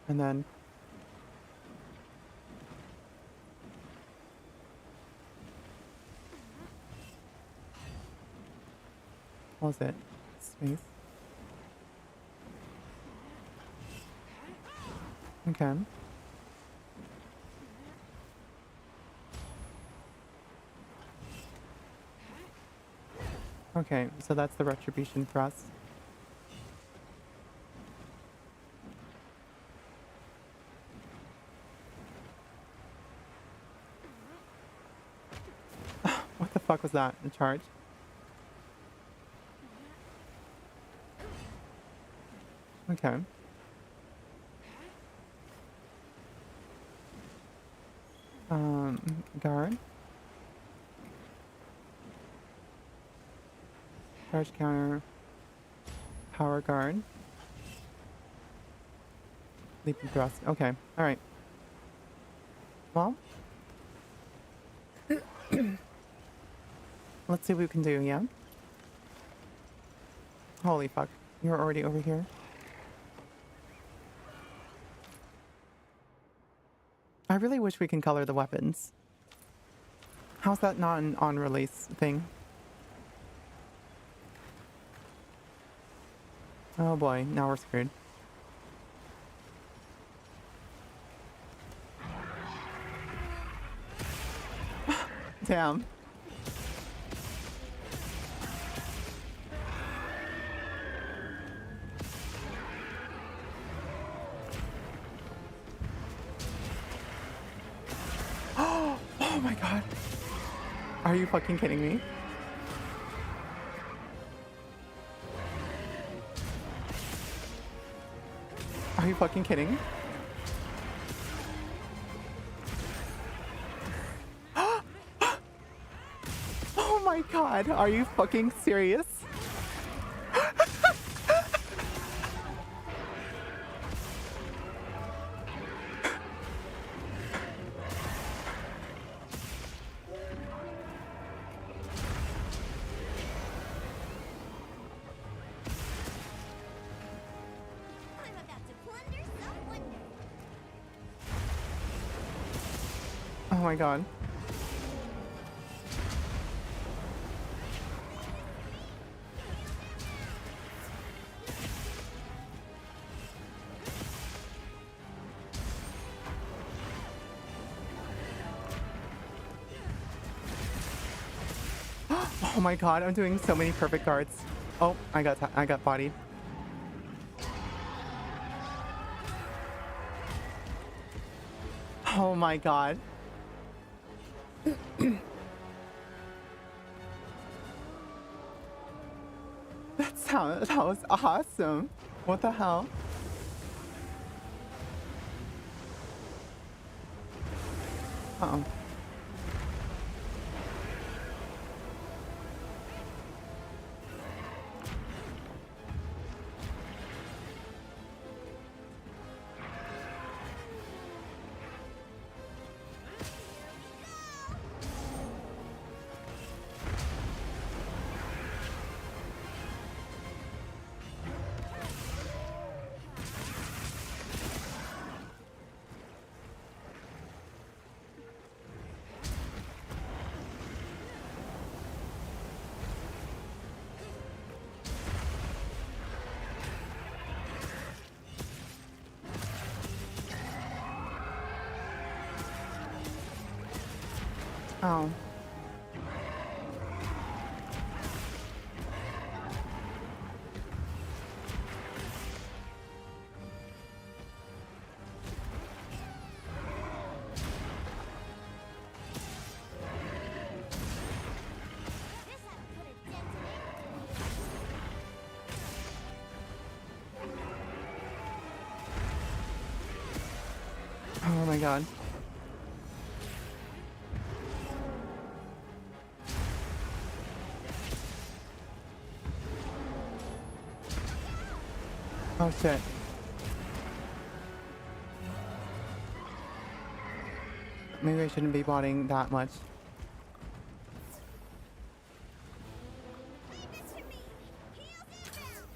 Speaker 1: And then what was it? Space. Okay. Okay, so that's the retribution thrust. What the fuck was that? A charge? Okay. Guard. Charge counter. Power guard. Leaping thrust. Okay, alright. Well, let's see what we can do, yeah? Holy fuck. You're already over here. I really wish we can color the weapons. How's that not an on-release thing? Oh boy, now we're screwed. Damn. Oh my god. Are you fucking kidding me? Are you fucking kidding? Oh my god, are you fucking serious?
Speaker 4: I'm about to plunder some wonder.
Speaker 1: Oh my god. Oh my god, I'm doing so many perfect guards. Oh, I got bodied. Oh my god. That was awesome. What the hell? Uh-oh. Oh.
Speaker 4: This hasn't put a dent in it.
Speaker 1: Oh my god. Oh shit. Maybe I shouldn't be botting that much.
Speaker 4: Leave it to me. Heels inbound.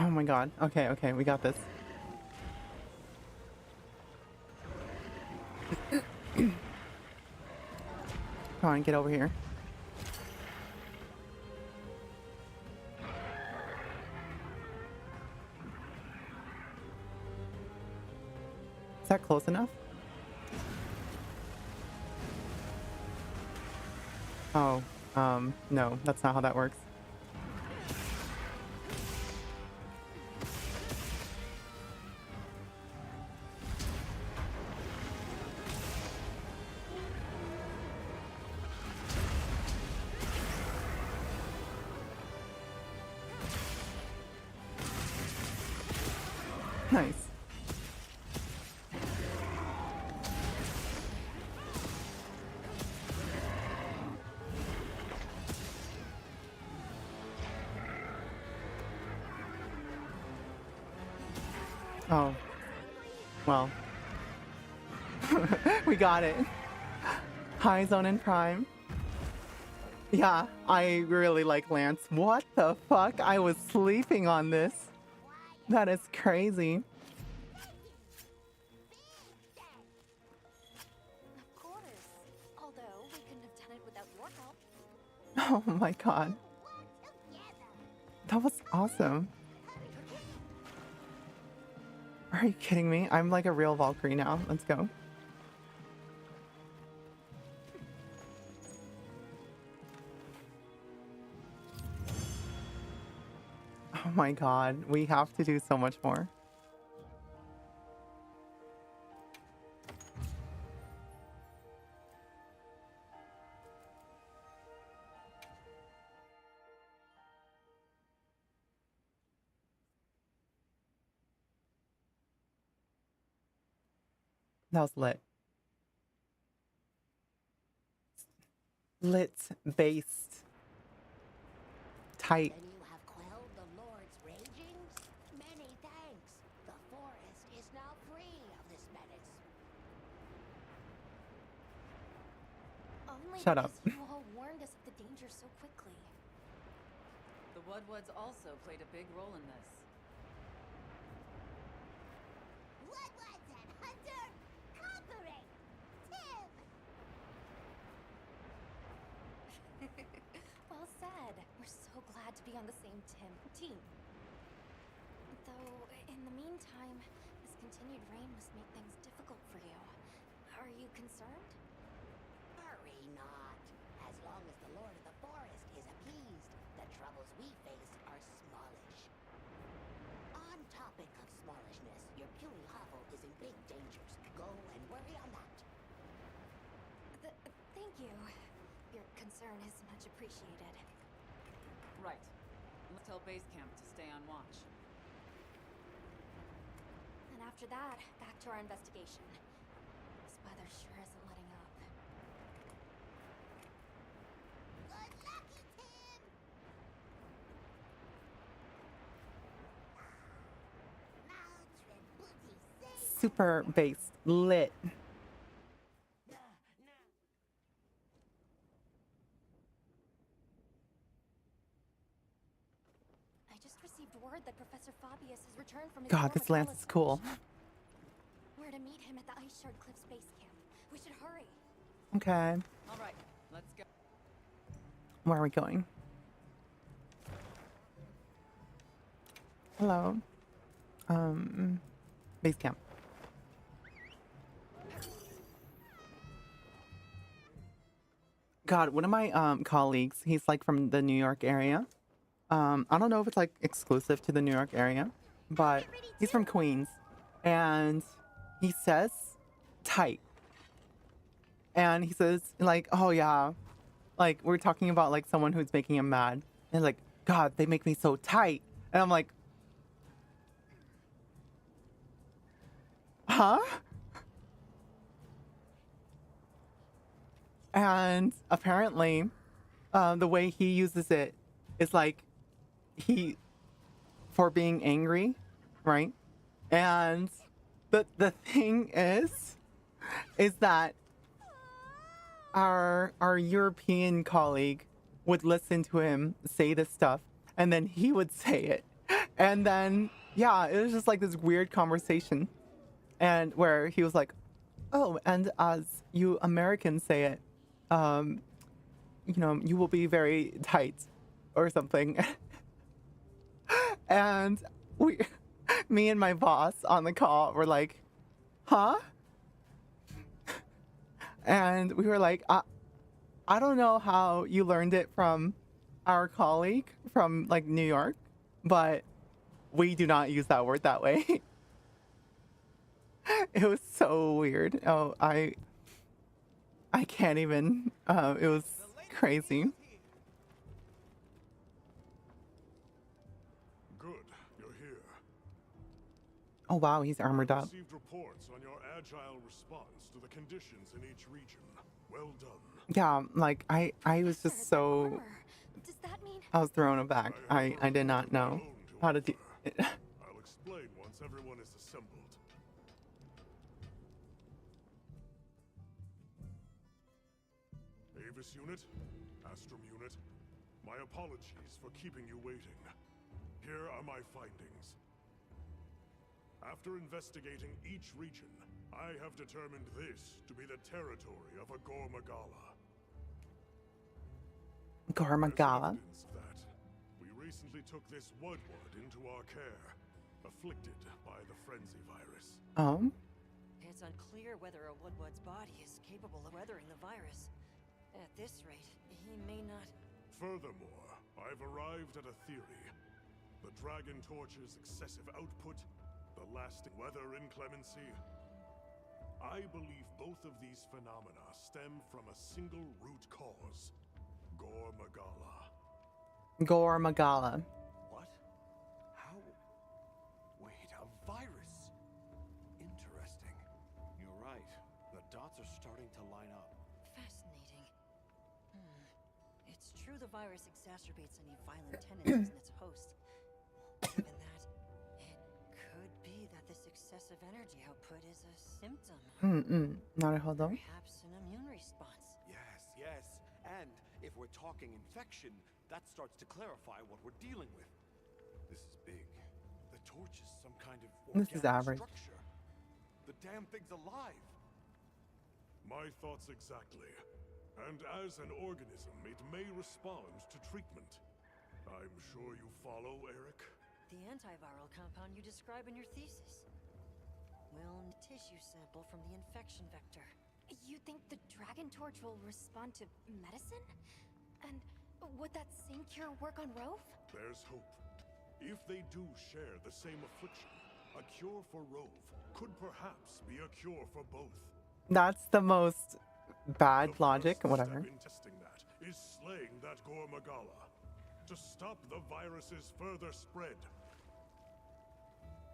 Speaker 1: Oh my god. Okay, okay, we got this. Come on, get over here. Is that close enough? Oh, no, that's not how that works. Nice. Oh, well. We got it. High Zone and Prime. Yeah, I really like Lance. What the fuck? I was sleeping on this. That is crazy.
Speaker 3: Of course. Although we couldn't have done it without your help.
Speaker 1: Oh my god. That was awesome. Are you kidding me? I'm like a real Valkyrie now. Let's go. Oh my god. We have to do so much more. That was lit. Lit, based, tight.
Speaker 4: Then you have quelled the Lord's ragings? Many thanks. The forest is now free of this menace.
Speaker 3: Only
Speaker 1: Shut up.
Speaker 3: because you all warned us of the danger so quickly.
Speaker 5: The Woodwoods also played a big role in this.
Speaker 4: Woodwoods and Hunter, conquering! Tim!
Speaker 3: Well said. We're so glad to be on the same team. Though, in the meantime, this continued rain must make things difficult for you. Are you concerned?
Speaker 4: Worry not. As long as the Lord of the Forest is appeased, the troubles we face are smallish. On topic of smallishness, your puny hovel is in big dangers. Go and worry on that.
Speaker 3: Thank you. Your concern is much appreciated.
Speaker 5: Right. Let's tell base camp to stay on watch.
Speaker 3: And after that, back to our investigation. This weather sure isn't letting up.
Speaker 4: Good lucky, Tim! Moutre booty say
Speaker 1: Super based, lit.
Speaker 3: I just received word that Professor Fabius has returned from his
Speaker 1: God, this Lance is cool.
Speaker 3: We're to meet him at the Ice Shard Cliffs base camp. We should hurry.
Speaker 1: Okay.
Speaker 5: All right, let's go.
Speaker 1: Where are we going? Hello. Base camp. God, one of my colleagues, he's like from the New York area. I don't know if it's like exclusive to the New York area, but he's from Queens, and he says tight. And he says like, oh yeah, like we're talking about like someone who's making him mad. And like, God, they make me so tight. And I'm like, huh? And apparently, the way he uses it is like for being angry, right? And the thing is that our European colleague would listen to him say this stuff, and then he would say it, and then yeah, it was just like this weird conversation, and where he was like, oh, and as you Americans say it, you know, you will be very tight or something. And me and my boss on the call were like, huh? And we were like, I don't know how you learned it from our colleague from like New York, but we do not use that word that way. It was so weird. Oh, I can't even. It was crazy.
Speaker 6: Good, you're here.
Speaker 1: Oh wow, he's armored
Speaker 6: I've
Speaker 1: up.
Speaker 6: received reports on your agile response to the conditions in each region. Well done.
Speaker 1: Yeah, like I was
Speaker 3: Sir,
Speaker 1: just
Speaker 3: that
Speaker 1: so
Speaker 3: armor. Does that mean
Speaker 1: I was thrown aback.
Speaker 6: I have
Speaker 1: I did
Speaker 6: heard
Speaker 1: not
Speaker 6: of my
Speaker 1: know
Speaker 6: own to
Speaker 1: how to do
Speaker 6: offer. I'll explain once everyone is assembled. Avis unit, Astrum unit, my apologies for keeping you waiting. Here are my findings. After investigating each region, I have determined this to be the territory of a Gormagala.
Speaker 1: Gormagala.
Speaker 6: There's evidence of that. We recently took this Woodward into our care, afflicted by the frenzy virus.
Speaker 1: Oh,
Speaker 7: It's unclear whether a Woodward's body is capable of weathering the virus. At this rate, he may not...
Speaker 6: Furthermore, I've arrived at a theory. The Dragon Torch's excessive output, the lasting weather inclemency. I believe both of these phenomena stem from a single root cause. Gormagala.
Speaker 1: Gormagala.
Speaker 8: What? How? Wait, a virus? Interesting. You're right. The dots are starting to line up.
Speaker 7: Fascinating. It's true the virus exacerbates any violent tendencies in its host. Given that, it could be that this excessive energy output is a symptom.
Speaker 1: Not a hold on.
Speaker 7: Perhaps an immune response.
Speaker 8: Yes. And if we're talking infection, that starts to clarify what we're dealing with. This is big. The torch is some kind of
Speaker 1: This is
Speaker 8: organic
Speaker 1: average.
Speaker 8: structure. The damn thing's alive.
Speaker 6: My thoughts exactly. And as an organism, it may respond to treatment. I'm sure you follow, Eric?
Speaker 7: The antiviral compound you describe in your thesis. Will tissue sample from the infection vector.
Speaker 3: You think the Dragon Torch will respond to medicine? And would that same cure work on Rove?
Speaker 6: There's hope. If they do share the same affliction, a cure for Rove could perhaps be a cure for both.
Speaker 1: That's the most bad
Speaker 6: The
Speaker 1: logic,
Speaker 6: first
Speaker 1: whatever.
Speaker 6: step in testing that is slaying that Gormagala to stop the virus's further spread.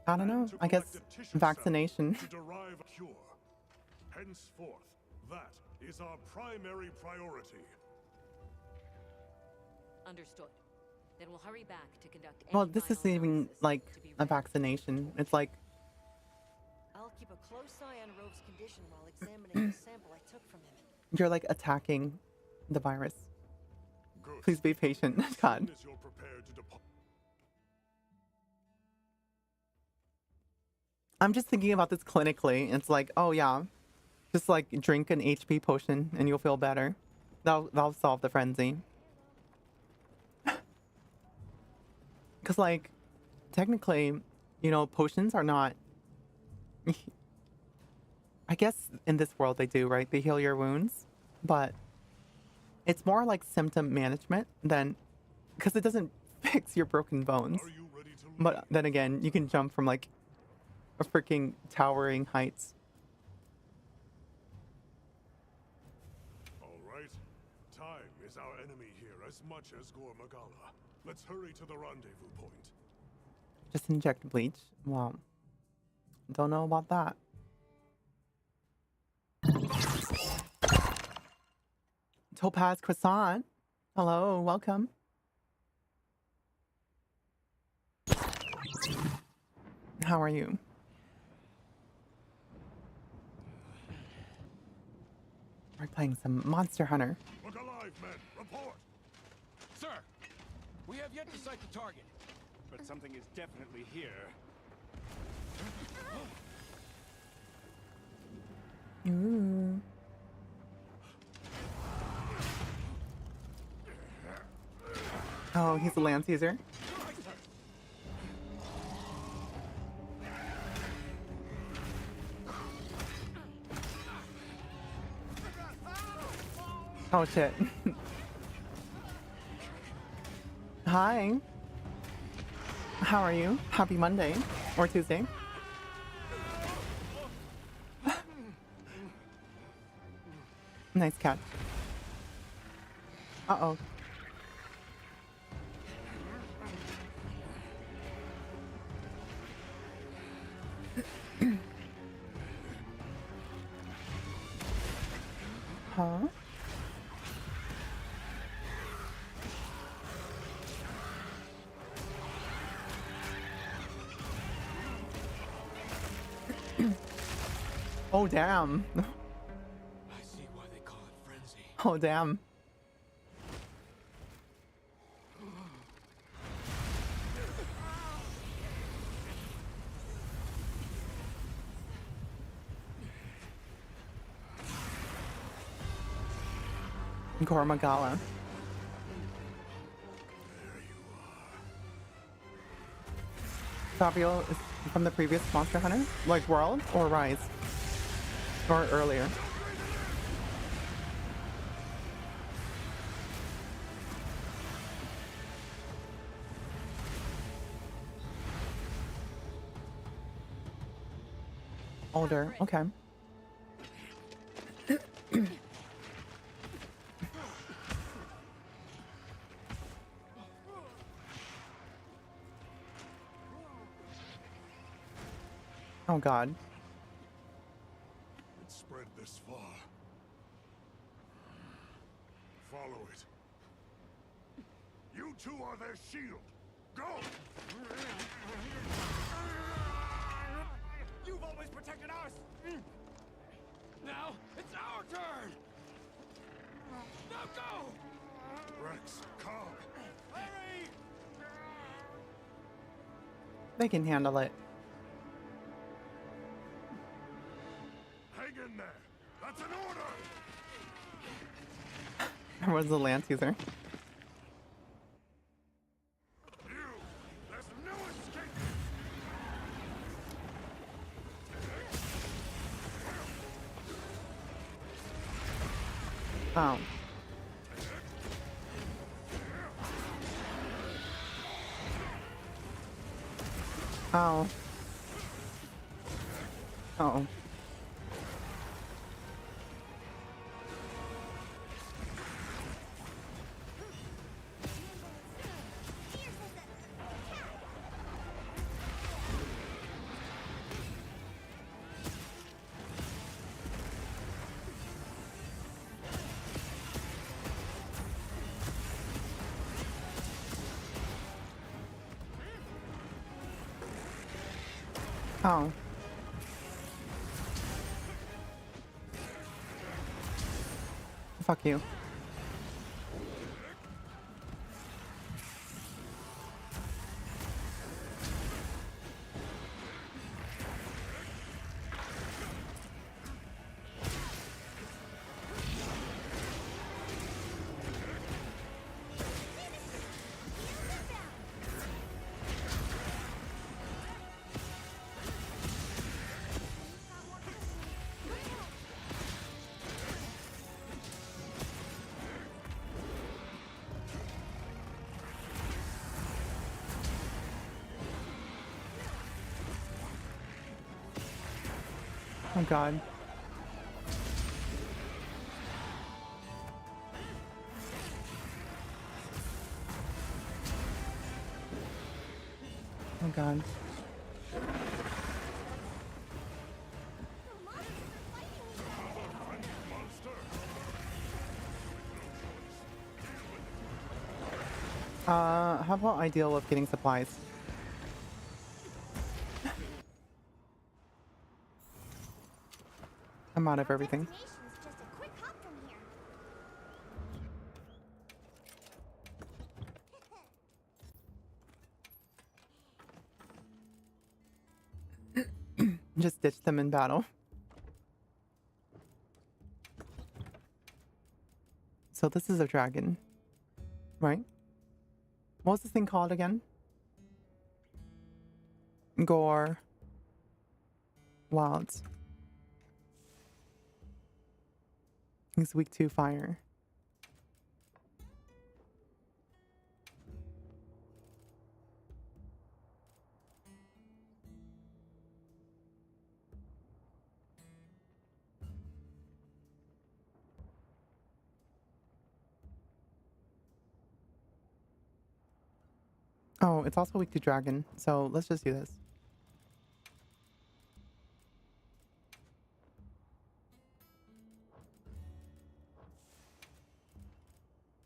Speaker 1: I don't know.
Speaker 6: And to
Speaker 1: I guess
Speaker 6: collect a tissue
Speaker 1: vaccination.
Speaker 6: sample to derive a cure. Henceforth, that is our primary priority.
Speaker 9: Understood. Then we'll hurry back to conduct
Speaker 1: Well,
Speaker 9: any
Speaker 1: this
Speaker 9: final
Speaker 1: isn't even
Speaker 9: analysis
Speaker 1: like
Speaker 9: to be
Speaker 1: a
Speaker 9: ready.
Speaker 1: vaccination. It's like
Speaker 7: I'll keep a close eye on Rove's condition while examining the sample I took from him.
Speaker 1: you're like attacking the virus.
Speaker 6: Good.
Speaker 1: Please be patient,
Speaker 6: As
Speaker 1: God.
Speaker 6: soon as you're prepared to depart.
Speaker 1: I'm just thinking about this clinically. It's like, oh yeah, just like drink an HP potion and you'll feel better. That'll solve the frenzy. Because like, technically, you know, potions are not. I guess in this world they do, right? They heal your wounds, but it's more like symptom management than, because it doesn't fix your broken bones.
Speaker 6: Are you ready to leave?
Speaker 1: But then again, you can jump from like a freaking towering heights.
Speaker 6: All right. Time is our enemy here as much as Gormagala. Let's hurry to the rendezvous point.
Speaker 1: Just inject bleach. Wow. Don't know about that. Topaz Croissant. Hello, welcome. How are you? We're playing some Monster Hunter.
Speaker 6: Look alive, men. Report.
Speaker 10: Sir, we have yet to sight the target, but something is definitely here.
Speaker 1: Ooh. Oh, he's a lance user. Oh shit. Hi. How are you? Happy Monday or Tuesday. Nice catch. Uh-oh. Oh, damn.
Speaker 10: I see why they call it frenzy.
Speaker 1: Oh, damn. Gormagala. Fabio is from the previous Monster Hunter? Like World or Rise? Or earlier? Older, okay. Oh god.
Speaker 6: It's spread this far. Follow it. You two are their shield. Go!
Speaker 10: You've always protected us! Now, it's our turn! Now go!
Speaker 6: Rex, calm.
Speaker 10: Hurry!
Speaker 1: They can handle it.
Speaker 6: Hang in there. That's an order!
Speaker 1: Everyone's a Lance user.
Speaker 6: You! There's no escape!
Speaker 1: Oh. Oh. Oh. Oh. Fuck you. Oh god. Oh god. How about I deal with getting supplies? I'm out of everything.
Speaker 3: Destination's just a quick hop from here.
Speaker 1: Just ditch them in battle. So this is a dragon, right? What's this thing called again? Gore. Wilds. He's weak to fire. Oh, it's also weak to dragon, so let's just do this.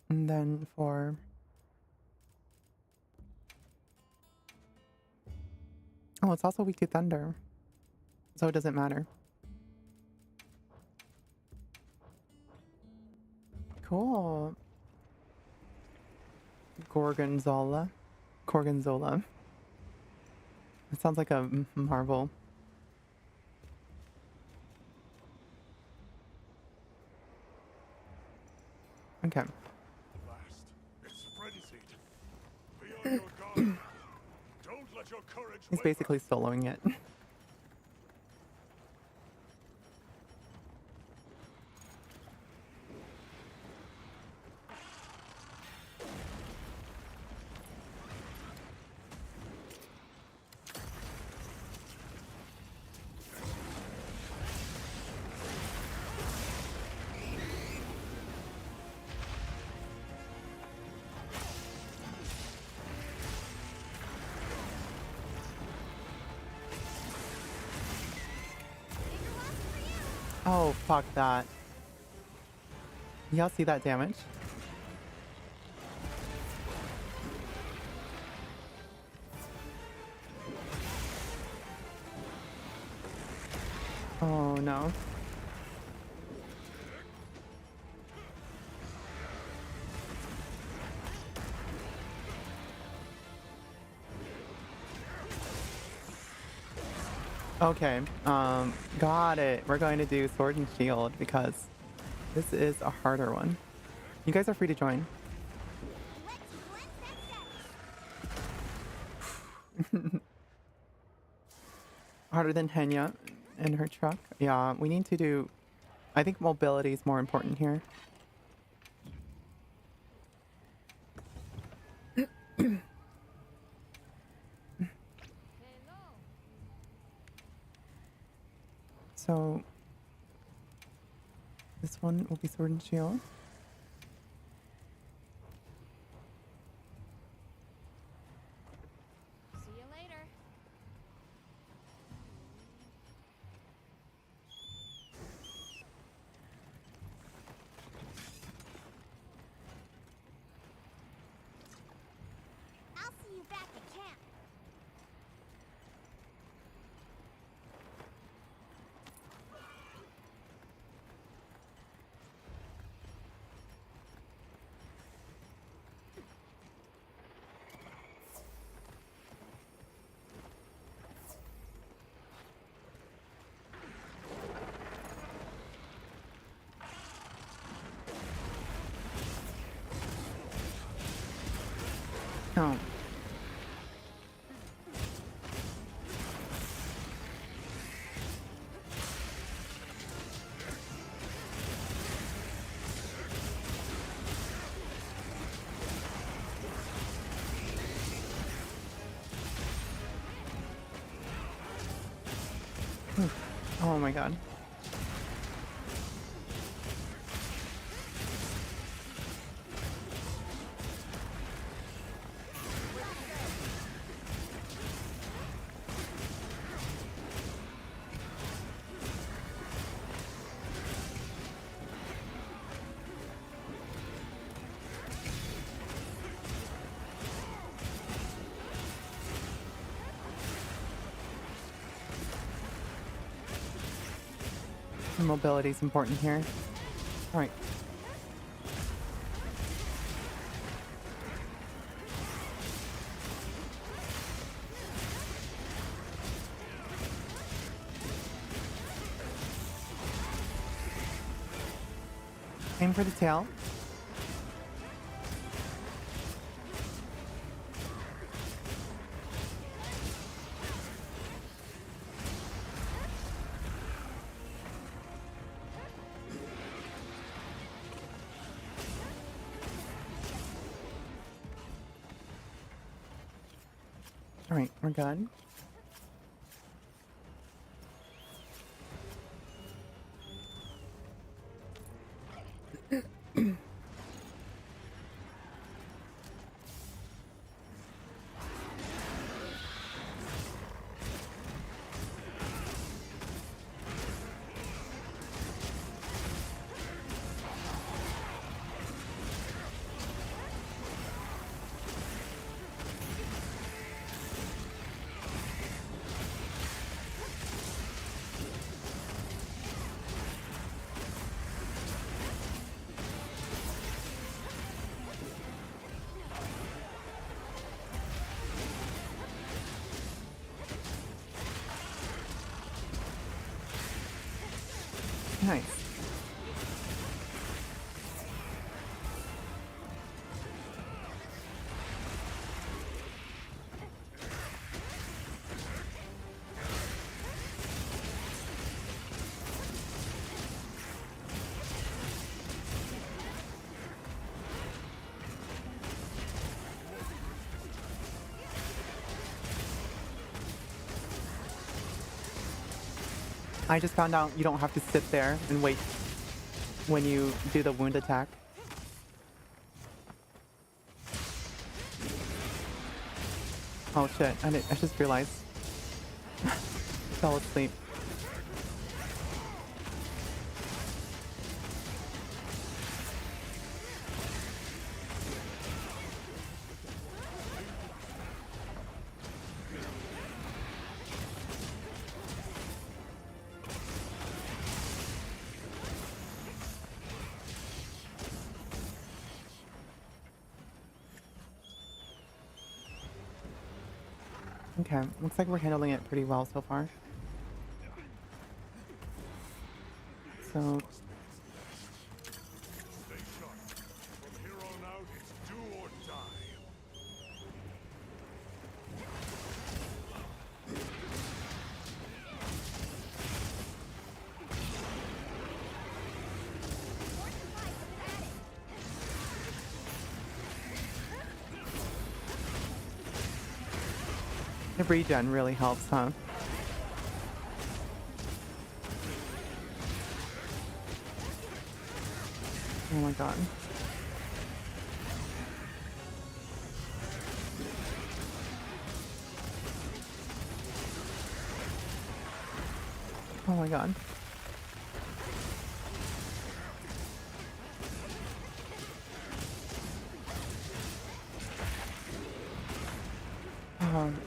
Speaker 1: And then for... Oh, it's also weak to thunder, so it doesn't matter. Cool. Gorgonzola. Gorgonzola. It sounds like a marble. Okay.
Speaker 6: At last, it's frenzied. Be on your guard. Don't let your courage
Speaker 1: He's
Speaker 6: waver.
Speaker 1: basically soloing it. Oh, fuck that. Y'all see that damage? Oh no. Okay, got it. We're going to do Sword and Shield because this is a harder one. You guys are free to join. Harder than Henya and her truck. Yeah, we need to do... I think mobility is more important here. So this one will be Sword and Shield.
Speaker 3: See you later. I'll see you back at camp.
Speaker 1: No. Oh my god. Mobility is important here. All right. Aim for the tail. All right, we're good. Nice. I just found out you don't have to sit there and wait when you do the wound attack. Oh shit, I just realized. Fell asleep. Okay, looks like we're handling it pretty well so far. So,
Speaker 6: Stay sharp. From here on out, it's do or die.
Speaker 1: the regen really helps, huh? Oh my god. Oh my god.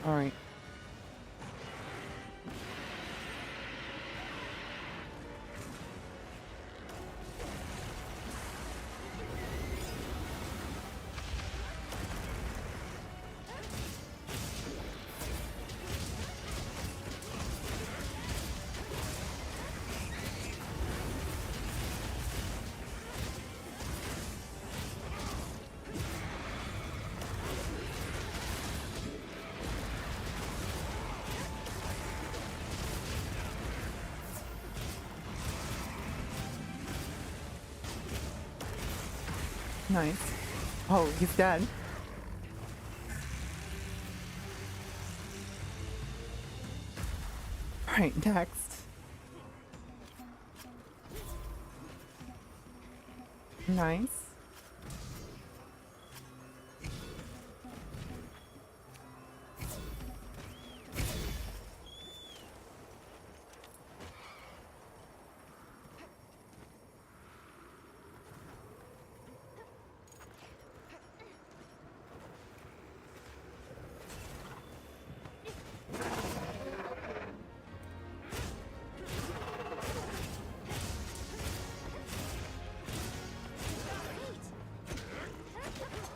Speaker 1: All right. Nice. Oh, he's dead. Right, next. Nice.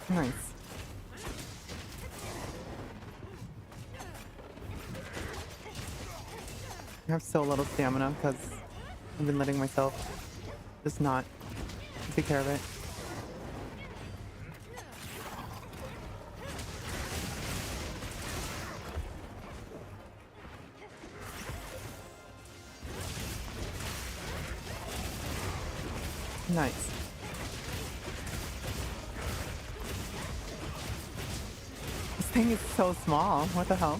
Speaker 1: Nice. I have so little stamina because I've been letting myself just not take care of it. Nice. This thing is so small. What the hell?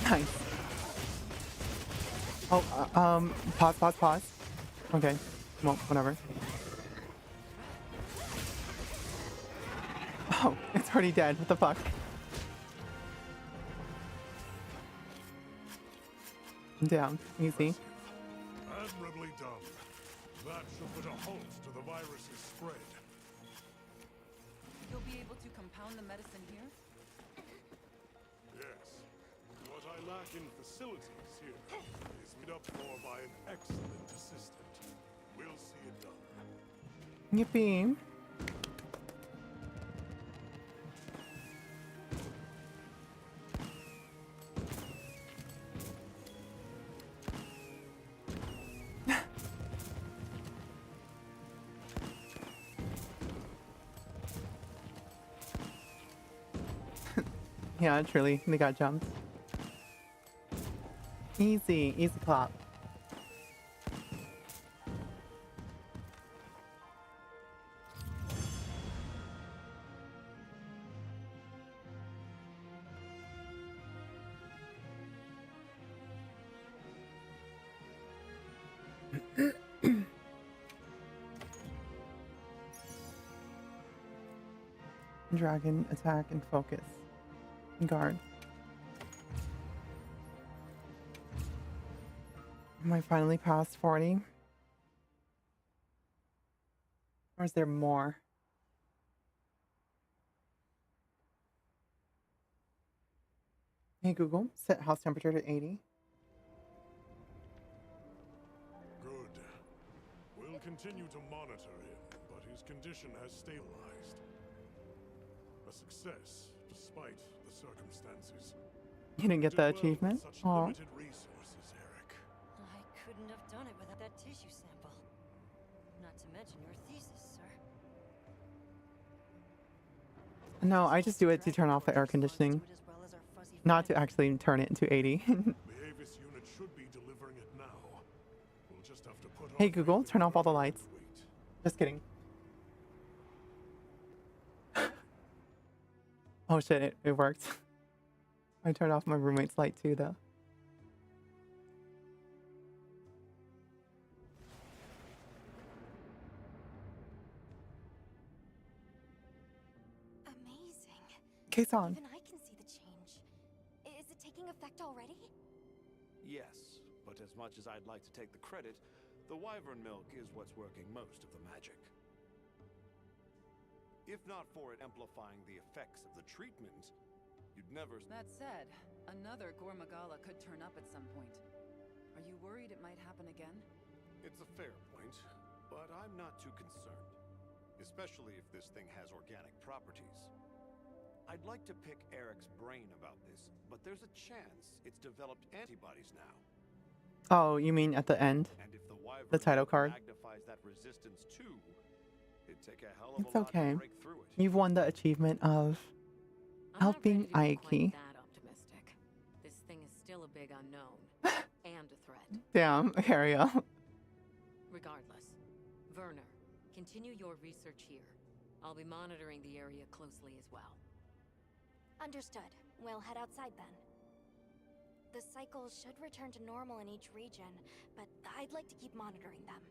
Speaker 1: Nice. Oh, pause. Okay. Well, whatever. Oh, it's already dead. What the fuck? Down. Easy.
Speaker 6: Admirably done. That should put a halt to the virus's spread.
Speaker 5: You'll be able to compound the medicine here?
Speaker 6: Yes. What I lack in facilities here is made up for by an excellent assistant. We'll see it done.
Speaker 1: Yippee. Yeah, truly, they got jumped. Easy, easy clap. Dragon, attack, and focus. Guard. Am I finally past 40? Or is there more? Hey Google, set house temperature to 80.
Speaker 6: Good. We'll continue to monitor him, but his condition has stabilized. A success, despite the circumstances.
Speaker 1: You didn't get the
Speaker 6: Did well with
Speaker 1: achievement?
Speaker 6: such
Speaker 1: Aw.
Speaker 6: limited resources, Eric.
Speaker 7: I couldn't have done it without that tissue sample. Not to mention your thesis, sir.
Speaker 1: No, I just do it to turn off the air conditioning. Not to actually turn it into 80.
Speaker 6: Behavis unit should be delivering it now. We'll just have to put
Speaker 1: Hey
Speaker 6: our
Speaker 1: Google,
Speaker 6: faith in
Speaker 1: turn off all the
Speaker 6: Eric
Speaker 1: lights.
Speaker 6: and wait.
Speaker 1: Just kidding. Oh shit, it worked. I turned off my roommate's light too though.
Speaker 3: Amazing.
Speaker 1: Kason.
Speaker 3: Even I can see the change. Is it taking effect already?
Speaker 8: Yes, but as much as I'd like to take the credit, the wyvern milk is what's working most of the magic. If not for it amplifying the effects of the treatment, you'd never...
Speaker 5: That said, another Gormagala could turn up at some point. Are you worried it might happen again?
Speaker 8: It's a fair point, but I'm not too concerned. Especially if this thing has organic properties. I'd like to pick Eric's brain about this, but there's a chance it's developed antibodies now.
Speaker 1: Oh, you mean at the end?
Speaker 8: And if the wyvern
Speaker 1: The title card.
Speaker 8: magnifies that resistance too, it'd take a hell of
Speaker 1: It's
Speaker 8: a lot
Speaker 1: okay.
Speaker 8: to break through it.
Speaker 1: You've won the achievement of
Speaker 9: I'm not
Speaker 1: helping
Speaker 9: ready to be
Speaker 1: Aiki.
Speaker 9: quite that optimistic. This thing is still a big unknown and a threat.
Speaker 1: Damn, Ariel.
Speaker 9: Regardless, Werner, continue your research here. I'll be monitoring the area closely as well.
Speaker 3: Understood. We'll head outside then. The cycles should return to normal in each region, but I'd like to keep monitoring them.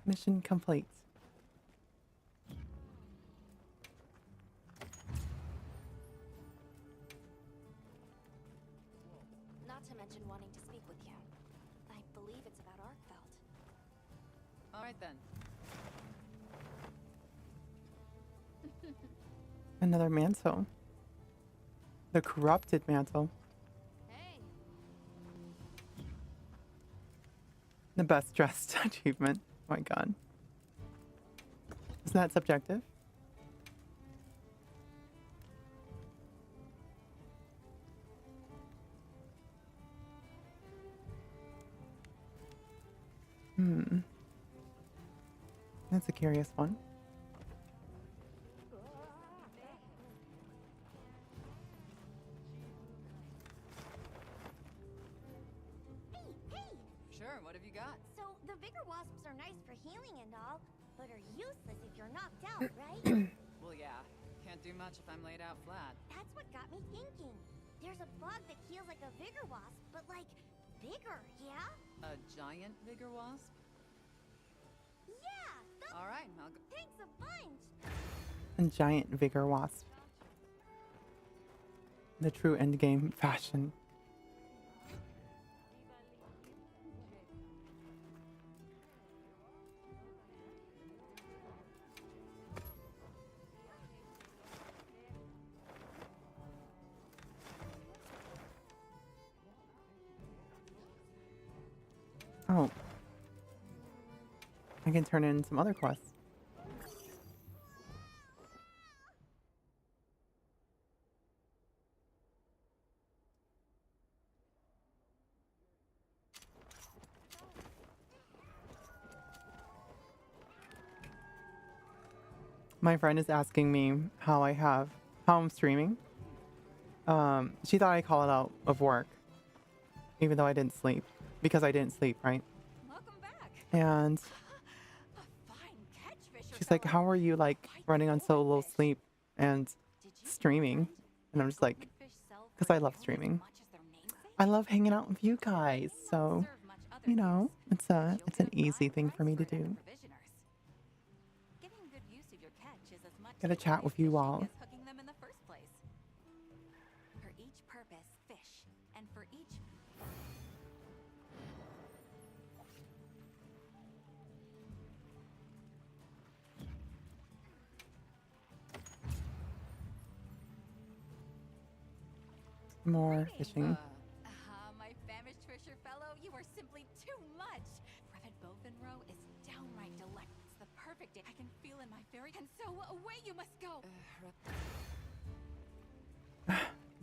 Speaker 1: Mission complete.
Speaker 3: Not to mention wanting to speak with you. I believe it's about Arkfeld.
Speaker 5: All right then.
Speaker 1: Another mantle. The corrupted mantle.
Speaker 3: Hey.
Speaker 1: The best dressed achievement. Oh my god. Isn't that subjective? That's a curious one.
Speaker 3: Hey!
Speaker 5: Sure, what have you got?
Speaker 3: So, the vigor wasps are nice for healing and all, but are useless if you're knocked out, right?
Speaker 5: Well, yeah. Can't do much if I'm laid out flat.
Speaker 3: That's what got me thinking. There's a bug that heals like a vigor wasp, but like, bigger, yeah?
Speaker 5: A giant vigor wasp?
Speaker 3: Yeah!
Speaker 5: All right, I'll go.
Speaker 3: Thanks a bunch!
Speaker 1: A giant vigor wasp. The true endgame fashion. I can turn in some other quests. My friend is asking me how I'm streaming. She thought I called out of work, even though I didn't sleep, because I didn't sleep, right?
Speaker 3: Welcome back.
Speaker 1: And
Speaker 3: A fine catch, Fisher
Speaker 1: she's like,
Speaker 3: fellow.
Speaker 1: how are you like running on so little sleep and
Speaker 3: Did you
Speaker 1: streaming? And I'm just like,
Speaker 3: fish sell
Speaker 1: because
Speaker 3: for
Speaker 1: I love
Speaker 3: nearly as
Speaker 1: streaming.
Speaker 3: much as their namesake?
Speaker 1: I love hanging out with you guys. So,
Speaker 3: Serve much other
Speaker 1: you know,
Speaker 3: use.
Speaker 1: it's an easy thing for me to do.
Speaker 3: Getting good use of your catch is as much
Speaker 1: Gotta
Speaker 3: to
Speaker 1: chat
Speaker 3: fly
Speaker 1: with you
Speaker 3: fishing
Speaker 1: all.
Speaker 3: as hooking them in the first place. For each purpose, fish, and for each
Speaker 1: More fishing.
Speaker 3: my famished fisher fellow, you are simply too much. Brevet Bowfinrow is downright delectable. It's the perfect day. I can feel in my very and so away you must go.
Speaker 1: Do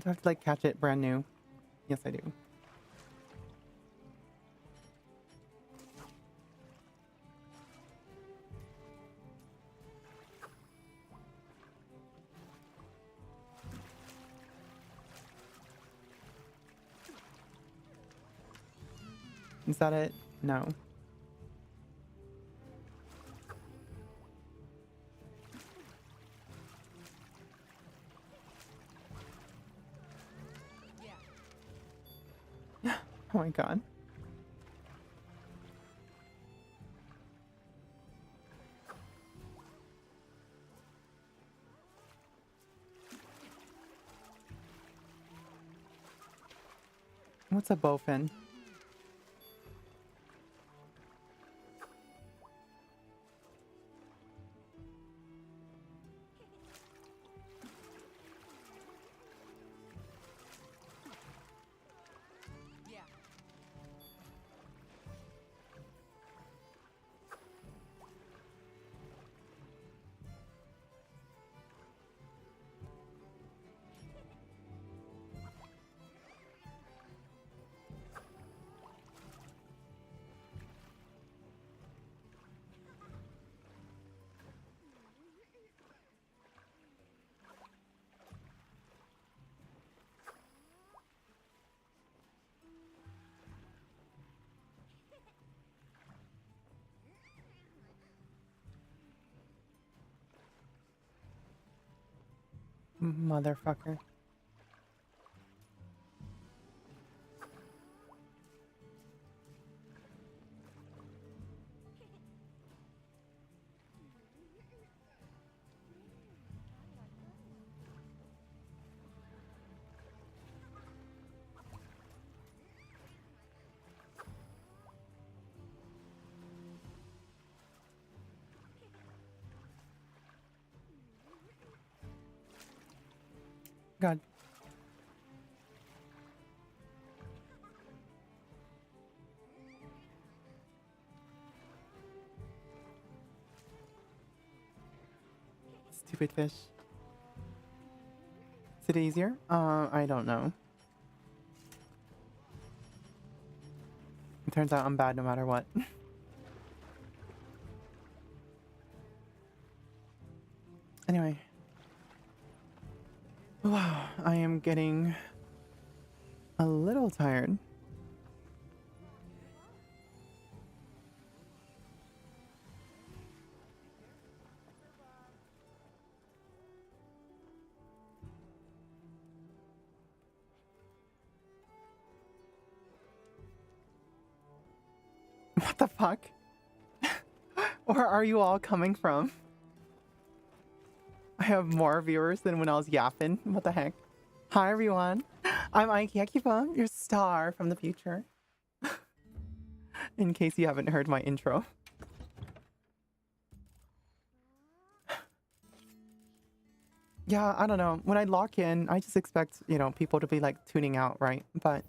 Speaker 1: I have to like catch it brand new? Yes, I do. Is that it? No.
Speaker 5: Yeah.
Speaker 1: Oh my god. What's a bowfin?
Speaker 5: Yeah.
Speaker 1: Motherfucker. God. Stupid fish. Is it easier? I don't know. It turns out I'm bad no matter what. Anyway. Wow, I am getting a little tired. What the fuck? Where are you all coming from? I have more viewers than when I was yapping. What the heck? Hi everyone. I'm Ike Yakiba, your star from the future. In case you haven't heard my intro. Yeah, I don't know. When I lock in, I just expect, you know, people to be like tuning out, right? But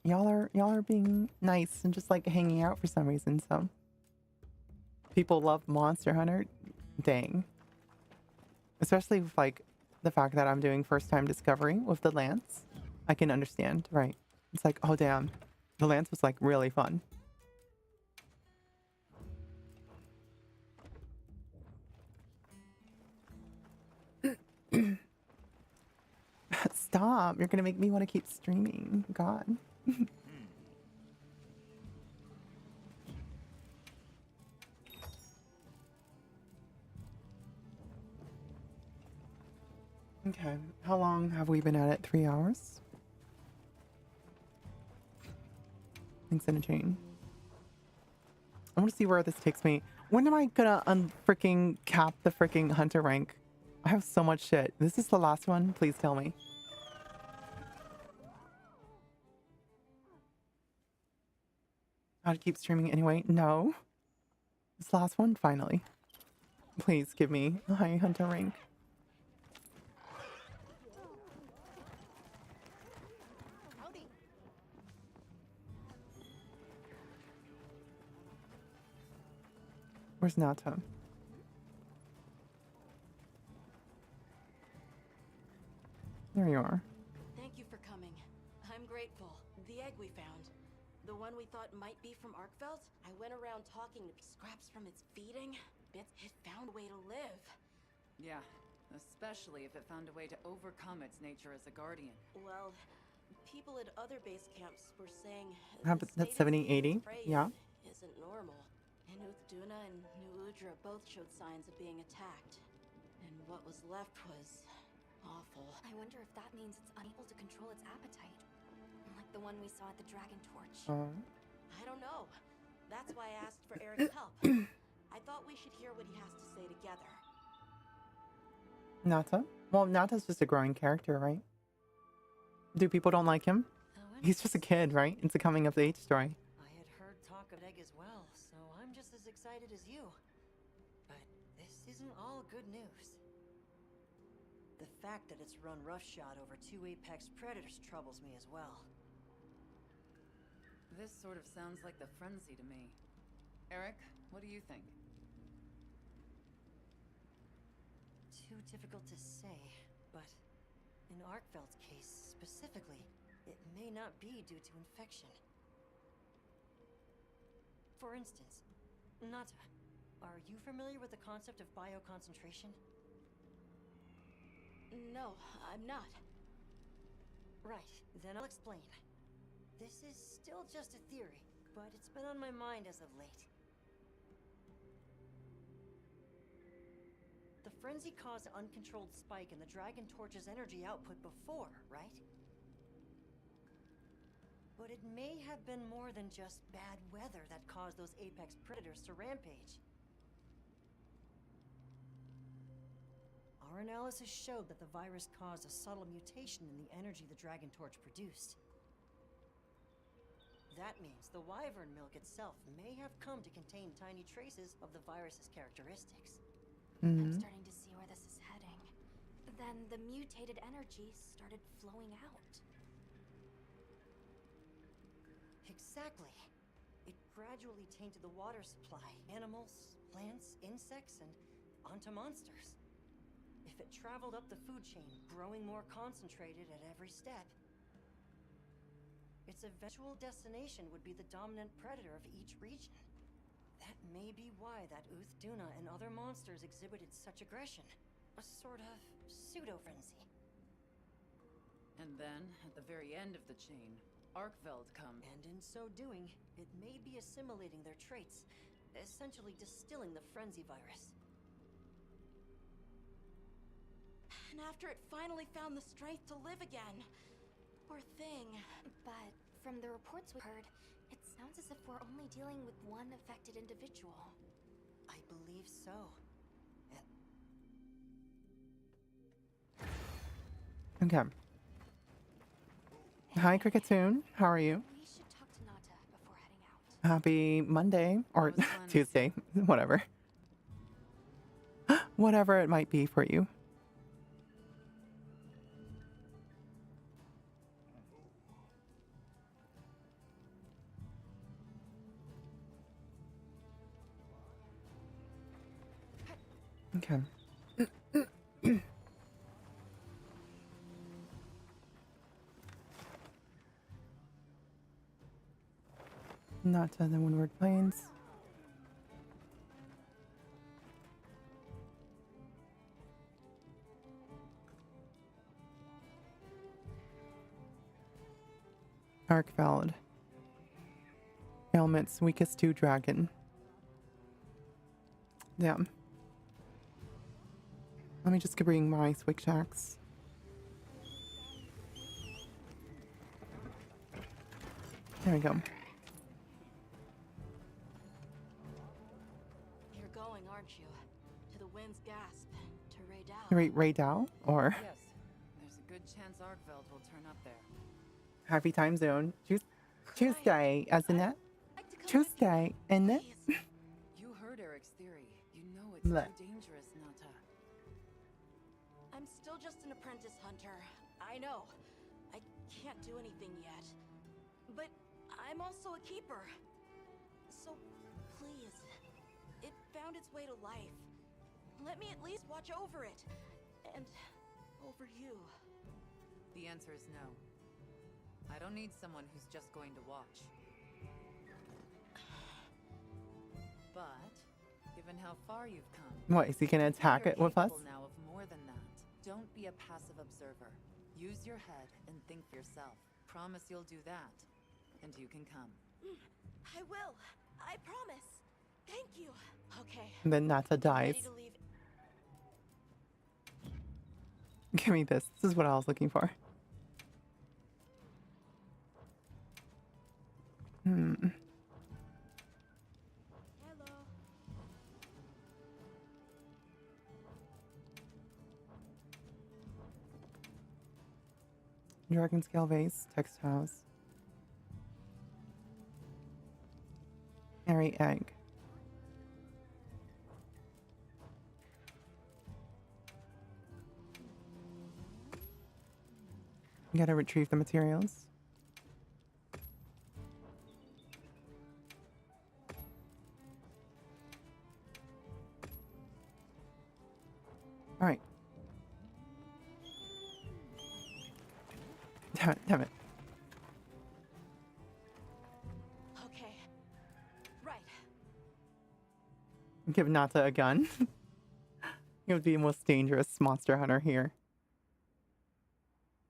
Speaker 1: y'all are being nice and just like hanging out for some reason, so people love Monster Hunter. Dang. Especially with like the fact that I'm doing first time discovery with the lance. I can understand, right? It's like, oh damn. The lance was like really fun. Stop. You're gonna make me want to keep streaming. God. Okay. How long have we been at it? 3 hours? Thanks in a chain. I want to see where this takes me. When am I gonna unfreaking cap the freaking hunter rank? I have so much shit. This is the last one? Please tell me. How to keep streaming anyway? No. This last one? Finally. Please give me a high hunter rank. Where's Nata? There you are.
Speaker 11: Thank you for coming. I'm grateful. The egg we found, the one we thought might be from Arkveld, I went around talking to scraps from its feeding. It found a way to live.
Speaker 5: Yeah, especially if it found a way to overcome its nature as a guardian.
Speaker 11: Well, people at other base camps were saying
Speaker 1: That's 70, 80? Yeah.
Speaker 11: Isn't normal. And Uthduna and New Udra both showed signs of being attacked. And what was left was awful.
Speaker 3: I wonder if that means it's unable to control its appetite. Like the one we saw at the Dragon Torch.
Speaker 11: I don't know. That's why I asked for Eric's help. I thought we should hear what he has to say together.
Speaker 1: Nata? Well, Nata's just a growing character, right? Do people don't like him? He's just a kid, right? It's a coming of age story.
Speaker 7: I had heard talk of egg as well, so I'm just as excited as you. But this isn't all good news. The fact that it's run roughshod over 2 apex predators troubles me as well.
Speaker 5: This sort of sounds like the frenzy to me. Eric, what do you think?
Speaker 7: Too difficult to say, but in Arkveld's case specifically, it may not be due to infection. For instance, Nata, are you familiar with the concept of bioconcentration?
Speaker 11: No, I'm not.
Speaker 7: Right, then I'll explain. This is still just a theory, but it's been on my mind as of late. The frenzy caused an uncontrolled spike in the Dragon Torch's energy output before, right? But it may have been more than just bad weather that caused those apex predators to rampage. Our analysis showed that the virus caused a subtle mutation in the energy the Dragon Torch produced. That means the wyvern milk itself may have come to contain tiny traces of the virus's characteristics.
Speaker 3: I'm starting to see where this is heading. Then the mutated energy started flowing out.
Speaker 7: Exactly. It gradually tainted the water supply, animals, plants, insects, and onto monsters. If it traveled up the food chain, growing more concentrated at every step, its eventual destination would be the dominant predator of each region. That may be why that Uthduna and other monsters exhibited such aggression. A sort of pseudo-frenzy.
Speaker 5: And then, at the very end of the chain, Arkveld comes.
Speaker 7: And in so doing, it may be assimilating their traits, essentially distilling the frenzy virus.
Speaker 11: And after it finally found the strength to live again. Poor thing.
Speaker 3: But from the reports we heard, it sounds as if we're only dealing with one affected individual.
Speaker 7: I believe so.
Speaker 1: Okay. Hi, Cricketoon. How are you?
Speaker 3: We should talk to Nata before heading out.
Speaker 1: Happy Monday or Tuesday, whatever. Whatever it might be for you. Okay. Not to the Windward Plains. Arkfeld. Ailments weakest to dragon. Yeah. Let me just bring my swig shacks. There we go.
Speaker 11: You're going, aren't you? To the wind's gasp, to Raydal.
Speaker 1: Ray Dow or
Speaker 5: Yes. There's a good chance Arkveld will turn up there.
Speaker 1: Happy Time Zone. Tuesday, isn't it? Tuesday, isn't it?
Speaker 5: You heard Eric's theory. You know it's
Speaker 1: Bleh.
Speaker 5: too dangerous, Nata.
Speaker 11: I'm still just an apprentice hunter. I know. I can't do anything yet. But I'm also a keeper. So, please. It found its way to life. Let me at least watch over it. And over you.
Speaker 5: The answer is no. I don't need someone who's just going to watch. But, given how far you've come...
Speaker 1: What, is he gonna attack
Speaker 5: you're
Speaker 1: it with us?
Speaker 5: capable now of more than that. Don't be a passive observer. Use your head and think for yourself. Promise you'll do that, and you can come.
Speaker 11: I will. I promise. Thank you. Okay.
Speaker 1: And then Nata dies.
Speaker 11: Ready to leave.
Speaker 1: Give me this. This is what I was looking for.
Speaker 11: Hello.
Speaker 1: Dragon scale vase, text house. Airy egg. You gotta retrieve the materials. All right. Damn it.
Speaker 11: Okay. Right.
Speaker 1: Give Nata a gun. He would be the most dangerous monster hunter here.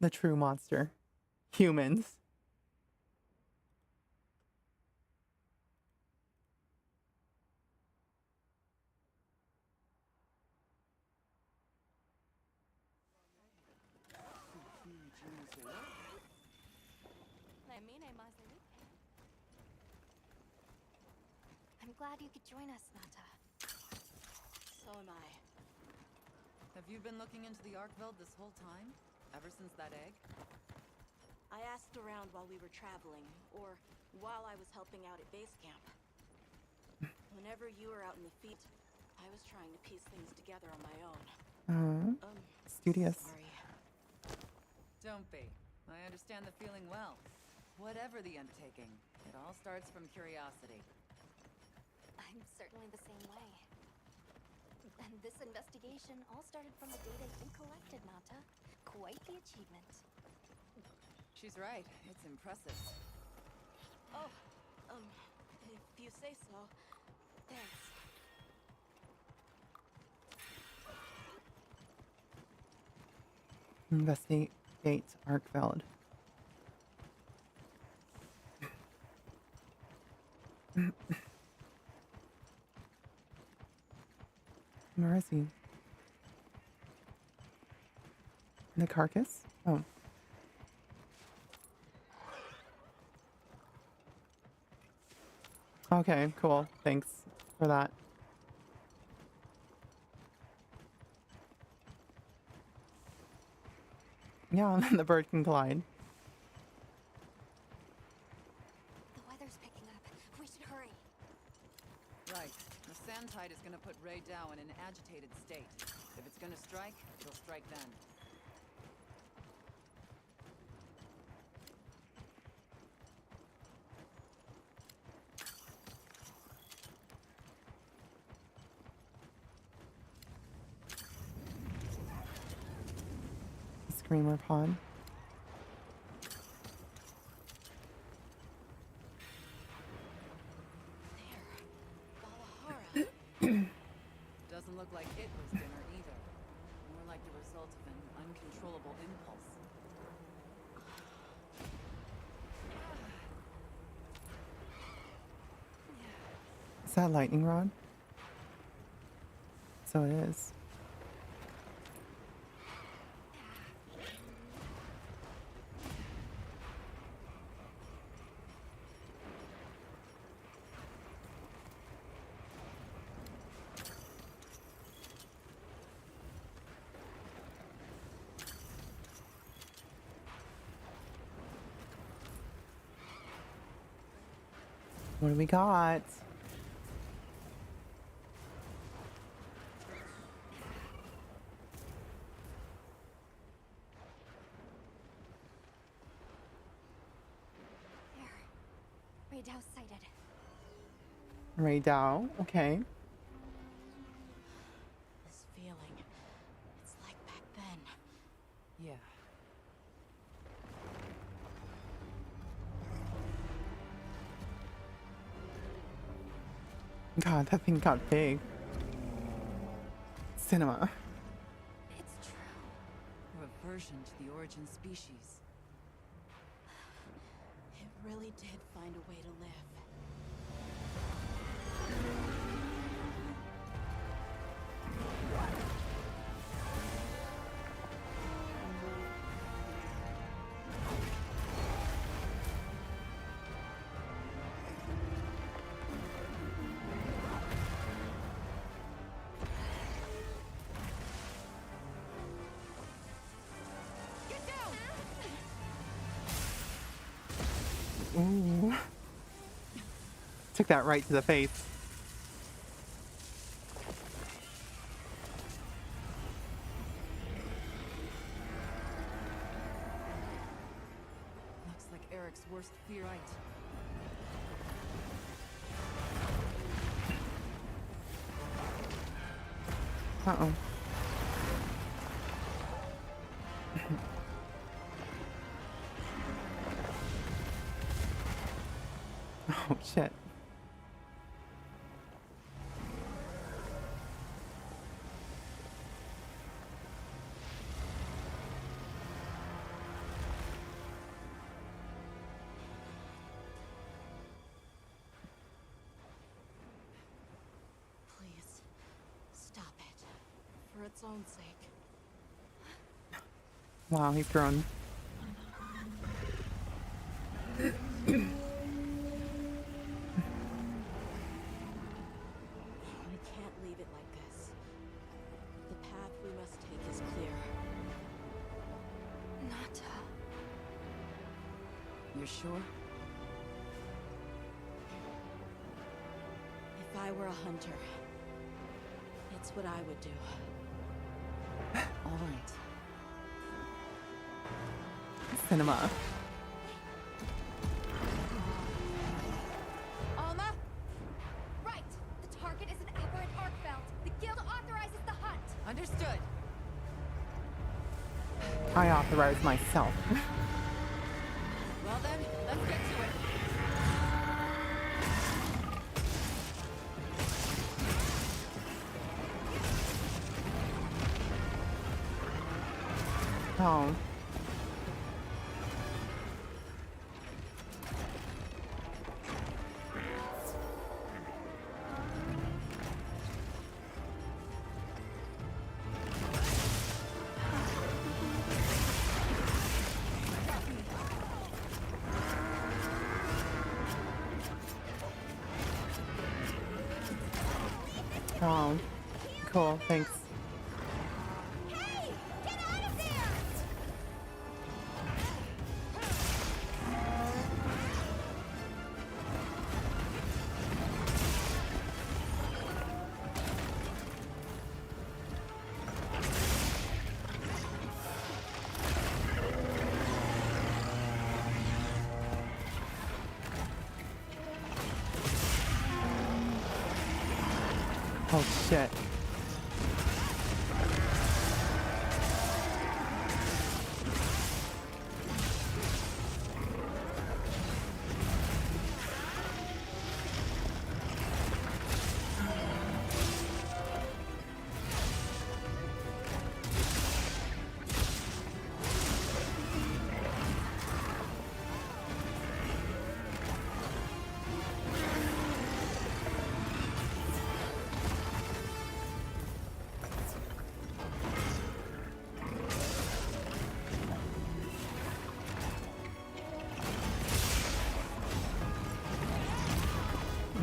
Speaker 1: The true monster. Humans.
Speaker 3: I'm glad you could join us, Nata.
Speaker 11: So am I.
Speaker 5: Have you been looking into the Arkveld this whole time? Ever since that egg?
Speaker 11: I asked around while we were traveling, or while I was helping out at base camp. Whenever you were out in the field, I was trying to piece things together on my own.
Speaker 1: Studious.
Speaker 11: Sorry.
Speaker 5: Don't be. I understand the feeling well. Whatever the undertaking, it all starts from curiosity.
Speaker 3: I'm certainly the same way. And this investigation all started from the data you collected, Nata. Quite the achievement.
Speaker 5: She's right. It's impressive.
Speaker 11: Oh, if you say so. Thanks.
Speaker 1: Investigate Arkfeld. Where is he? The carcass? Oh. Okay, cool. Thanks for that. Yeah, the bird can glide.
Speaker 3: The weather's picking up. We should hurry.
Speaker 5: Right. The sand tide is gonna put Ray Dow in an agitated state. If it's gonna strike, it'll strike then.
Speaker 1: streamer pod.
Speaker 5: Doesn't look like it was dinner either. More like the result of an uncontrollable impulse.
Speaker 1: Is that a lightning rod? So it is. What do we got?
Speaker 3: Radao sighted.
Speaker 1: Ray Dow. Okay.
Speaker 11: This feeling, it's like back then.
Speaker 5: Yeah.
Speaker 1: God, that thing got big. Cinema.
Speaker 3: It's true.
Speaker 5: Reversion to the origin species.
Speaker 11: It really did find a way to live.
Speaker 1: Ooh. Took that right to the face.
Speaker 5: Looks like Eric's worst fear item.
Speaker 1: Uh-oh. Oh, shit.
Speaker 11: Please, stop it. For its own sake.
Speaker 1: Wow, he's grown.
Speaker 11: We can't leave it like this. The path we must take is clear.
Speaker 3: Nata.
Speaker 5: You're sure?
Speaker 11: If I were a hunter, it's what I would do.
Speaker 5: All right.
Speaker 1: Cinema.
Speaker 3: Alma? Right! The target is an aberrant arc belt. The guild authorizes the hunt.
Speaker 5: Understood.
Speaker 1: I authorize myself.
Speaker 5: Well then, let's get to it.
Speaker 1: Oh. Oh. Cool, thanks.
Speaker 3: Hey! Get out of there!
Speaker 1: Oh, shit.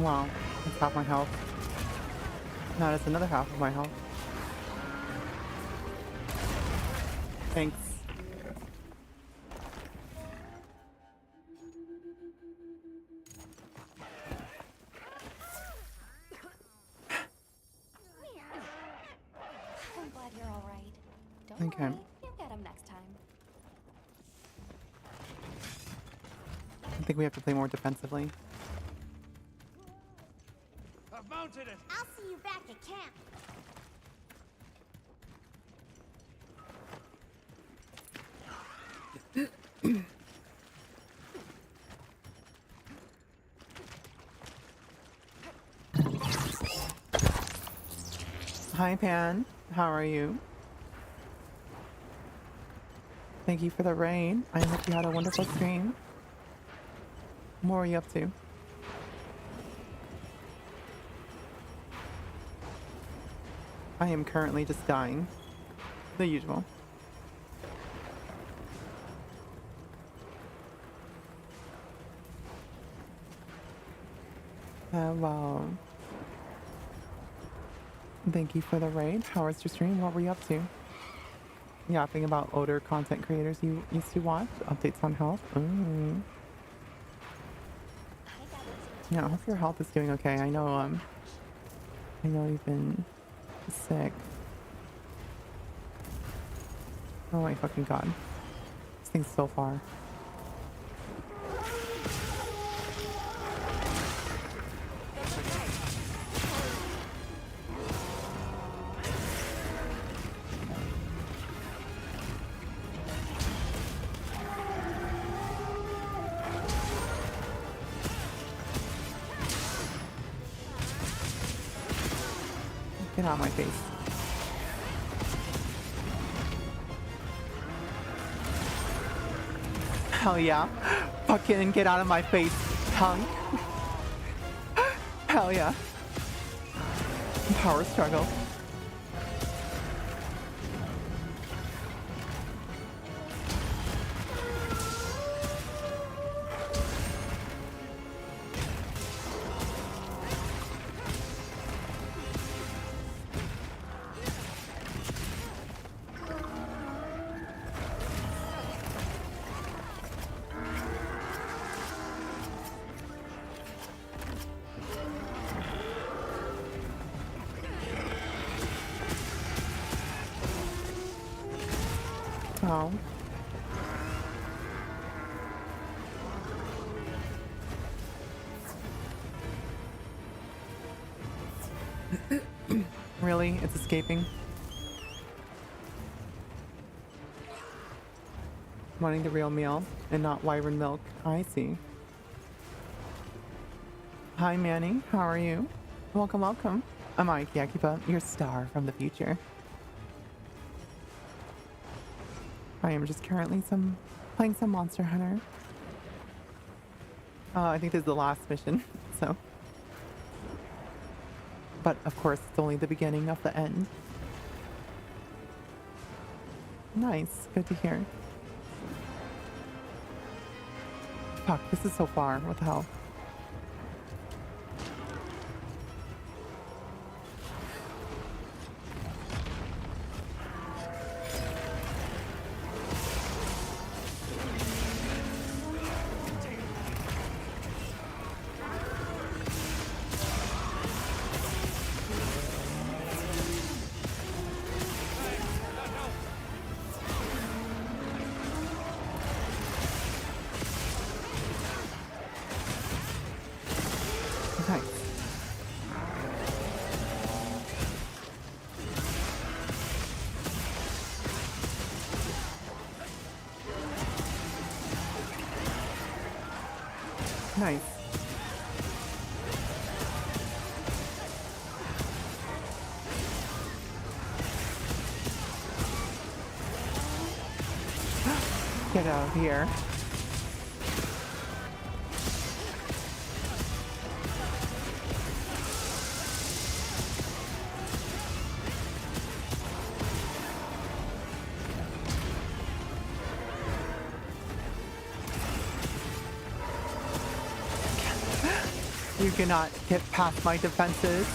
Speaker 1: Wow, that's half my health. Now that's another half of my health. Thanks.
Speaker 3: I'm glad you're all right. Don't
Speaker 1: Okay.
Speaker 3: worry, you'll get him next time.
Speaker 1: I think we have to play more defensively.
Speaker 10: I've mounted it!
Speaker 4: I'll see you back at camp.
Speaker 1: Hi, Pan. How are you? Thank you for the raid. I hope you had a wonderful stream. What were you up to? I am currently just dying. The usual. Hello. Thank you for the raid. How was your stream? What were you up to? Yapping about older content creators you used to watch? Updates on health? Yeah, I hope your health is doing okay. I know you've been sick. Oh my fucking god. This thing's so far. Get out of my face. Hell yeah. Fucking get out of my face, tongue. Hell yeah. Power struggle. Oh. Really? It's escaping? Wanting the real meal and not wyvern milk. I see. Hi, Manny. How are you? Welcome, welcome. I'm Ike Yakipa, your star from the future. I am just currently playing some Monster Hunter. I think this is the last mission, so. But of course, it's only the beginning of the end. Nice, good to hear. Fuck, this is so far. What the hell? Nice. Get out of here. You cannot get past my defenses.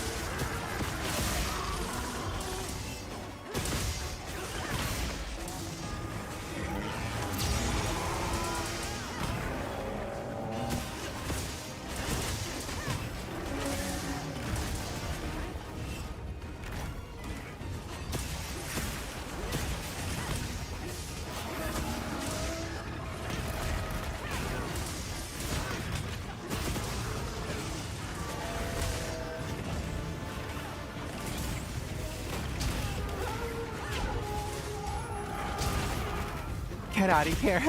Speaker 1: Get out of here.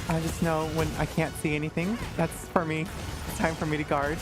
Speaker 1: I just know when I can't see anything, that's for me. It's time for me to guard.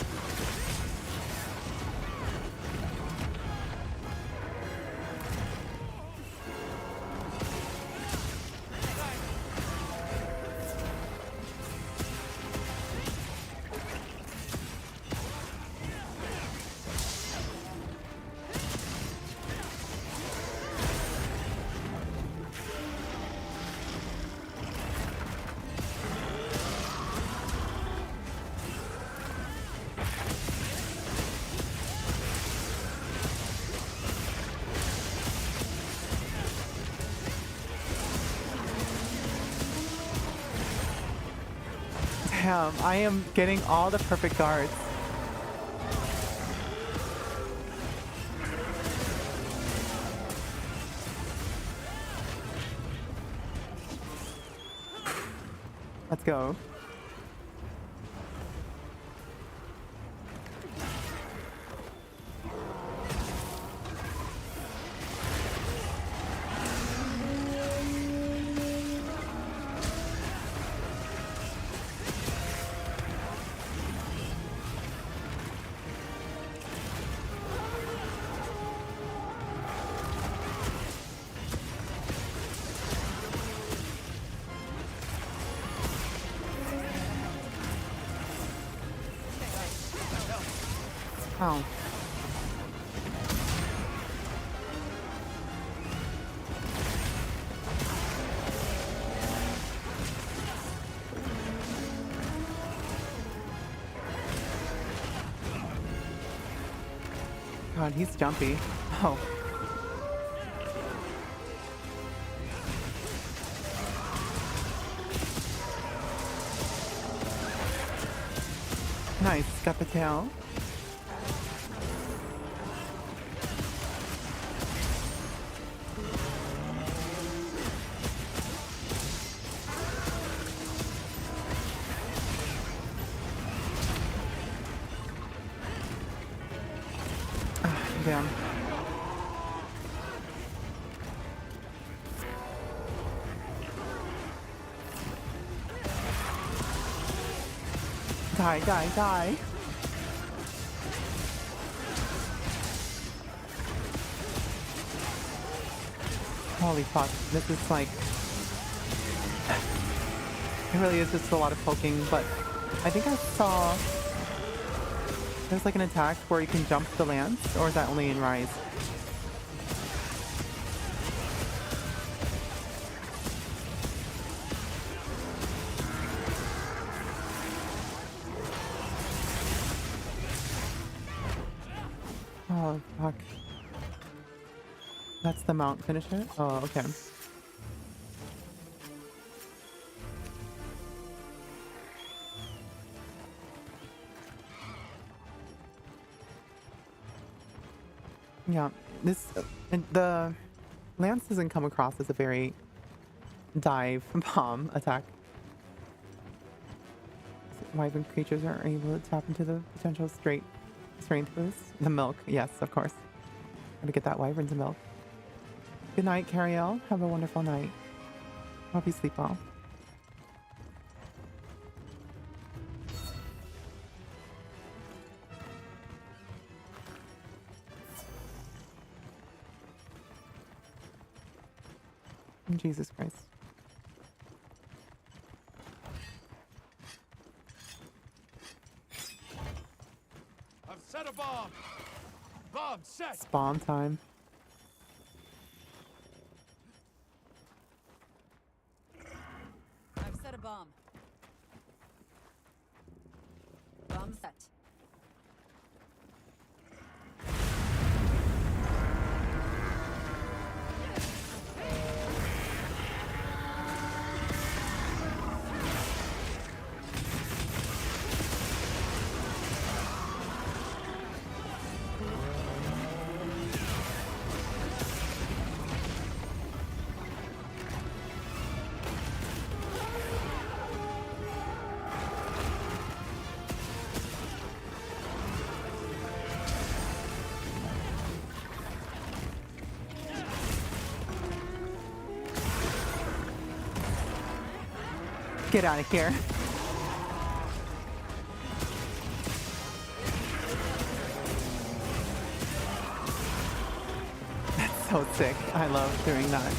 Speaker 1: Damn, I am getting all the perfect guards. Let's go. Oh. God, he's jumpy. Oh. Nice, got the tail. Damn. Die, die, die. Holy fuck, this is like... It really is just a lot of poking, but I think I saw... There's like an attack where you can jump the lance, or is that only in Rise? Oh, fuck. That's the mount finisher? Oh, okay. Yeah, this the lance doesn't come across as a very dive bomb attack. Wyvern creatures are able to tap into the potential strength boost. The milk, yes, of course. Gotta get that wyvern to milk. Good night, Cariel. Have a wonderful night. Hope you sleep well. Jesus Christ.
Speaker 10: I've set a bomb. Bomb set.
Speaker 1: Spawn time. Get out of here. That's so sick. I love doing that.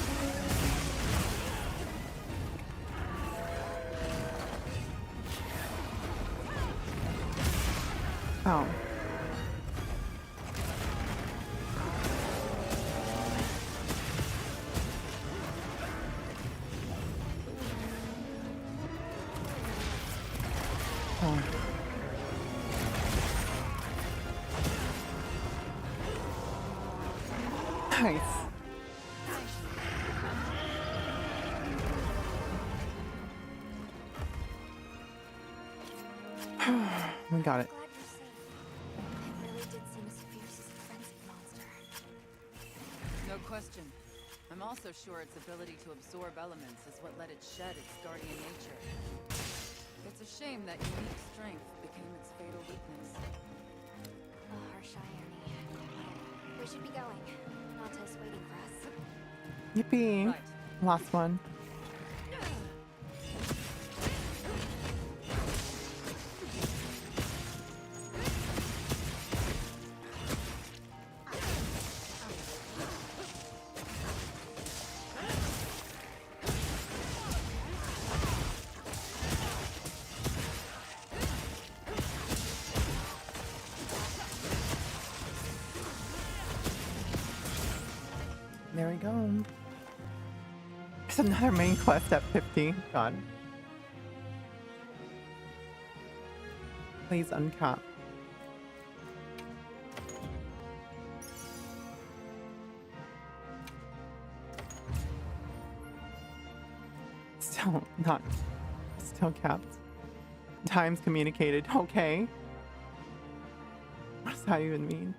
Speaker 1: Oh. Oh. Nice. We got it.
Speaker 3: Glad you're safe. It really did seem as fierce as a frenzied monster.
Speaker 5: No question. I'm also sure its ability to absorb elements is what let it shed its guardian nature. It's a shame that unique strength became its fatal weakness.
Speaker 3: A harsh irony. We should be going. Nata's waiting for us.
Speaker 1: Yippee.
Speaker 5: Right.
Speaker 1: Last one. There we go. There's another main quest at 50. God. Please uncap. Still not. Still capped. Times communicated. Okay. What does that even mean?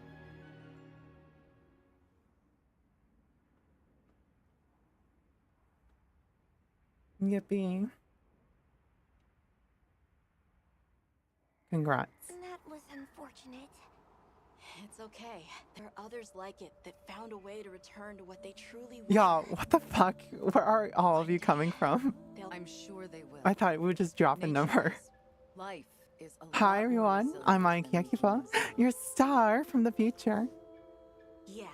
Speaker 1: Yippee. Congrats.
Speaker 3: That was unfortunate.
Speaker 11: It's okay. There are others like it that found a way to return to what they truly were.
Speaker 1: Yeah, what the fuck? Where are all of you coming from?
Speaker 5: I'm sure they will.
Speaker 1: I thought we would just drop a number.
Speaker 5: Life is a lot
Speaker 1: Hi
Speaker 5: more
Speaker 1: everyone,
Speaker 5: resilient
Speaker 1: I'm Mike
Speaker 5: than
Speaker 1: Yakifa,
Speaker 5: humans.
Speaker 1: your star from the future.
Speaker 11: Yeah,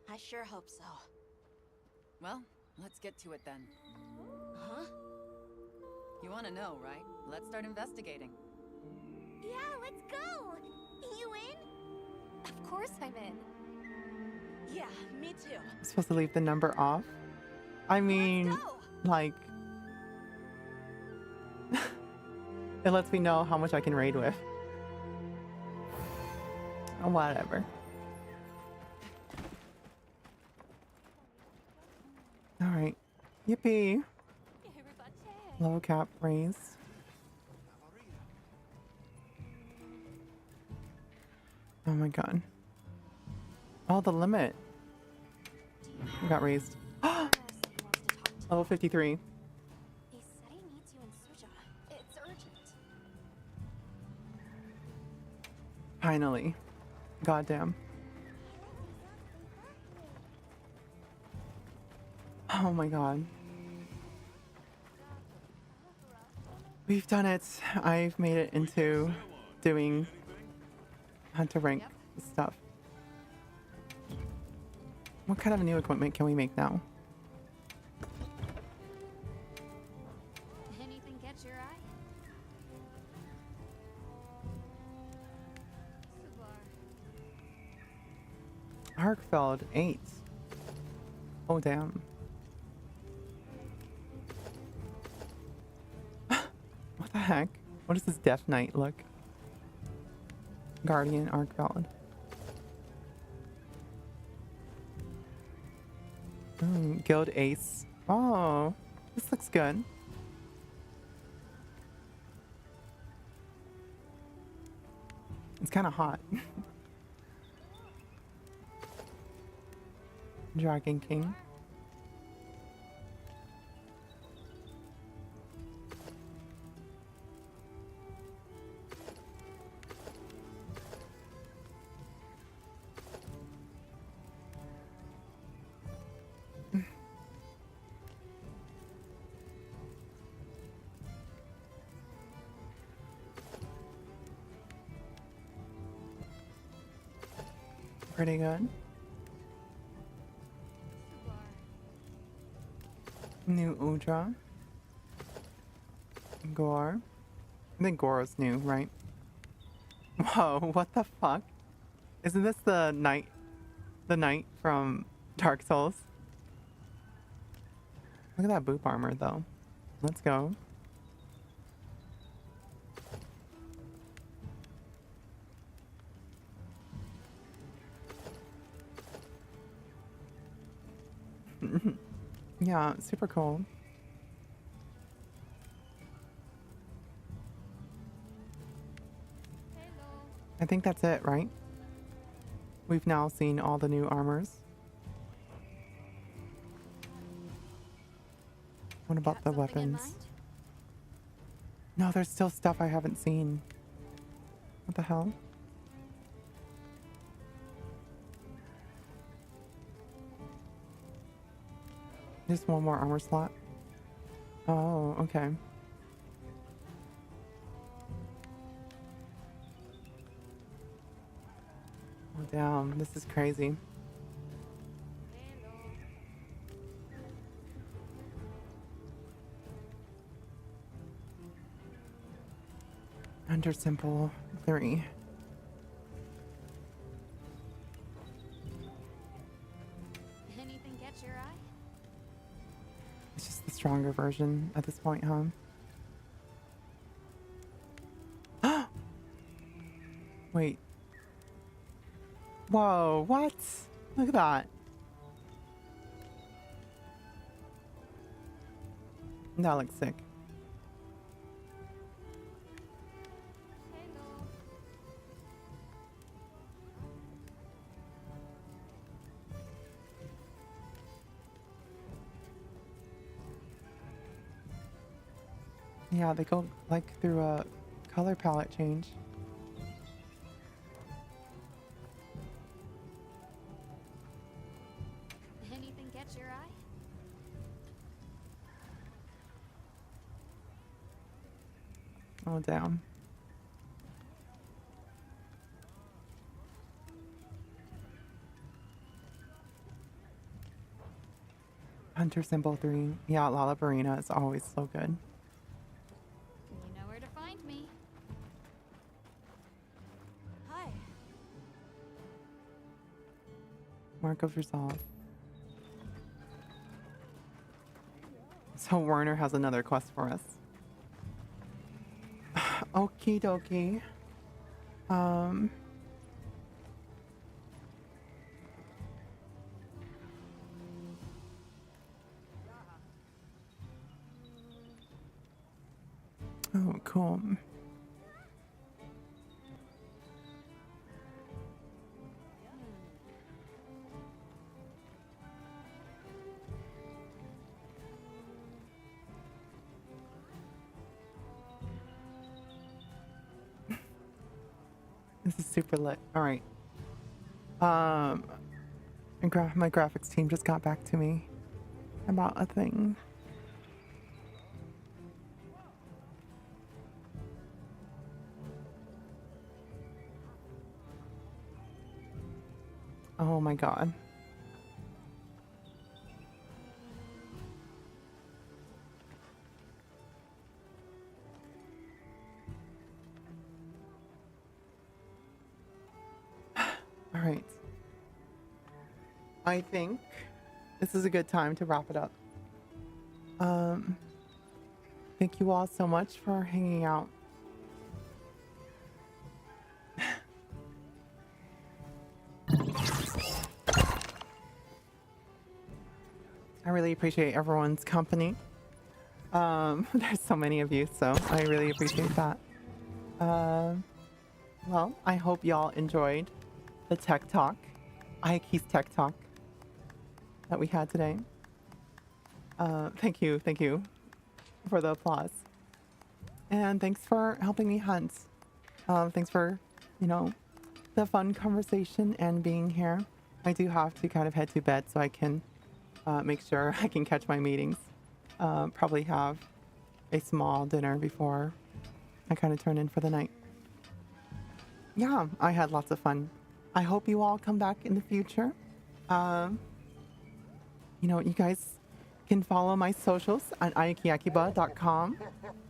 Speaker 11: I sure hope so.
Speaker 5: Well, let's get to it then.
Speaker 11: Huh?
Speaker 5: You want to know, right? Let's start investigating.
Speaker 3: Yeah, let's go! You in? Of course I'm in.
Speaker 11: Yeah, me too.
Speaker 1: I'm supposed to leave the number off? I mean,
Speaker 11: Let's go!
Speaker 1: like... it lets me know how much I can raid with. Whatever. Alright. Yippee. Low cap raise. Oh my god. Oh, the limit. We got raised. Level 53.
Speaker 3: He said he needs you in Suja. It's urgent.
Speaker 1: Finally. Goddamn. Oh my god. We've done it. I've made it into doing hunter rank stuff. What kind of new equipment can we make now?
Speaker 3: Anything catch your eye?
Speaker 1: Arkfeld 8. Oh damn. What the heck? What is this Death Knight look? Guardian Arkfeld. Guild Ace. Oh, this looks good. It's kind of hot. Dragon King. Pretty good. New Udra. Gore. I think Gore is new, right? Whoa, what the fuck? Isn't this the knight from Dark Souls? Look at that boop armor though. Let's go. Yeah, super cool. I think that's it, right? We've now seen all the new armors. What about the weapons? No, there's still stuff I haven't seen. What the hell? Just one more armor slot. Oh, okay. Oh, damn. This is crazy. Under simple 3.
Speaker 3: Anything catch your eye?
Speaker 1: It's just the stronger version at this point, huh? Wait. Whoa, what? Look at that. That looks sick. Yeah, they go like through a color palette change.
Speaker 3: Anything catch your eye?
Speaker 1: Oh, damn. Hunter symbol 3. Yeah, Lala Barina is always so good.
Speaker 3: You know where to find me. Hi.
Speaker 1: Mark of Resolve. So Werner has another quest for us. Okie dokie. Oh, cool. This is super lit. All right. My graphics team just got back to me about a thing. Oh my god. All right. I think this is a good time to wrap it up. Thank you all so much for hanging out. I really appreciate everyone's company. There's so many of you, so I really appreciate that. Well, I hope y'all enjoyed the tech talk, Ayaki's tech talk that we had today. Thank you for the applause. And thanks for helping me hunt. Thanks for, the fun conversation and being here. I do have to kind of head to bed so I can make sure I can catch my meetings. Probably have a small dinner before I kind of turn in for the night. Yeah, I had lots of fun I hope you all come back in the future. You know, you guys can follow my socials at aikiakiba.com.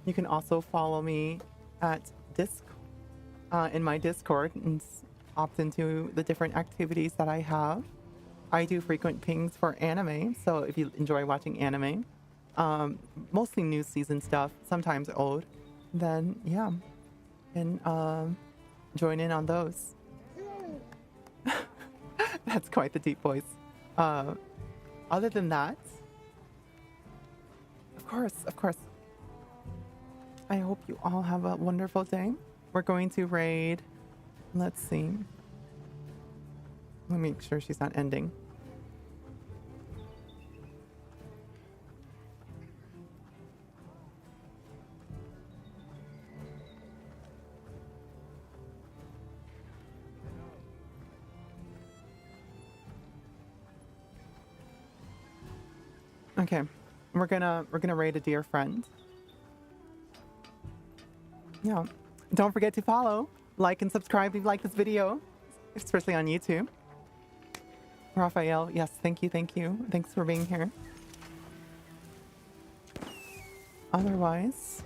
Speaker 1: You can also follow me at in my Discord and opt into the different activities that I have. I do frequent pings for anime, so if you enjoy watching anime, mostly new season stuff, sometimes old, then yeah, and join in on those. That's quite the deep voice. Other than that, of course, I hope you all have a wonderful day. We're going to raid. Let's see. Let me make sure she's not ending. Okay, we're gonna raid a dear friend. Yeah, don't forget to follow, like, and subscribe if you like this video, especially on YouTube. Raphael, yes, thank you. Thanks for being here. Otherwise,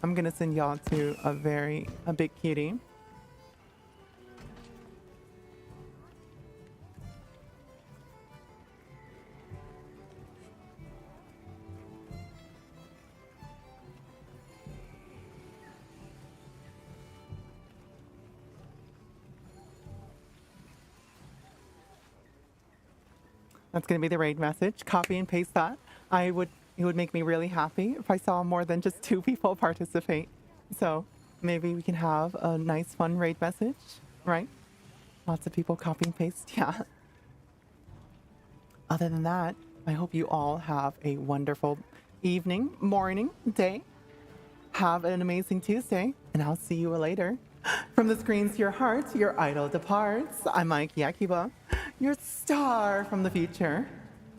Speaker 1: I'm gonna send y'all to a big cutie. That's going to be the raid message. Copy and paste that. It would make me really happy if I saw more than just 2 people participate. So maybe we can have a nice fun raid message, right? Lots of people copy and paste. Yeah. Other than that, I hope you all have a wonderful evening, morning, day. Have an amazing Tuesday, and I'll see you later. From the screens to your heart, your idol departs. I'm Aiki Akiba, your star from the future.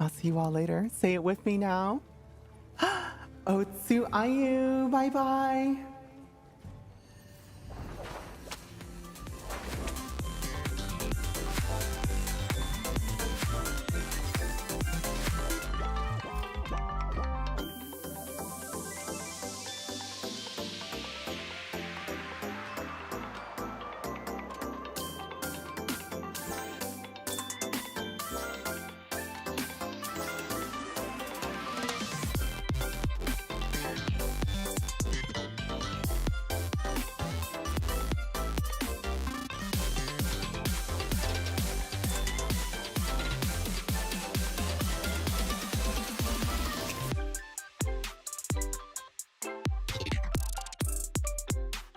Speaker 1: I'll see you all later. Say it with me now. Otsu Ayu. Bye-bye.